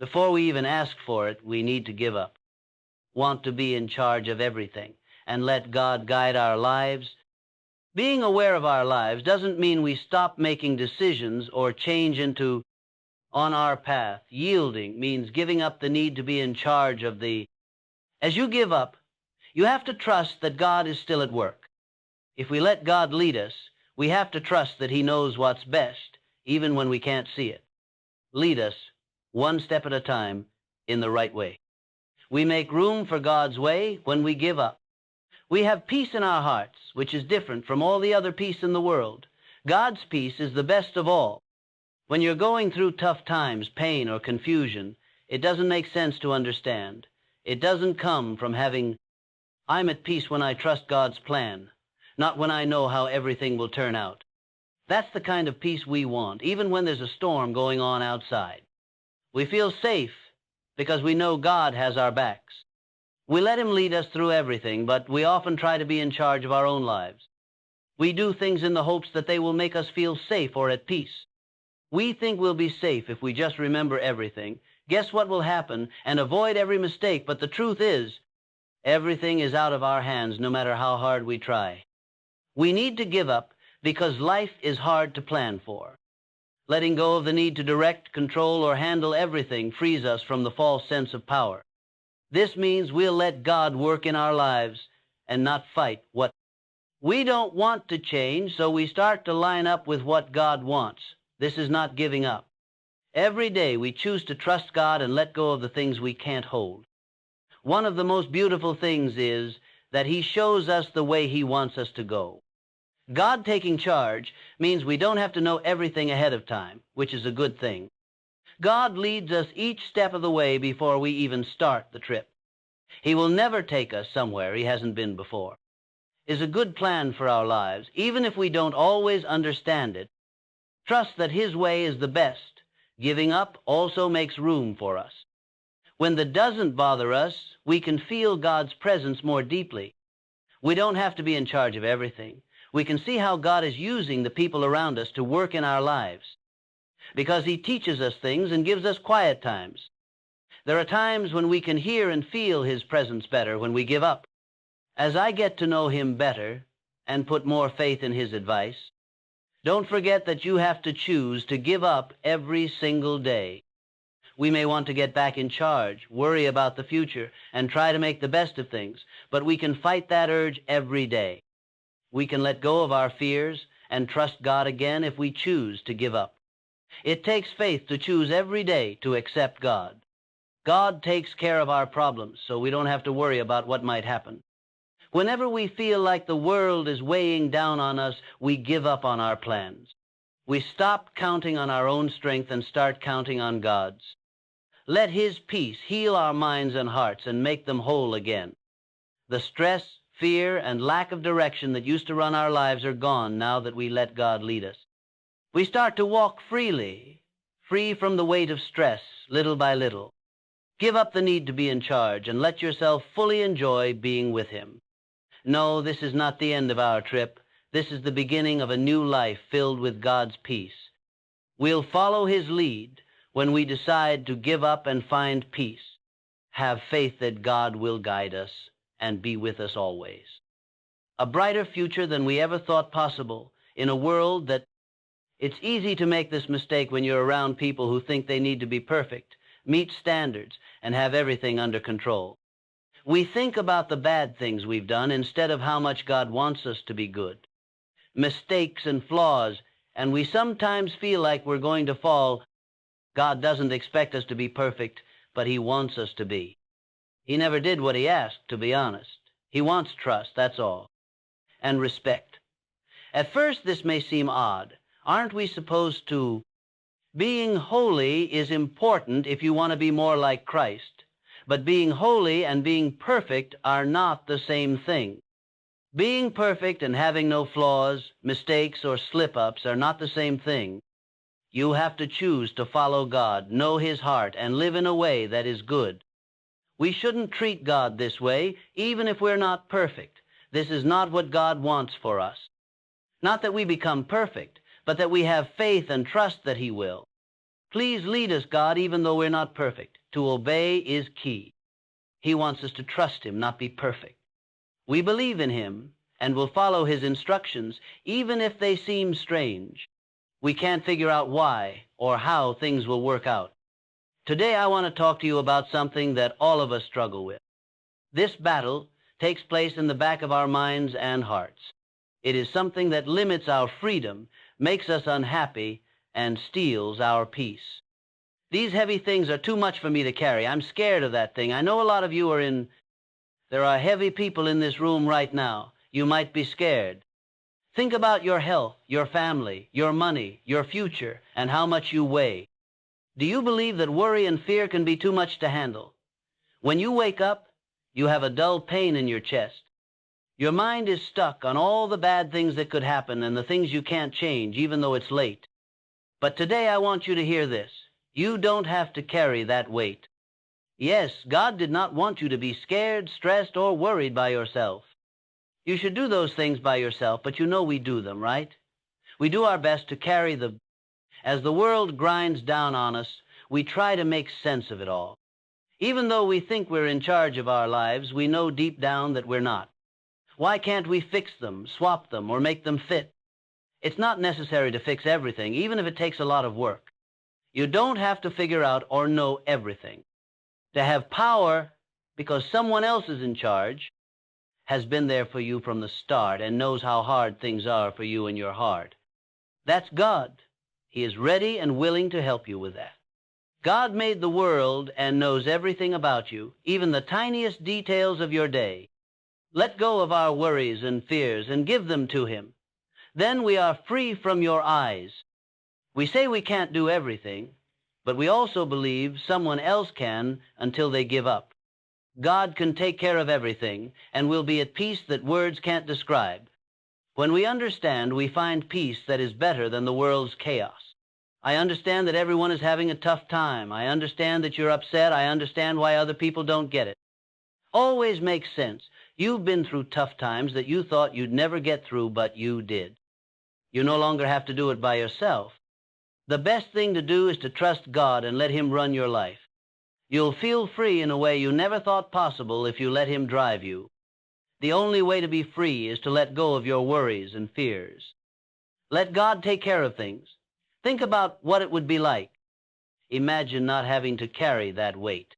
Before we even ask for it, we need to give up. Want to be in charge of everything and let God guide our lives. Being aware of our lives doesn't mean we stop making decisions or change on our path. Yielding means giving up the need to be in charge of As you give up, you have to trust that God is still at work. If we let God lead us, we have to trust that He knows what's best, even when we can't see it. Lead us, one step at a time, in the right way. We make room for God's way when we give up. We have peace in our hearts, which is different from all the other peace in the world. God's peace is the best of all. When you're going through tough times, pain, or confusion, it doesn't make sense to understand. It doesn't come from having, I'm at peace when I trust God's plan, not when I know how everything will turn out. That's the kind of peace we want, even when there's a storm going on outside. We feel safe because we know God has our backs. We let Him lead us through everything, but we often try to be in charge of our own lives. We do things in the hopes that they will make us feel safe or at peace. We think we'll be safe if we just remember everything, guess what will happen, and avoid every mistake, but the truth is, everything is out of our hands no matter how hard we try. We need to give up because life is hard to plan for. Letting go of the need to direct, control, or handle everything frees us from the false sense of power. This means we'll let God work in our lives and not fight what we don't want to change, so we start to line up with what God wants. This is not giving up. Every day we choose to trust God and let go of the things we can't hold. One of the most beautiful things is that He shows us the way He wants us to go. God taking charge means we don't have to know everything ahead of time, which is a good thing. God leads us each step of the way before we even start the trip. He will never take us somewhere He hasn't been before. It is a good plan for our lives, even if we don't always understand it. Trust that His way is the best. Giving up also makes room for us. When that doesn't bother us, we can feel God's presence more deeply. We don't have to be in charge of everything. We can see how God is using the people around us to work in our lives, because He teaches us things and gives us quiet times. There are times when we can hear and feel His presence better when we give up. As I get to know Him better and put more faith in His advice, don't forget that you have to choose to give up every single day. We may want to get back in charge, worry about the future, and try to make the best of things, but we can fight that urge every day. We can let go of our fears and trust God again if we choose to give up. It takes faith to choose every day to accept God. God takes care of our problems, so we don't have to worry about what might happen. Whenever we feel like the world is weighing down on us, we give up on our plans. We stop counting on our own strength and start counting on God's. Let His peace heal our minds and hearts and make them whole again. The stress, fear, and lack of direction that used to run our lives are gone now that we let God lead us. We start to walk freely, free from the weight of stress, little by little. Give up the need to be in charge and let yourself fully enjoy being with Him. No, this is not the end of our trip. This is the beginning of a new life filled with God's peace. We'll follow His lead when we decide to give up and find peace. Have faith that God will guide us and be with us always. A brighter future than we ever thought possible in a world that it's easy to make this mistake when you're around people who think they need to be perfect, meet standards, and have everything under control. We think about the bad things we've done instead of how much God wants us to be good. Mistakes and flaws, and we sometimes feel like we're going to fall. God doesn't expect us to be perfect, but He wants us to be. He never did what He asked, to be honest. He wants trust, that's all, and respect. At first, this may seem odd. Aren't we supposed to? Being holy is important if you want to be more like Christ. But being holy and being perfect are not the same thing. Being perfect and having no flaws, mistakes, or slip-ups are not the same thing. You have to choose to follow God, know His heart, and live in a way that is good. We shouldn't treat God this way, even if we're not perfect. This is not what God wants for us. Not that we become perfect, but that we have faith and trust that He will. Please lead us, God, even though we're not perfect. To obey is key. He wants us to trust Him, not be perfect. We believe in Him and will follow His instructions, even if they seem strange. We can't figure out why or how things will work out. Today I want to talk to you about something that all of us struggle with. This battle takes place in the back of our minds and hearts. It is something that limits our freedom, makes us unhappy, and steals our peace. These heavy things are too much for me to carry. I'm scared of that thing. I know a lot of you there are heavy people in this room right now. You might be scared. Think about your health, your family, your money, your future, and how much you weigh. Do you believe that worry and fear can be too much to handle? When you wake up, you have a dull pain in your chest. Your mind is stuck on all the bad things that could happen and the things you can't change, even though it's late. But today I want you to hear this. You don't have to carry that weight. Yes, God did not want you to be scared, stressed, or worried by yourself. You should do those things by yourself, but you know we do them, right? We do our best to carry As the world grinds down on us, we try to make sense of it all. Even though we think we're in charge of our lives, we know deep down that we're not. Why can't we fix them, swap them, or make them fit? It's not necessary to fix everything, even if it takes a lot of work. You don't have to figure out or know everything. To have power, because someone else is in charge, has been there for you from the start and knows how hard things are for you in your heart. That's God. He is ready and willing to help you with that. God made the world and knows everything about you, even the tiniest details of your day. Let go of our worries and fears and give them to Him. Then we are free from your eyes. We say we can't do everything, but we also believe someone else can until they give up. God can take care of everything, and we'll be at peace that words can't describe. When we understand, we find peace that is better than the world's chaos. I understand that everyone is having a tough time. I understand that you're upset. I understand why other people don't get it. Always makes sense. You've been through tough times that you thought you'd never get through, but you did. You no longer have to do it by yourself. The best thing to do is to trust God and let Him run your life. You'll feel free in a way you never thought possible if you let Him drive you. The only way to be free is to let go of your worries and fears. Let God take care of things. Think about what it would be like. Imagine not having to carry that weight.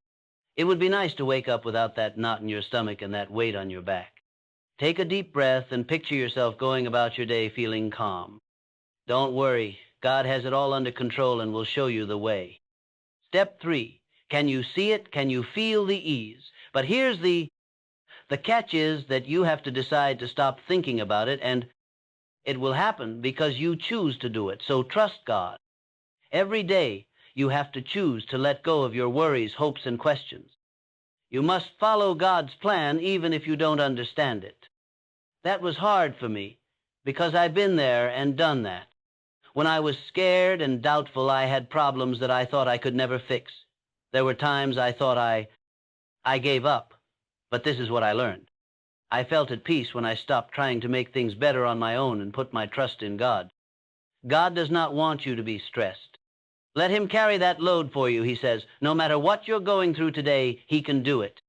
It would be nice to wake up without that knot in your stomach and that weight on your back. Take a deep breath and picture yourself going about your day feeling calm. Don't worry. God has it all under control and will show you the way. Step 3. Can you see it? Can you feel the ease? But here's the catch is that you have to decide to stop thinking about it, and it will happen because you choose to do it. So trust God. Every day you have to choose to let go of your worries, hopes, and questions. You must follow God's plan even if you don't understand it. That was hard for me because I've been there and done that. When I was scared and doubtful, I had problems that I thought I could never fix. There were times I thought I gave up, but this is what I learned. I felt at peace when I stopped trying to make things better on my own and put my trust in God. God does not want you to be stressed. Let Him carry that load for you, He says. No matter what you're going through today, He can do it.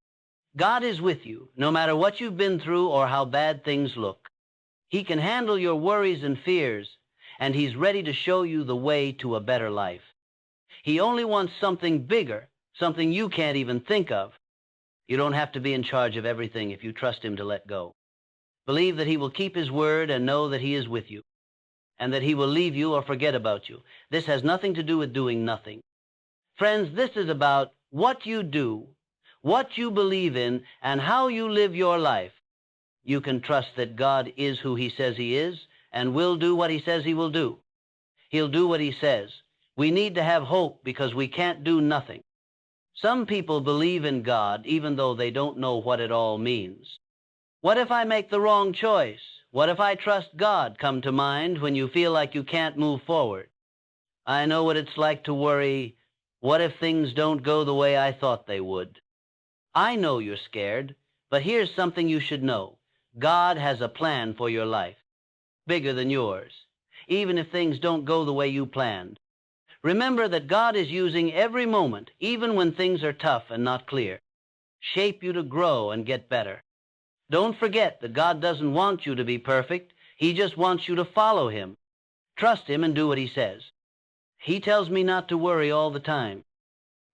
God is with you, no matter what you've been through or how bad things look. He can handle your worries and fears, and He's ready to show you the way to a better life. He only wants something bigger, something you can't even think of. You don't have to be in charge of everything if you trust Him to let go. Believe that He will keep His word and know that He is with you, and that He will leave you or forget about you. This has nothing to do with doing nothing. Friends, this is about what you do, what you believe in, and how you live your life. You can trust that God is who He says He is and will do what He says He will do. He'll do what He says. We need to have hope because we can't do nothing. Some people believe in God even though they don't know what it all means. What if I make the wrong choice? What if I trust God come to mind when you feel like you can't move forward? I know what it's like to worry. What if things don't go the way I thought they would? I know you're scared, but here's something you should know. God has a plan for your life, bigger than yours, even if things don't go the way you planned. Remember that God is using every moment, even when things are tough and not clear, shape you to grow and get better. Don't forget that God doesn't want you to be perfect. He just wants you to follow Him. Trust Him and do what He says. He tells me not to worry all the time.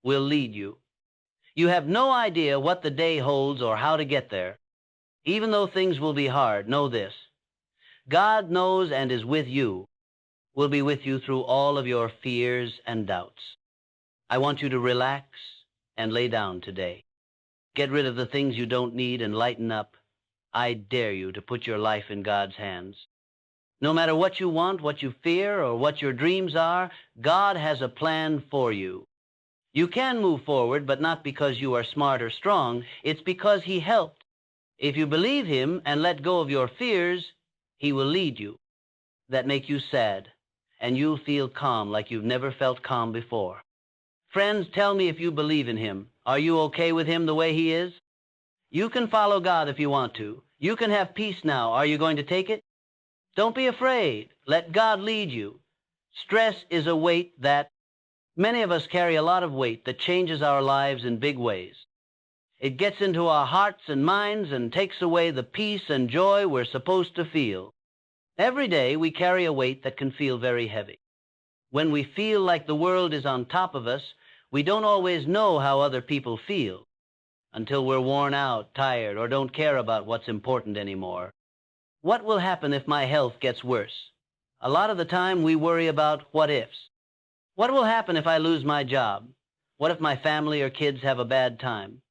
We'll lead you. You have no idea what the day holds or how to get there. Even though things will be hard, know this. God knows and is with you. will be with you through all of your fears and doubts. I want you to relax and lay down today. Get rid of the things you don't need and lighten up. I dare you to put your life in God's hands. No matter what you want, what you fear, or what your dreams are, God has a plan for you. You can move forward, but not because you are smart or strong. It's because He helped. If you believe Him and let go of your fears, He will lead you. That make you sad, and you'll feel calm like you've never felt calm before. Friends, tell me if you believe in Him. Are you okay with Him the way He is? You can follow God if you want to. You can have peace now. Are you going to take it? Don't be afraid. Let God lead you. Stress is a weight that many of us carry a lot of weight that changes our lives in big ways. It gets into our hearts and minds and takes away the peace and joy we're supposed to feel. Every day we carry a weight that can feel very heavy. When we feel like the world is on top of us, we don't always know how other people feel until we're worn out, tired, or don't care about what's important anymore. What will happen if my health gets worse? A lot of the time we worry about what ifs. What will happen if I lose my job? What if my family or kids have a bad time?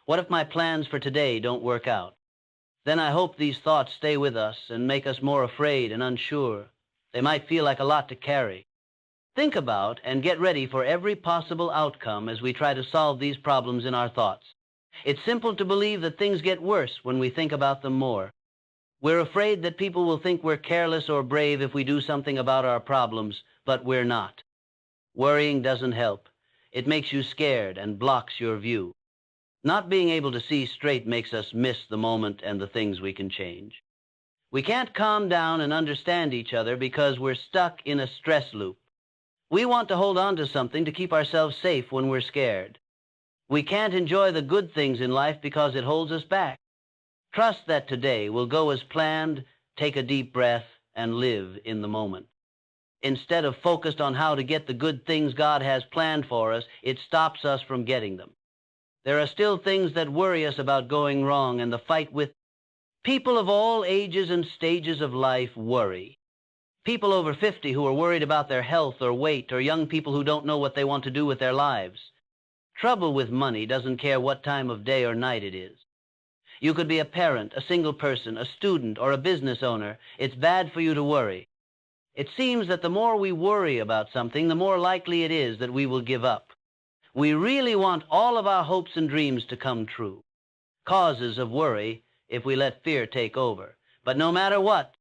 What if my plans for today don't work out? Then I hope these thoughts stay with us and make us more afraid and unsure. They might feel like a lot to carry. Think about and get ready for every possible outcome as we try to solve these problems in our thoughts. It's simple to believe that things get worse when we think about them more. We're afraid that people will think we're careless or brave if we do something about our problems, but we're not. Worrying doesn't help. It makes you scared and blocks your view. Not being able to see straight makes us miss the moment and the things we can change. We can't calm down and understand each other because we're stuck in a stress loop. We want to hold on to something to keep ourselves safe when we're scared. We can't enjoy the good things in life because it holds us back. Trust that today will go as planned, take a deep breath, and live in the moment. Instead of focused on how to get the good things God has planned for us, it stops us from getting them. There are still things that worry us about going wrong, and the fight with people of all ages and stages of life worry. People over 50 who are worried about their health or weight, or young people who don't know what they want to do with their lives. Trouble with money doesn't care what time of day or night it is. You could be a parent, a single person, a student, or a business owner. It's bad for you to worry. It seems that the more we worry about something, the more likely it is that we will give up. We really want all of our hopes and dreams to come true. Causes of worry if we let fear take over. But no matter what,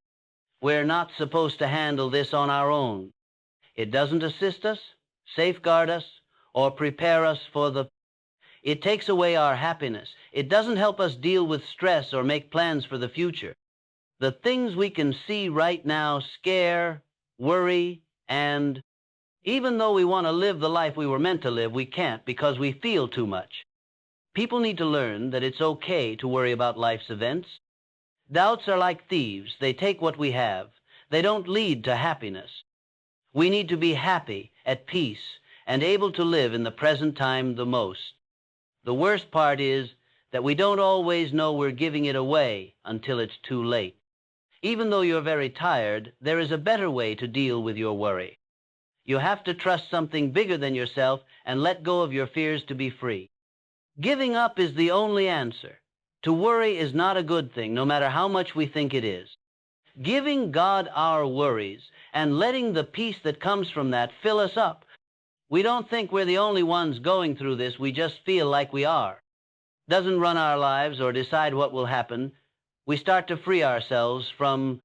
we're not supposed to handle this on our own. It doesn't assist us, safeguard us, or prepare us for the... It takes away our happiness. It doesn't help us deal with stress or make plans for the future. The things we can see right now scare, worry, and even though we want to live the life we were meant to live, we can't because we feel too much. People need to learn that it's okay to worry about life's events. Doubts are like thieves. They take what we have. They don't lead to happiness. We need to be happy, at peace, and able to live in the present time the most. The worst part is that we don't always know we're giving it away until it's too late. Even though you're very tired, there is a better way to deal with your worry. You have to trust something bigger than yourself and let go of your fears to be free. Giving up is the only answer. To worry is not a good thing, no matter how much we think it is. Giving God our worries and letting the peace that comes from that fill us up. We don't think we're the only ones going through this. We just feel like we are. Doesn't run our lives or decide what will happen. We start to free ourselves from...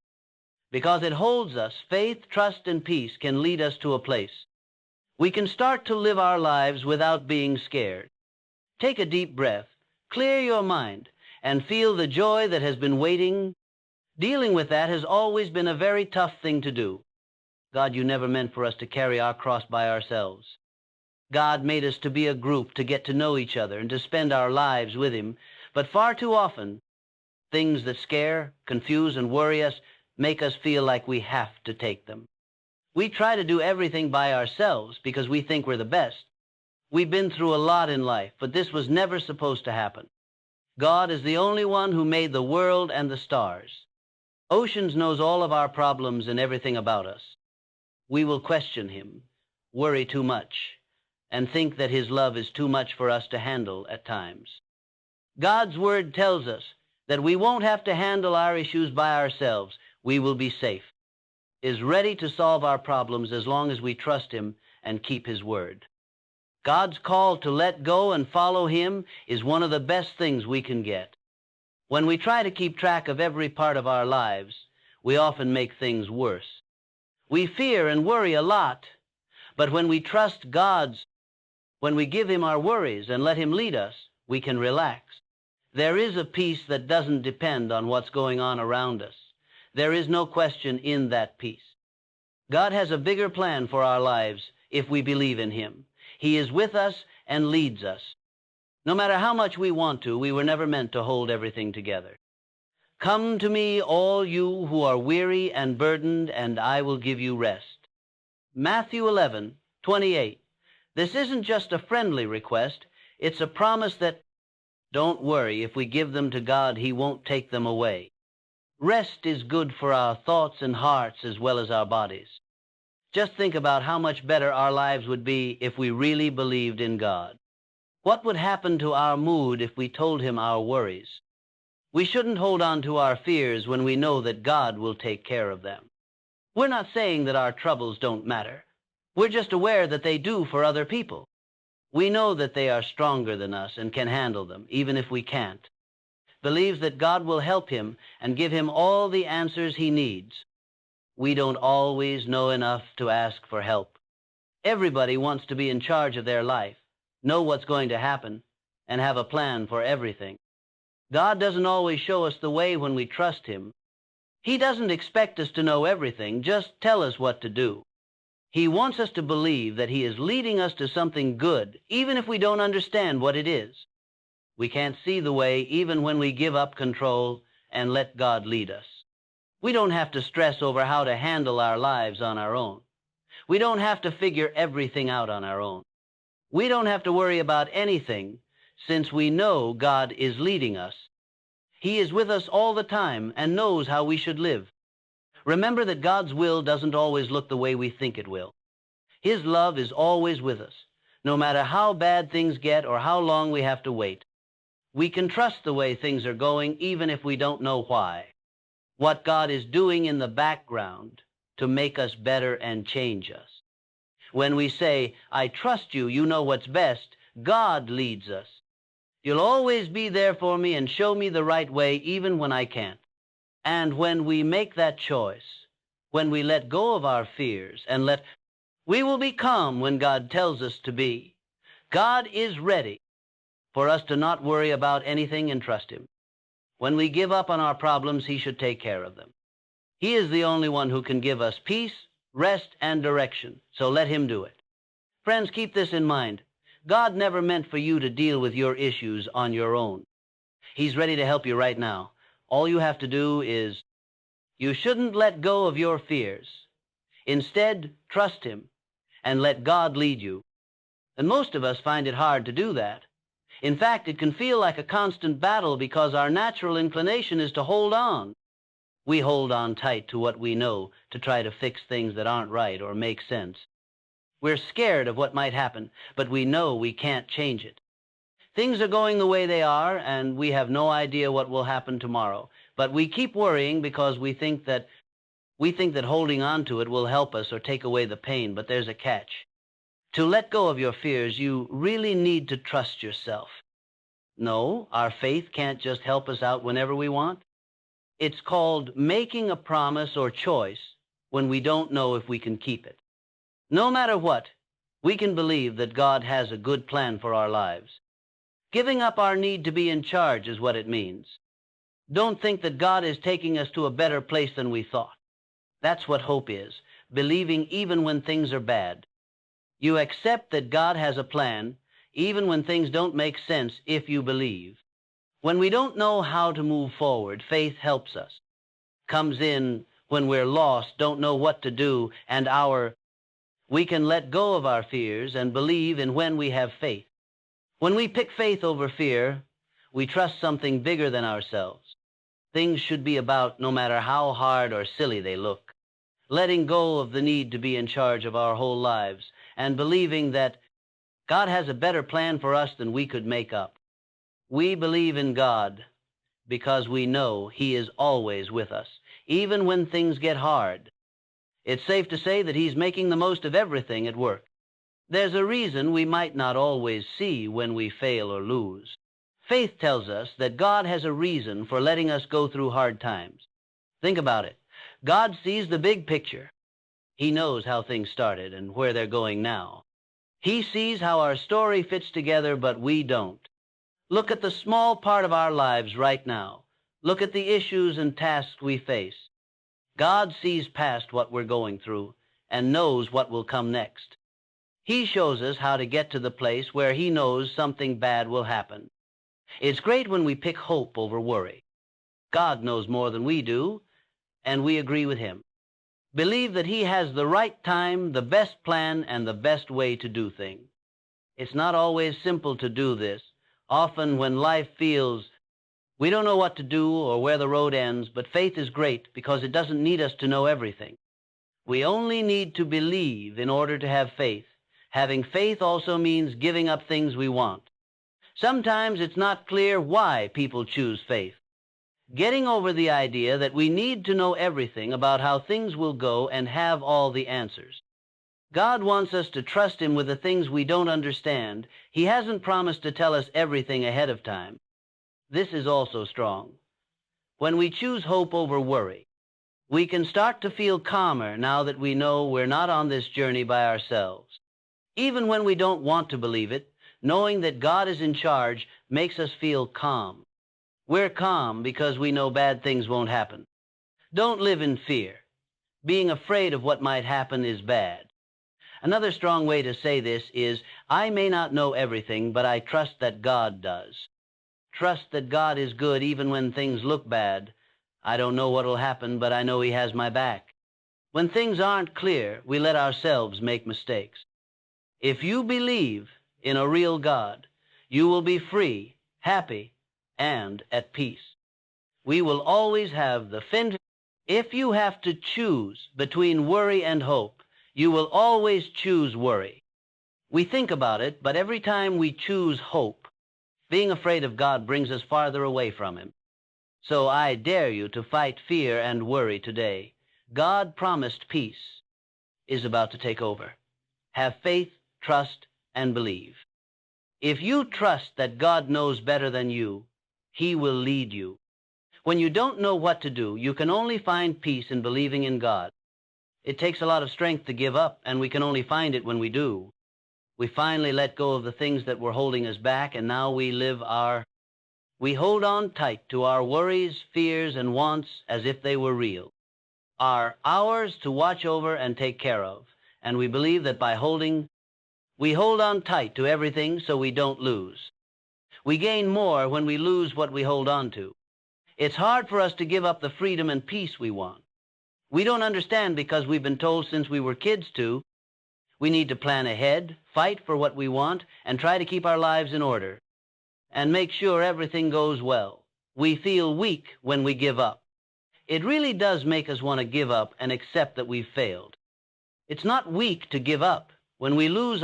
Because it holds us, faith, trust, and peace can lead us to a place. We can start to live our lives without being scared. Take a deep breath, clear your mind, and feel the joy that has been waiting. Dealing with that has always been a very tough thing to do. God, you never meant for us to carry our cross by ourselves. God made us to be a group, to get to know each other and to spend our lives with Him. But far too often, things that scare, confuse, and worry us make us feel like we have to take them. We try to do everything by ourselves because we think we're the best. We've been through a lot in life, but this was never supposed to happen. God is the only one who made the world and the stars. Oceans knows all of our problems and everything about us. we will question him, worry too much, and think that his love is too much for us to handle at times. God's word tells us that we won't have to handle our issues by ourselves. We will be safe. He is ready to solve our problems as long as we trust him and keep his word. God's call to let go and follow him is one of the best things we can get. When we try to keep track of every part of our lives, we often make things worse. We fear and worry a lot, but when we trust when we give him our worries and let him lead us, we can relax. There is a peace that doesn't depend on what's going on around us. There is no question in that peace. God has a bigger plan for our lives if we believe in him. He is with us and leads us. No matter how much we want to, we were never meant to hold everything together. Come to me, all you who are weary and burdened, and I will give you rest. Matthew 11:28. This isn't just a friendly request. It's a promise that, don't worry, if we give them to God, he won't take them away. Rest is good for our thoughts and hearts as well as our bodies. Just think about how much better our lives would be if we really believed in God. What would happen to our mood if we told him our worries? We shouldn't hold on to our fears when we know that God will take care of them. We're not saying that our troubles don't matter. We're just aware that they do for other people. We know that they are stronger than us and can handle them, even if we can't. Believes that God will help him and give him all the answers he needs. We don't always know enough to ask for help. Everybody wants to be in charge of their life, know what's going to happen, and have a plan for everything. God doesn't always show us the way when we trust him. He doesn't expect us to know everything, just tell us what to do. He wants us to believe that he is leading us to something good, even if we don't understand what it is. We can't see the way even when we give up control and let God lead us. We don't have to stress over how to handle our lives on our own. We don't have to figure everything out on our own. We don't have to worry about anything since we know God is leading us. He is with us all the time and knows how we should live. Remember that God's will doesn't always look the way we think it will. His love is always with us, no matter how bad things get or how long we have to wait. We can trust the way things are going even if we don't know why. What God is doing in the background to make us better and change us. When we say, I trust you, you know what's best, God leads us. You'll always be there for me and show me the right way even when I can't. And when we make that choice, when we let go of our fears and we will be calm when God tells us to be. God is ready for us to not worry about anything and trust him. When we give up on our problems, he should take care of them. He is the only one who can give us peace, rest, and direction, so let him do it. Friends, keep this in mind. God never meant for you to deal with your issues on your own. He's ready to help you right now. All you have to do is, you shouldn't let go of your fears. Instead, trust him and let God lead you. And most of us find it hard to do that. In fact, it can feel like a constant battle because our natural inclination is to hold on. We hold on tight to what we know to try to fix things that aren't right or make sense. We're scared of what might happen, but we know we can't change it. Things are going the way they are, and we have no idea what will happen tomorrow. But we keep worrying because we think that holding on to it will help us or take away the pain, but there's a catch. To let go of your fears, you really need to trust yourself. No, our faith can't just help us out whenever we want. It's called making a promise or choice when we don't know if we can keep it. No matter what, we can believe that God has a good plan for our lives. Giving up our need to be in charge is what it means. Don't think that God is taking us to a better place than we thought. That's what hope is, believing even when things are bad. You accept that God has a plan, even when things don't make sense if you believe. When we don't know how to move forward, faith helps us. Comes in when we're lost, don't know what to do, and we can let go of our fears and believe in when we have faith. When we pick faith over fear, we trust something bigger than ourselves. Things should be about no matter how hard or silly they look. letting go of the need to be in charge of our whole lives, and believing that God has a better plan for us than we could make up. We believe in God because we know He is always with us, even when things get hard. It's safe to say that He's making the most of everything at work. There's a reason we might not always see when we fail or lose. Faith tells us that God has a reason for letting us go through hard times. Think about it. God sees the big picture. He knows how things started and where they're going now. He sees how our story fits together, but we don't. Look at the small part of our lives right now. Look at the issues and tasks we face. God sees past what we're going through and knows what will come next. He shows us how to get to the place where He knows something bad will happen. It's great when we pick hope over worry. God knows more than we do, and we agree with Him. Believe that He has the right time, the best plan, and the best way to do things. It's not always simple to do this. Often when life feels we don't know what to do or where the road ends, but faith is great because it doesn't need us to know everything. We only need to believe in order to have faith. Having faith also means giving up things we want. Sometimes it's not clear why people choose faith. Getting over the idea that we need to know everything about how things will go and have all the answers. God wants us to trust Him with the things we don't understand. He hasn't promised to tell us everything ahead of time. This is also strong. When we choose hope over worry, we can start to feel calmer now that we know we're not on this journey by ourselves. Even when we don't want to believe it, knowing that God is in charge makes us feel calm. We're calm because we know bad things won't happen. Don't live in fear. Being afraid of what might happen is bad. Another strong way to say this is, I may not know everything, but I trust that God does. Trust that God is good even when things look bad. I don't know what will happen, but I know He has my back. When things aren't clear, we let ourselves make mistakes. If you believe in a real God, you will be free, happy, and at peace. We will always have the fin. If you have to choose between worry and hope, you will always choose worry. We think about it, but every time we choose hope, being afraid of God brings us farther away from Him. So I dare you to fight fear and worry today. God promised peace is about to take over. Have faith, trust, and believe. If you trust that God knows better than you, He will lead you. When you don't know what to do, you can only find peace in believing in God. It takes a lot of strength to give up, and we can only find it when we do. We finally let go of the things that were holding us back, and now we hold on tight to our worries, fears, and wants as if they were real, are ours to watch over and take care of, and we believe that we hold on tight to everything so we don't lose. We gain more when we lose what we hold on to. It's hard for us to give up the freedom and peace we want. We don't understand because we've been told since we were kids to. We need to plan ahead, fight for what we want, and try to keep our lives in order, and make sure everything goes well. We feel weak when we give up. It really does make us want to give up and accept that we've failed. It's not weak to give up. When we lose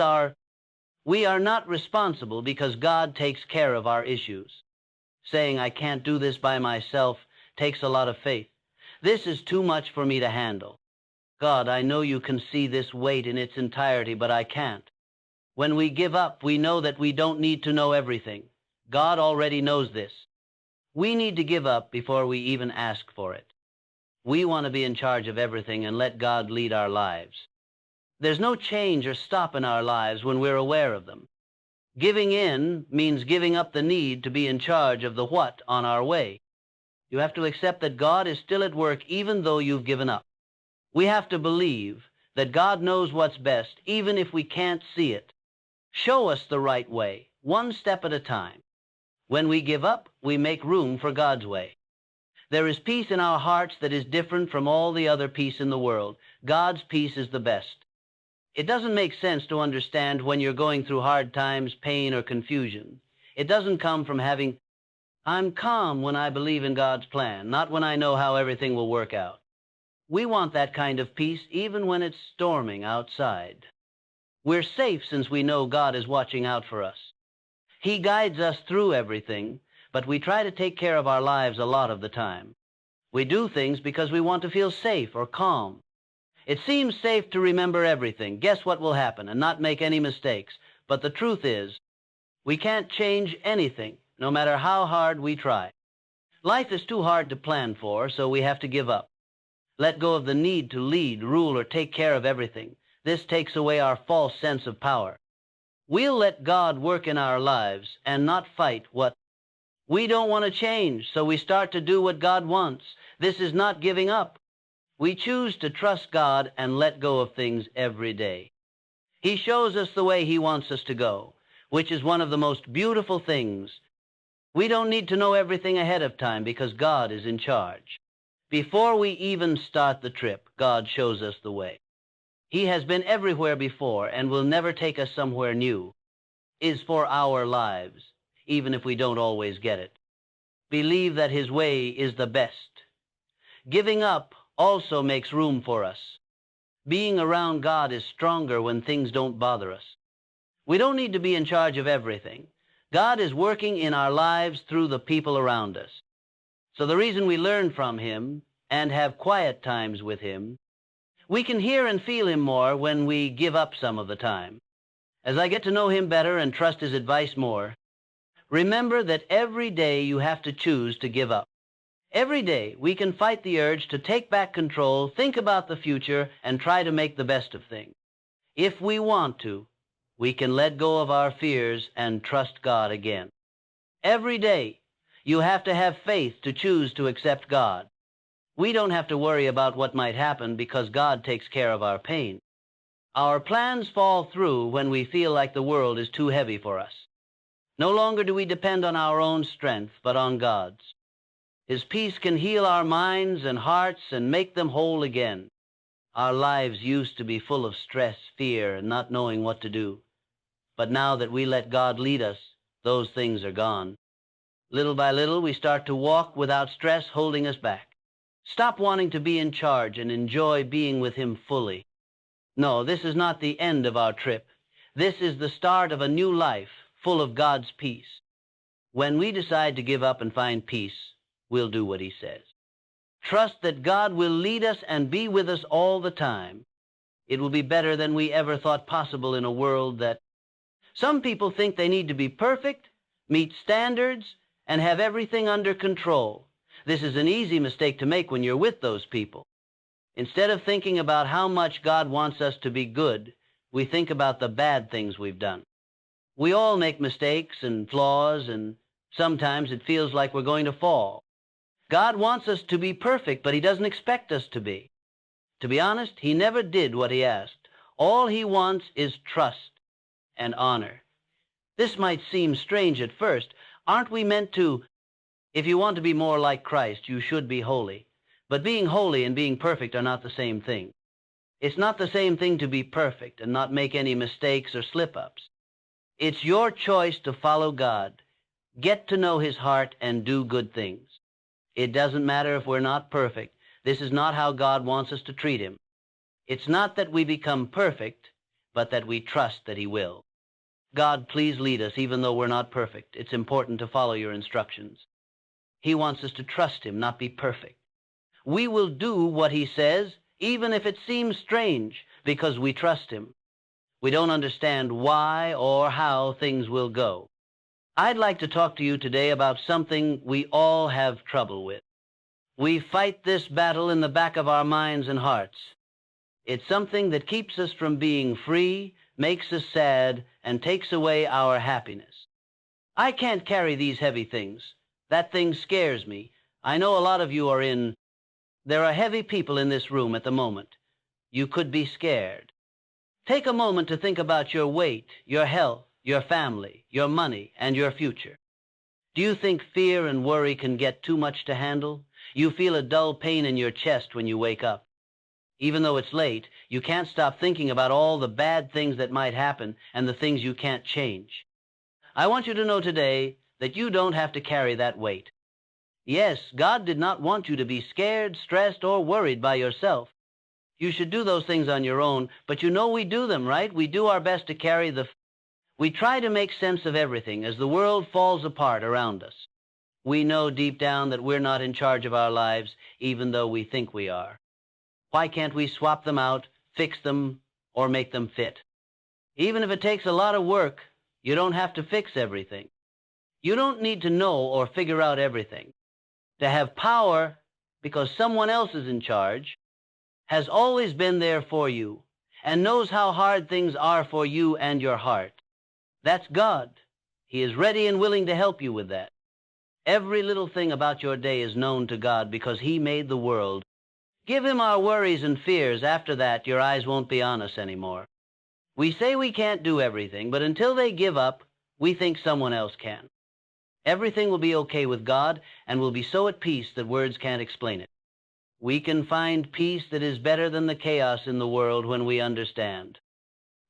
we are not responsible because God takes care of our issues. Saying, I can't do this by myself, takes a lot of faith. This is too much for me to handle. God, I know you can see this weight in its entirety, but I can't. When we give up, we know that we don't need to know everything. God already knows this. We need to give up before we even ask for it. We want to be in charge of everything and let God lead our lives. There's no change or stop in our lives when we're aware of them. Giving in means giving up the need to be in charge of the what on our way. You have to accept that God is still at work even though you've given up. We have to believe that God knows what's best even if we can't see it. Show us the right way, one step at a time. When we give up, we make room for God's way. There is peace in our hearts that is different from all the other peace in the world. God's peace is the best. It doesn't make sense to understand when you're going through hard times, pain, or confusion. It doesn't come from I'm calm when I believe in God's plan, not when I know how everything will work out. We want that kind of peace even when it's storming outside. We're safe since we know God is watching out for us. He guides us through everything, but we try to take care of our lives a lot of the time. We do things because we want to feel safe or calm. It seems safe to remember everything, guess what will happen, and not make any mistakes. But the truth is, we can't change anything, no matter how hard we try. Life is too hard to plan for, so we have to give up. Let go of the need to lead, rule, or take care of everything. This takes away our false sense of power. We'll let God work in our lives and not fight what we don't want to change, so we start to do what God wants. This is not giving up. We choose to trust God and let go of things every day. He shows us the way He wants us to go, which is one of the most beautiful things. We don't need to know everything ahead of time because God is in charge. Before we even start the trip, God shows us the way. He has been everywhere before and will never take us somewhere new. Is for our lives, even if we don't always get it. Believe that His way is the best. Giving up also makes room for us. Being around God is stronger when things don't bother us. We don't need to be in charge of everything. God is working in our lives through the people around us. So the reason we learn from Him and have quiet times with Him, we can hear and feel Him more when we give up some of the time. As I get to know Him better and trust His advice more, remember that every day you have to choose to give up. Every day we can fight the urge to take back control, think about the future, and try to make the best of things. If we want to, we can let go of our fears and trust God again. Every day you have to have faith to choose to accept God. We don't have to worry about what might happen because God takes care of our pain. Our plans fall through when we feel like the world is too heavy for us. No longer do we depend on our own strength, but on God's. His peace can heal our minds and hearts and make them whole again. Our lives used to be full of stress, fear, and not knowing what to do. But now that we let God lead us, those things are gone. Little by little, we start to walk without stress holding us back. Stop wanting to be in charge and enjoy being with Him fully. No, this is not the end of our trip. This is the start of a new life full of God's peace. When we decide to give up and find peace, we'll do what He says. Trust that God will lead us and be with us all the time. It will be better than we ever thought possible in a world that some people think they need to be perfect, meet standards, and have everything under control. This is an easy mistake to make when you're with those people. Instead of thinking about how much God wants us to be good, we think about the bad things we've done. We all make mistakes and flaws, and sometimes it feels like we're going to fall. God wants us to be perfect, but He doesn't expect us to be. To be honest, He never did what He asked. All He wants is trust and honor. This might seem strange at first. Aren't we meant to, if you want to be more like Christ, you should be holy. But being holy and being perfect are not the same thing. It's not the same thing to be perfect and not make any mistakes or slip-ups. It's your choice to follow God, get to know His heart, and do good things. It doesn't matter if we're not perfect. This is not how God wants us to treat Him. It's not that we become perfect, but that we trust that He will. God, please lead us even though we're not perfect. It's important to follow your instructions. He wants us to trust Him, not be perfect. We will do what He says, even if it seems strange, because we trust Him. We don't understand why or how things will go. I'd like to talk to you today about something we all have trouble with. We fight this battle in the back of our minds and hearts. It's something that keeps us from being free, makes us sad, and takes away our happiness. I can't carry these heavy things. That thing scares me. I know a lot of you are in. There are heavy people in this room at the moment. You could be scared. Take a moment to think about your weight, your health, your family, your money, and your future. Do you think fear and worry can get too much to handle? You feel a dull pain in your chest when you wake up. Even though it's late, you can't stop thinking about all the bad things that might happen and the things you can't change. I want you to know today that you don't have to carry that weight. Yes, God did not want you to be scared, stressed, or worried by yourself. You should do those things on your own, but you know we do them, right? We do our best to carry we try to make sense of everything as the world falls apart around us. We know deep down that we're not in charge of our lives, even though we think we are. Why can't we swap them out, fix them, or make them fit? Even if it takes a lot of work, you don't have to fix everything. You don't need to know or figure out everything. To have power, because someone else is in charge, has always been there for you and knows how hard things are for you and your heart. That's God. He is ready and willing to help you with that. Every little thing about your day is known to God because He made the world. Give Him our worries and fears. After that, your eyes won't be on us anymore. We say we can't do everything, but until they give up, we think someone else can. Everything will be okay with God, and we'll be so at peace that words can't explain it. We can find peace that is better than the chaos in the world when we understand.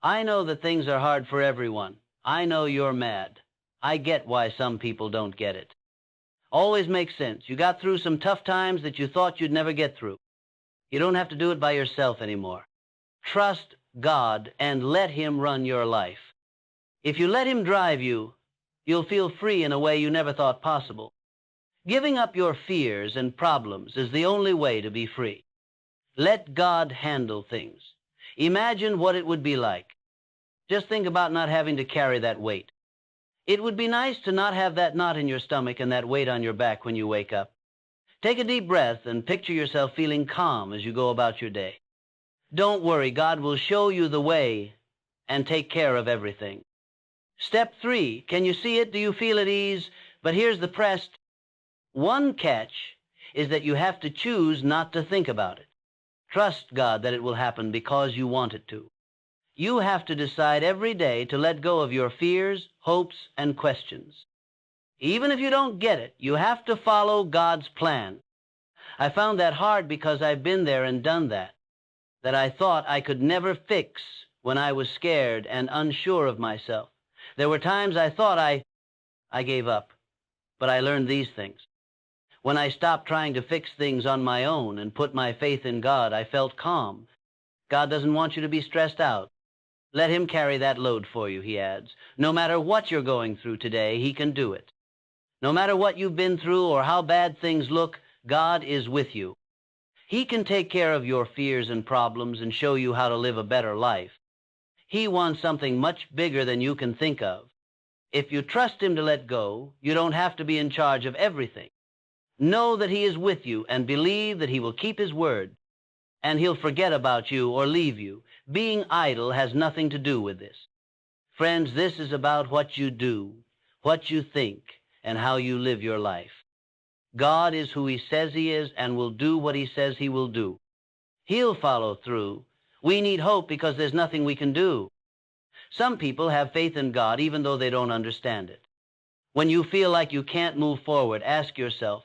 I know that things are hard for everyone. I know you're mad. I get why some people don't get it. Always makes sense. You got through some tough times that you thought you'd never get through. You don't have to do it by yourself anymore. Trust God and let Him run your life. If you let Him drive you, you'll feel free in a way you never thought possible. Giving up your fears and problems is the only way to be free. Let God handle things. Imagine what it would be like. Just think about not having to carry that weight. It would be nice to not have that knot in your stomach and that weight on your back when you wake up. Take a deep breath and picture yourself feeling calm as you go about your day. Don't worry, God will show you the way and take care of everything. Step 3, can you see it? Do you feel at ease? But here's the pressed. One catch is that you have to choose not to think about it. Trust God that it will happen because you want it to. You have to decide every day to let go of your fears, hopes, and questions. Even if you don't get it, you have to follow God's plan. I found that hard because I've been there and done that I thought I could never fix when I was scared and unsure of myself. There were times I thought I gave up, but I learned these things. When I stopped trying to fix things on my own and put my faith in God, I felt calm. God doesn't want you to be stressed out. Let Him carry that load for you, He adds. No matter what you're going through today, He can do it. No matter what you've been through or how bad things look, God is with you. He can take care of your fears and problems and show you how to live a better life. He wants something much bigger than you can think of. If you trust Him to let go, you don't have to be in charge of everything. Know that He is with you and believe that He will keep His word. And He'll forget about you or leave you. Being idle has nothing to do with this. Friends, this is about what you do, what you think, and how you live your life. God is who He says He is and will do what He says He will do. He'll follow through. We need hope because there's nothing we can do. Some people have faith in God even though they don't understand it. When you feel like you can't move forward, ask yourself,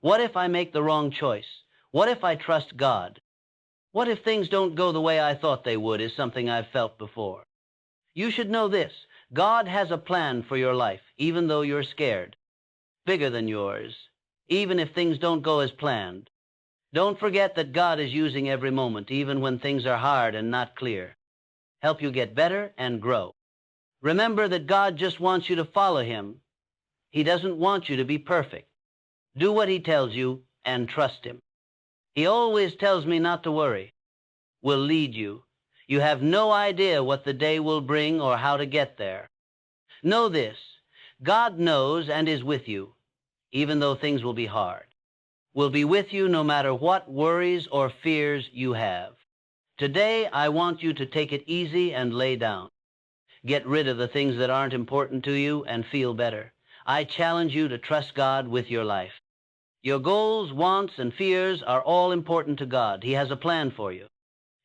what if I make the wrong choice? What if I trust God? What if things don't go the way I thought they would is something I've felt before. You should know this. God has a plan for your life, even though you're scared. Bigger than yours, even if things don't go as planned. Don't forget that God is using every moment, even when things are hard and not clear. Help you get better and grow. Remember that God just wants you to follow Him. He doesn't want you to be perfect. Do what He tells you and trust Him. He always tells me not to worry. Will lead you. You have no idea what the day will bring or how to get there. Know this, God knows and is with you, even though things will be hard. Will be with you no matter what worries or fears you have. Today, I want you to take it easy and lay down. Get rid of the things that aren't important to you and feel better. I challenge you to trust God with your life. Your goals, wants, and fears are all important to God. He has a plan for you.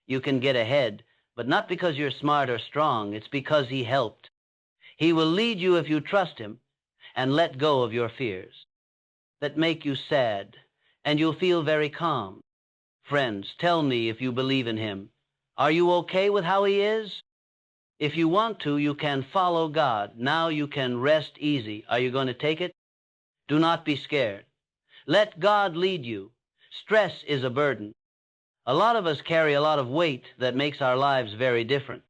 You can get ahead, but not because you're smart or strong. It's because He helped. He will lead you if you trust Him and let go of your fears that make you sad, and you'll feel very calm. Friends, tell me if you believe in Him. Are you okay with how He is? If you want to, you can follow God. Now you can rest easy. Are you going to take it? Do not be scared. Let God lead you. Stress is a burden. A lot of us carry a lot of weight that makes our lives very different.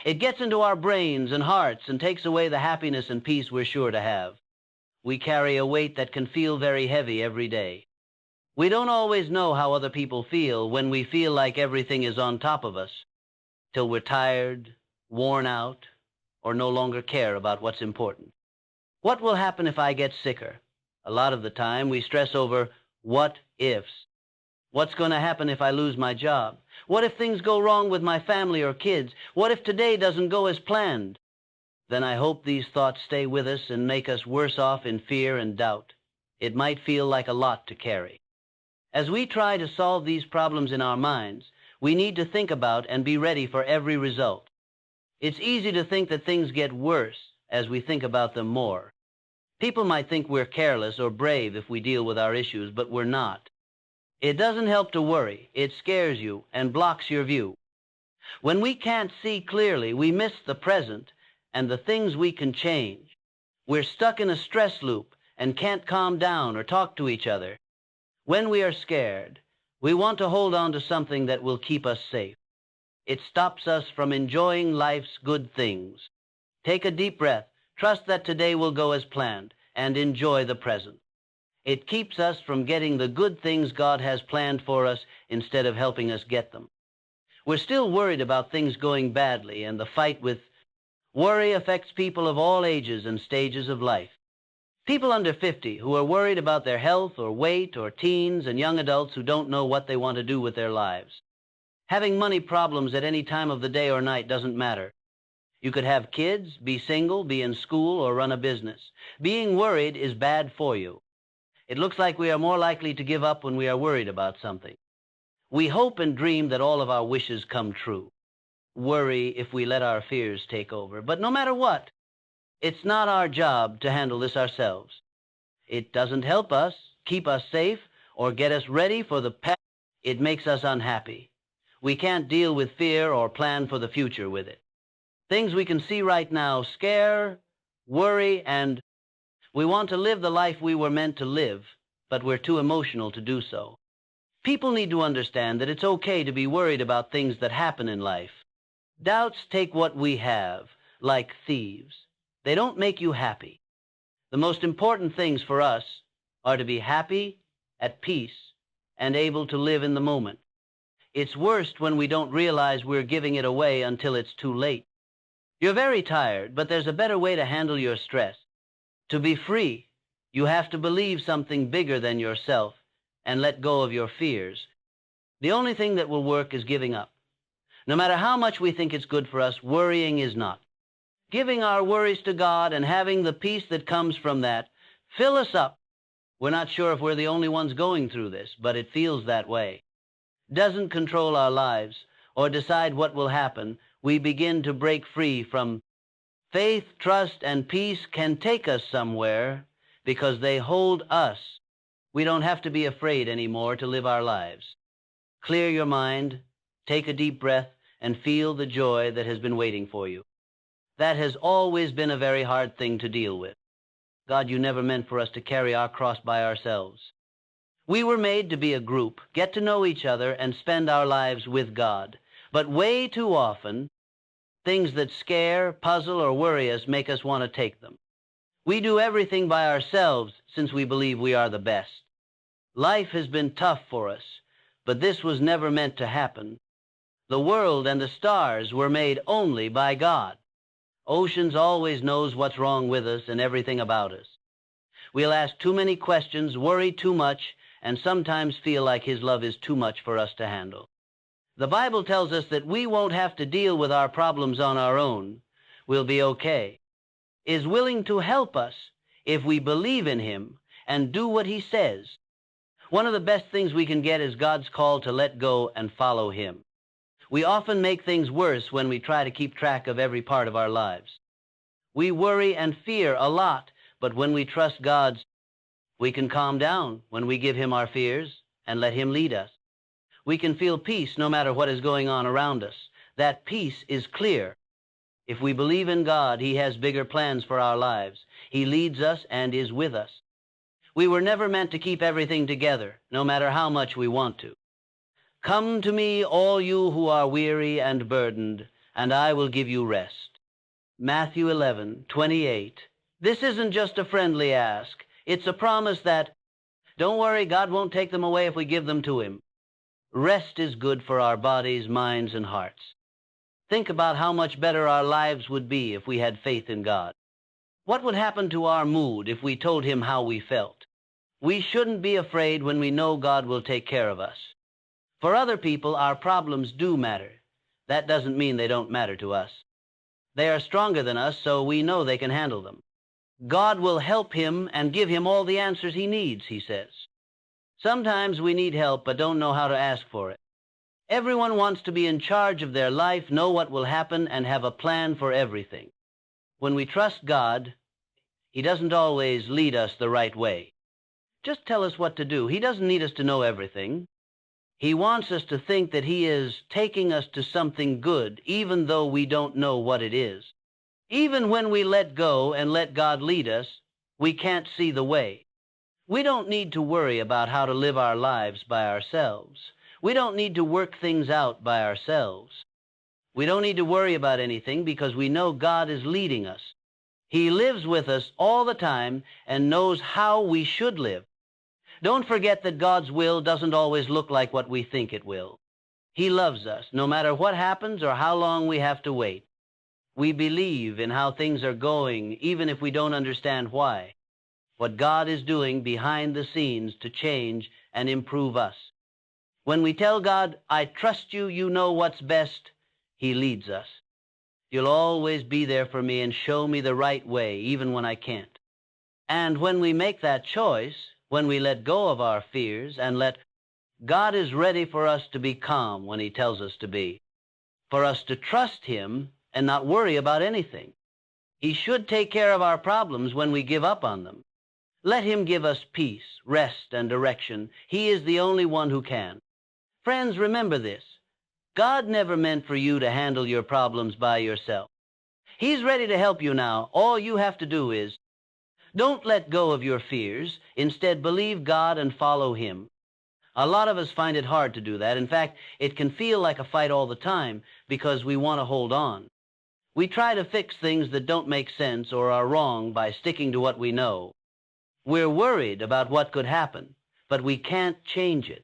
It gets into our brains and hearts and takes away the happiness and peace we're sure to have. We carry a weight that can feel very heavy every day. We don't always know how other people feel when we feel like everything is on top of us, till we're tired, worn out, or no longer care about what's important. What will happen if I get sicker? A lot of the time we stress over what ifs. What's going to happen if I lose my job? What if things go wrong with my family or kids? What if today doesn't go as planned? Then I hope these thoughts stay with us and make us worse off in fear and doubt. It might feel like a lot to carry. As we try to solve these problems in our minds, we need to think about and be ready for every result. It's easy to think that things get worse as we think about them more. People might think we're careless or brave if we deal with our issues, but we're not. It doesn't help to worry. It scares you and blocks your view. When we can't see clearly, we miss the present and the things we can change. We're stuck in a stress loop and can't calm down or talk to each other. When we are scared, we want to hold on to something that will keep us safe. It stops us from enjoying life's good things. Take a deep breath, trust that today will go as planned, and enjoy the present. It keeps us from getting the good things God has planned for us instead of helping us get them. We're still worried about things going badly, and the fight with worry affects people of all ages and stages of life. People under 50 who are worried about their health or weight, or teens and young adults who don't know what they want to do with their lives. Having money problems at any time of the day or night doesn't matter. You could have kids, be single, be in school, or run a business. Being worried is bad for you. It looks like we are more likely to give up when we are worried about something. We hope and dream that all of our wishes come true. Worry if we let our fears take over. But no matter what, it's not our job to handle this ourselves. It doesn't help us, keep us safe, or get us ready for the past. It makes us unhappy. We can't deal with fear or plan for the future with it. Things we can see right now scare, worry, and we want to live the life we were meant to live, but we're too emotional to do so. People need to understand that it's okay to be worried about things that happen in life. Doubts take what we have, like thieves. They don't make you happy. The most important things for us are to be happy, at peace, and able to live in the moment. It's worst when we don't realize we're giving it away until it's too late. You're very tired, but there's a better way to handle your stress. To be free, you have to believe something bigger than yourself and let go of your fears. The only thing that will work is giving up. No matter how much we think it's good for us, worrying is not. Giving our worries to God and having the peace that comes from that fill us up. We're not sure if we're the only ones going through this, but it feels that way. Doesn't control our lives or decide what will happen. We begin to break free from faith, trust, and peace can take us somewhere because they hold us. We don't have to be afraid anymore to live our lives. Clear your mind, take a deep breath, and feel the joy that has been waiting for you. That has always been a very hard thing to deal with. God, you never meant for us to carry our cross by ourselves. We were made to be a group, get to know each other, and spend our lives with God. But way too often, things that scare, puzzle, or worry us make us want to take them. We do everything by ourselves since we believe we are the best. Life has been tough for us, but this was never meant to happen. The world and the stars were made only by God. Oceans always knows what's wrong with us and everything about us. We'll ask too many questions, worry too much, and sometimes feel like His love is too much for us to handle. The Bible tells us that we won't have to deal with our problems on our own. We'll be okay. Is willing to help us if we believe in Him and do what He says. One of the best things we can get is God's call to let go and follow Him. We often make things worse when we try to keep track of every part of our lives. We worry and fear a lot, but when we trust God's, we can calm down when we give Him our fears and let Him lead us. We can feel peace no matter what is going on around us. That peace is clear. If we believe in God, He has bigger plans for our lives. He leads us and is with us. We were never meant to keep everything together, no matter how much we want to. Come to me, all you who are weary and burdened, and I will give you rest. Matthew 11:28. This isn't just a friendly ask. It's a promise that, don't worry, God won't take them away if we give them to him. Rest is good for our bodies, minds, and hearts. Think about how much better our lives would be if we had faith in God. What would happen to our mood if we told him how we felt? We shouldn't be afraid when we know God will take care of us. For other people, our problems do matter. That doesn't mean they don't matter to us. They are stronger than us, so we know they can handle them. God will help him and give him all the answers he needs, he says. Sometimes we need help but don't know how to ask for it. Everyone wants to be in charge of their life, know what will happen, and have a plan for everything. When we trust God, he doesn't always lead us the right way. Just tell us what to do. He doesn't need us to know everything. He wants us to think that he is taking us to something good, even though we don't know what it is. Even when we let go and let God lead us, we can't see the way. We don't need to worry about how to live our lives by ourselves. We don't need to work things out by ourselves. We don't need to worry about anything because we know God is leading us. He lives with us all the time and knows how we should live. Don't forget that God's will doesn't always look like what we think it will. He loves us, no matter what happens or how long we have to wait. We believe in how things are going, even if we don't understand why. What God is doing behind the scenes to change and improve us. When we tell God, I trust you, you know what's best, he leads us. You'll always be there for me and show me the right way, even when I can't. And when we make that choice, when we let go of our fears and God is ready for us to be calm when he tells us to be, for us to trust him and not worry about anything. He should take care of our problems when we give up on them. Let him give us peace, rest, and direction. He is the only one who can. Friends, remember this. God never meant for you to handle your problems by yourself. He's ready to help you now. All you have to do is, don't let go of your fears. Instead, believe God and follow him. A lot of us find it hard to do that. In fact, it can feel like a fight all the time because we want to hold on. We try to fix things that don't make sense or are wrong by sticking to what we know. We're worried about what could happen, but we can't change it.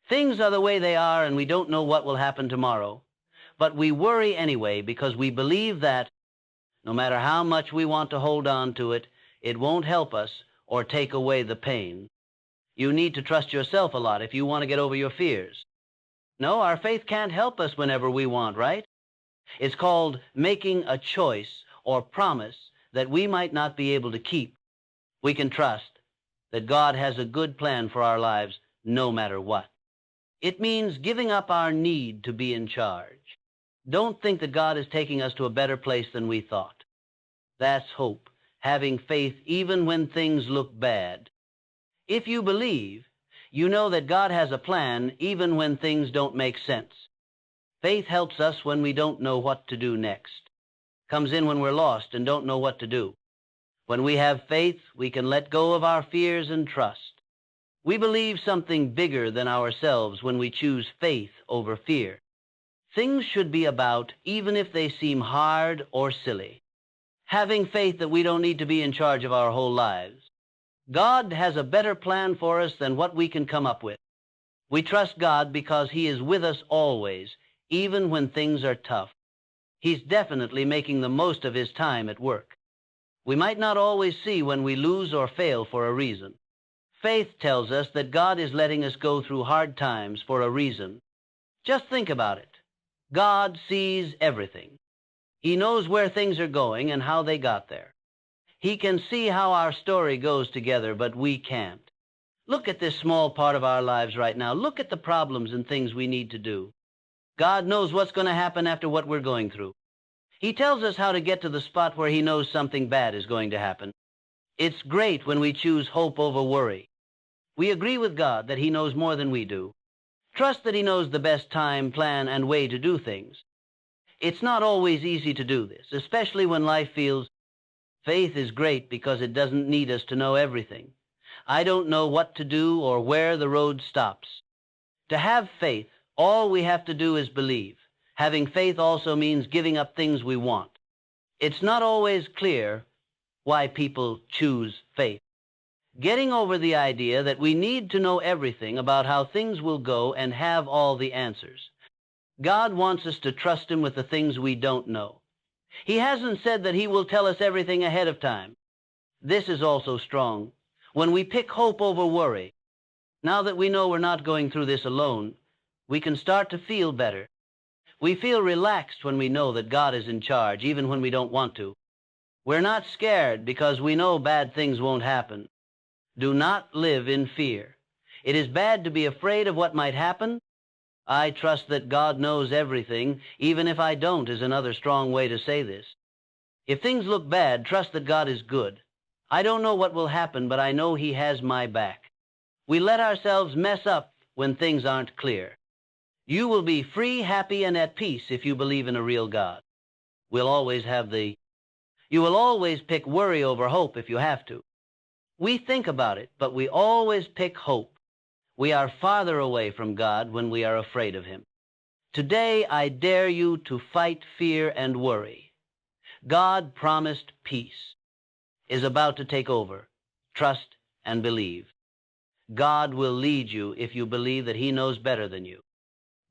Things are the way they are, and we don't know what will happen tomorrow. But we worry anyway because we believe that no matter how much we want to hold on to it, it won't help us or take away the pain. You need to trust yourself a lot if you want to get over your fears. No, our faith can't help us whenever we want, right? It's called making a choice or promise that we might not be able to keep. We can trust that God has a good plan for our lives no matter what. It means giving up our need to be in charge. Don't think that God is taking us to a better place than we thought. That's hope, having faith even when things look bad. If you believe, you know that God has a plan even when things don't make sense. Faith helps us when we don't know what to do next. Comes in when we're lost and don't know what to do. When we have faith, we can let go of our fears and trust. We believe something bigger than ourselves when we choose faith over fear. Things should be about, even if they seem hard or silly. Having faith that we don't need to be in charge of our whole lives. God has a better plan for us than what we can come up with. We trust God because he is with us always, even when things are tough. He's definitely making the most of his time at work. We might not always see when we lose or fail for a reason. Faith tells us that God is letting us go through hard times for a reason. Just think about it. God sees everything. He knows where things are going and how they got there. He can see how our story goes together, but we can't. Look at this small part of our lives right now. Look at the problems and things we need to do. God knows what's going to happen after what we're going through. He tells us how to get to the spot where he knows something bad is going to happen. It's great when we choose hope over worry. We agree with God that he knows more than we do. Trust that he knows the best time, plan, and way to do things. It's not always easy to do this, especially when life feels. Faith is great because it doesn't need us to know everything. I don't know what to do or where the road stops. To have faith, all we have to do is believe. Having faith also means giving up things we want. It's not always clear why people choose faith. Getting over the idea that we need to know everything about how things will go and have all the answers. God wants us to trust Him with the things we don't know. He hasn't said that He will tell us everything ahead of time. This is also strong. When we pick hope over worry, now that we know we're not going through this alone, we can start to feel better. We feel relaxed when we know that God is in charge, even when we don't want to. We're not scared because we know bad things won't happen. Do not live in fear. It is bad to be afraid of what might happen. I trust that God knows everything, even if I don't, is another strong way to say this. If things look bad, trust that God is good. I don't know what will happen, but I know He has my back. We let ourselves mess up when things aren't clear. You will be free, happy, and at peace if you believe in a real God. You will always pick worry over hope if you have to. We think about it, but we always pick hope. We are farther away from God when we are afraid of Him. Today, I dare you to fight fear and worry. God promised peace is about to take over. Trust and believe. God will lead you if you believe that He knows better than you.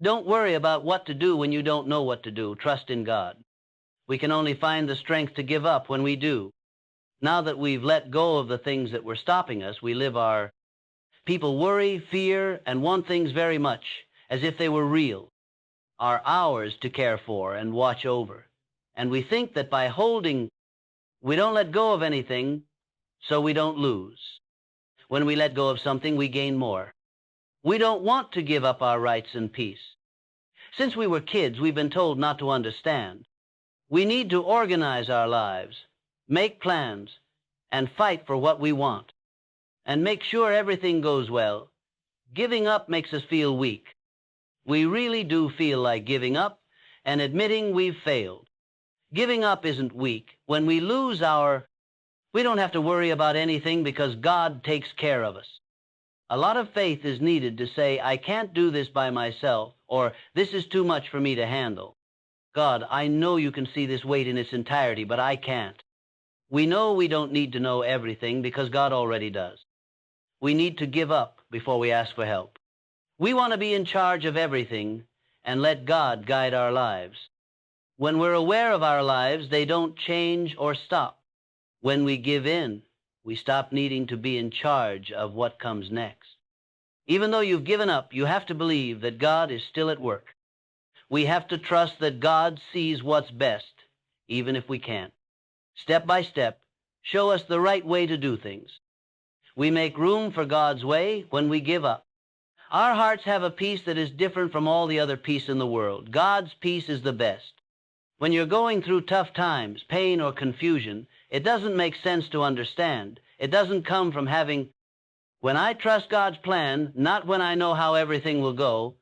Don't worry about what to do when you don't know what to do. Trust in God. We can only find the strength to give up when we do. Now that we've let go of the things that were stopping us, we live our... People worry, fear, and want things very much, as if they were real, are ours to care for and watch over. And we think that by holding, we don't let go of anything, so we don't lose. When we let go of something, we gain more. We don't want to give up our rights and peace. Since we were kids, we've been told not to understand. We need to organize our lives, make plans, and fight for what we want, and make sure everything goes well. Giving up makes us feel weak. We really do feel like giving up and admitting we've failed. Giving up isn't weak. When we lose we don't have to worry about anything because God takes care of us. A lot of faith is needed to say, I can't do this by myself, or this is too much for me to handle. God, I know you can see this weight in its entirety, but I can't. We know we don't need to know everything because God already does. We need to give up before we ask for help. We want to be in charge of everything and let God guide our lives. When we're aware of our lives, they don't change or stop. When we give in, we stop needing to be in charge of what comes next. Even though you've given up, you have to believe that God is still at work. We have to trust that God sees what's best, even if we can't. Step by step, show us the right way to do things. We make room for God's way when we give up. Our hearts have a peace that is different from all the other peace in the world. God's peace is the best. When you're going through tough times, pain or confusion, it doesn't make sense to understand. It doesn't come from having... When I trust God's plan, not when I know how everything will go,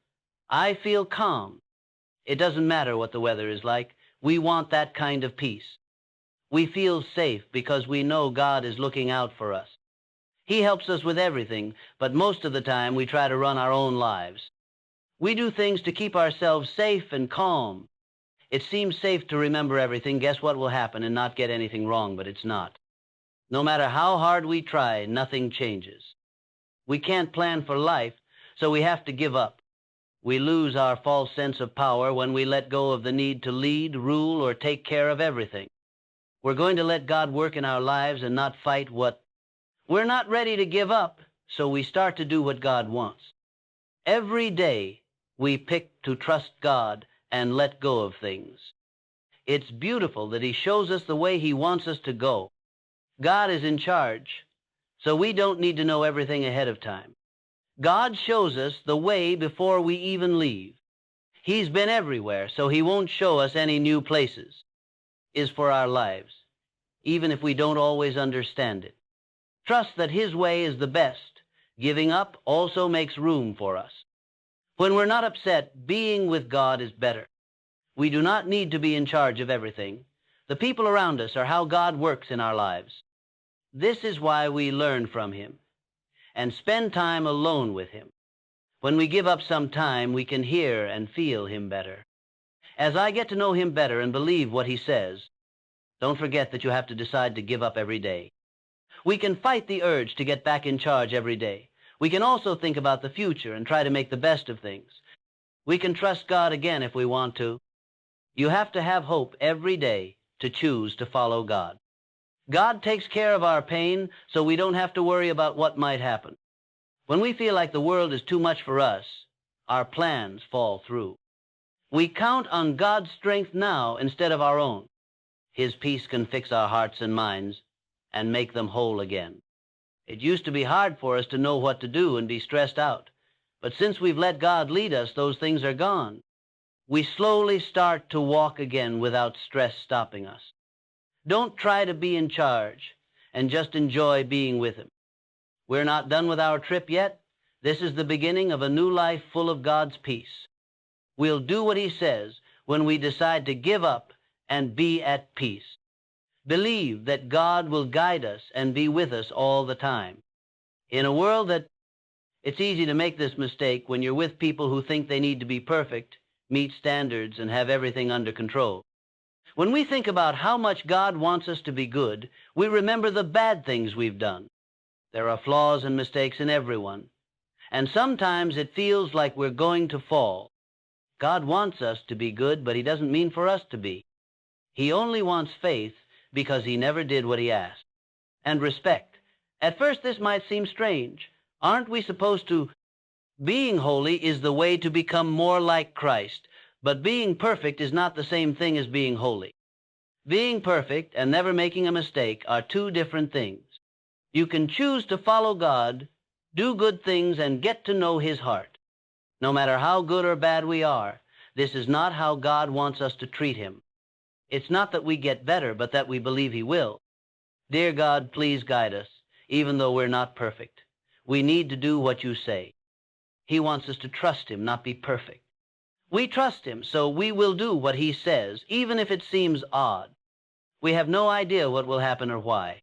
I feel calm. It doesn't matter what the weather is like. We want that kind of peace. We feel safe because we know God is looking out for us. He helps us with everything, but most of the time we try to run our own lives. We do things to keep ourselves safe and calm. It seems safe to remember everything, guess what will happen, and not get anything wrong, but it's not. No matter how hard we try, nothing changes. We can't plan for life, so we have to give up. We lose our false sense of power when we let go of the need to lead, rule, or take care of everything. We're going to let God work in our lives and not fight what... We're not ready to give up, so we start to do what God wants. Every day, we pick to trust God and let go of things. It's beautiful that He shows us the way He wants us to go. God is in charge, so we don't need to know everything ahead of time. God shows us the way before we even leave. He's been everywhere, so He won't show us any new places. Is for our lives, even if we don't always understand it. Trust that His way is the best. Giving up also makes room for us. When we're not upset, being with God is better. We do not need to be in charge of everything. The people around us are how God works in our lives. This is why we learn from Him. and spend time alone with him. When we give up some time, we can hear and feel him better. As I get to know him better and believe what he says, don't forget that you have to decide to give up every day. We can fight the urge to get back in charge every day. We can also think about the future and try to make the best of things. We can trust God again if we want to. You have to have hope every day to choose to follow God. God takes care of our pain, so we don't have to worry about what might happen. When we feel like the world is too much for us, our plans fall through. We count on God's strength now instead of our own. His peace can fix our hearts and minds and make them whole again. It used to be hard for us to know what to do and be stressed out. But since we've let God lead us, those things are gone. We slowly start to walk again without stress stopping us. Don't try to be in charge and just enjoy being with him. We're not done with our trip yet. This is the beginning of a new life full of God's peace. We'll do what he says when we decide to give up and be at peace. Believe that God will guide us and be with us all the time. In a world that it's easy to make this mistake when you're with people who think they need to be perfect, meet standards, and have everything under control. When we think about how much God wants us to be good, we remember the bad things we've done. There are flaws and mistakes in everyone, and sometimes it feels like we're going to fall. God wants us to be good, but he doesn't mean for us to be. He only wants faith because he never did what he asked. And respect. At first this might seem strange. Aren't we supposed to? Being holy is the way to become more like Christ, but being perfect is not the same thing as being holy. Being perfect and never making a mistake are two different things. You can choose to follow God, do good things, and get to know his heart. No matter how good or bad we are, this is not how God wants us to treat him. It's not that we get better, but that we believe he will. Dear God, please guide us, even though we're not perfect. We need to do what you say. He wants us to trust him, not be perfect. We trust him, so we will do what he says, even if it seems odd. We have no idea what will happen or why.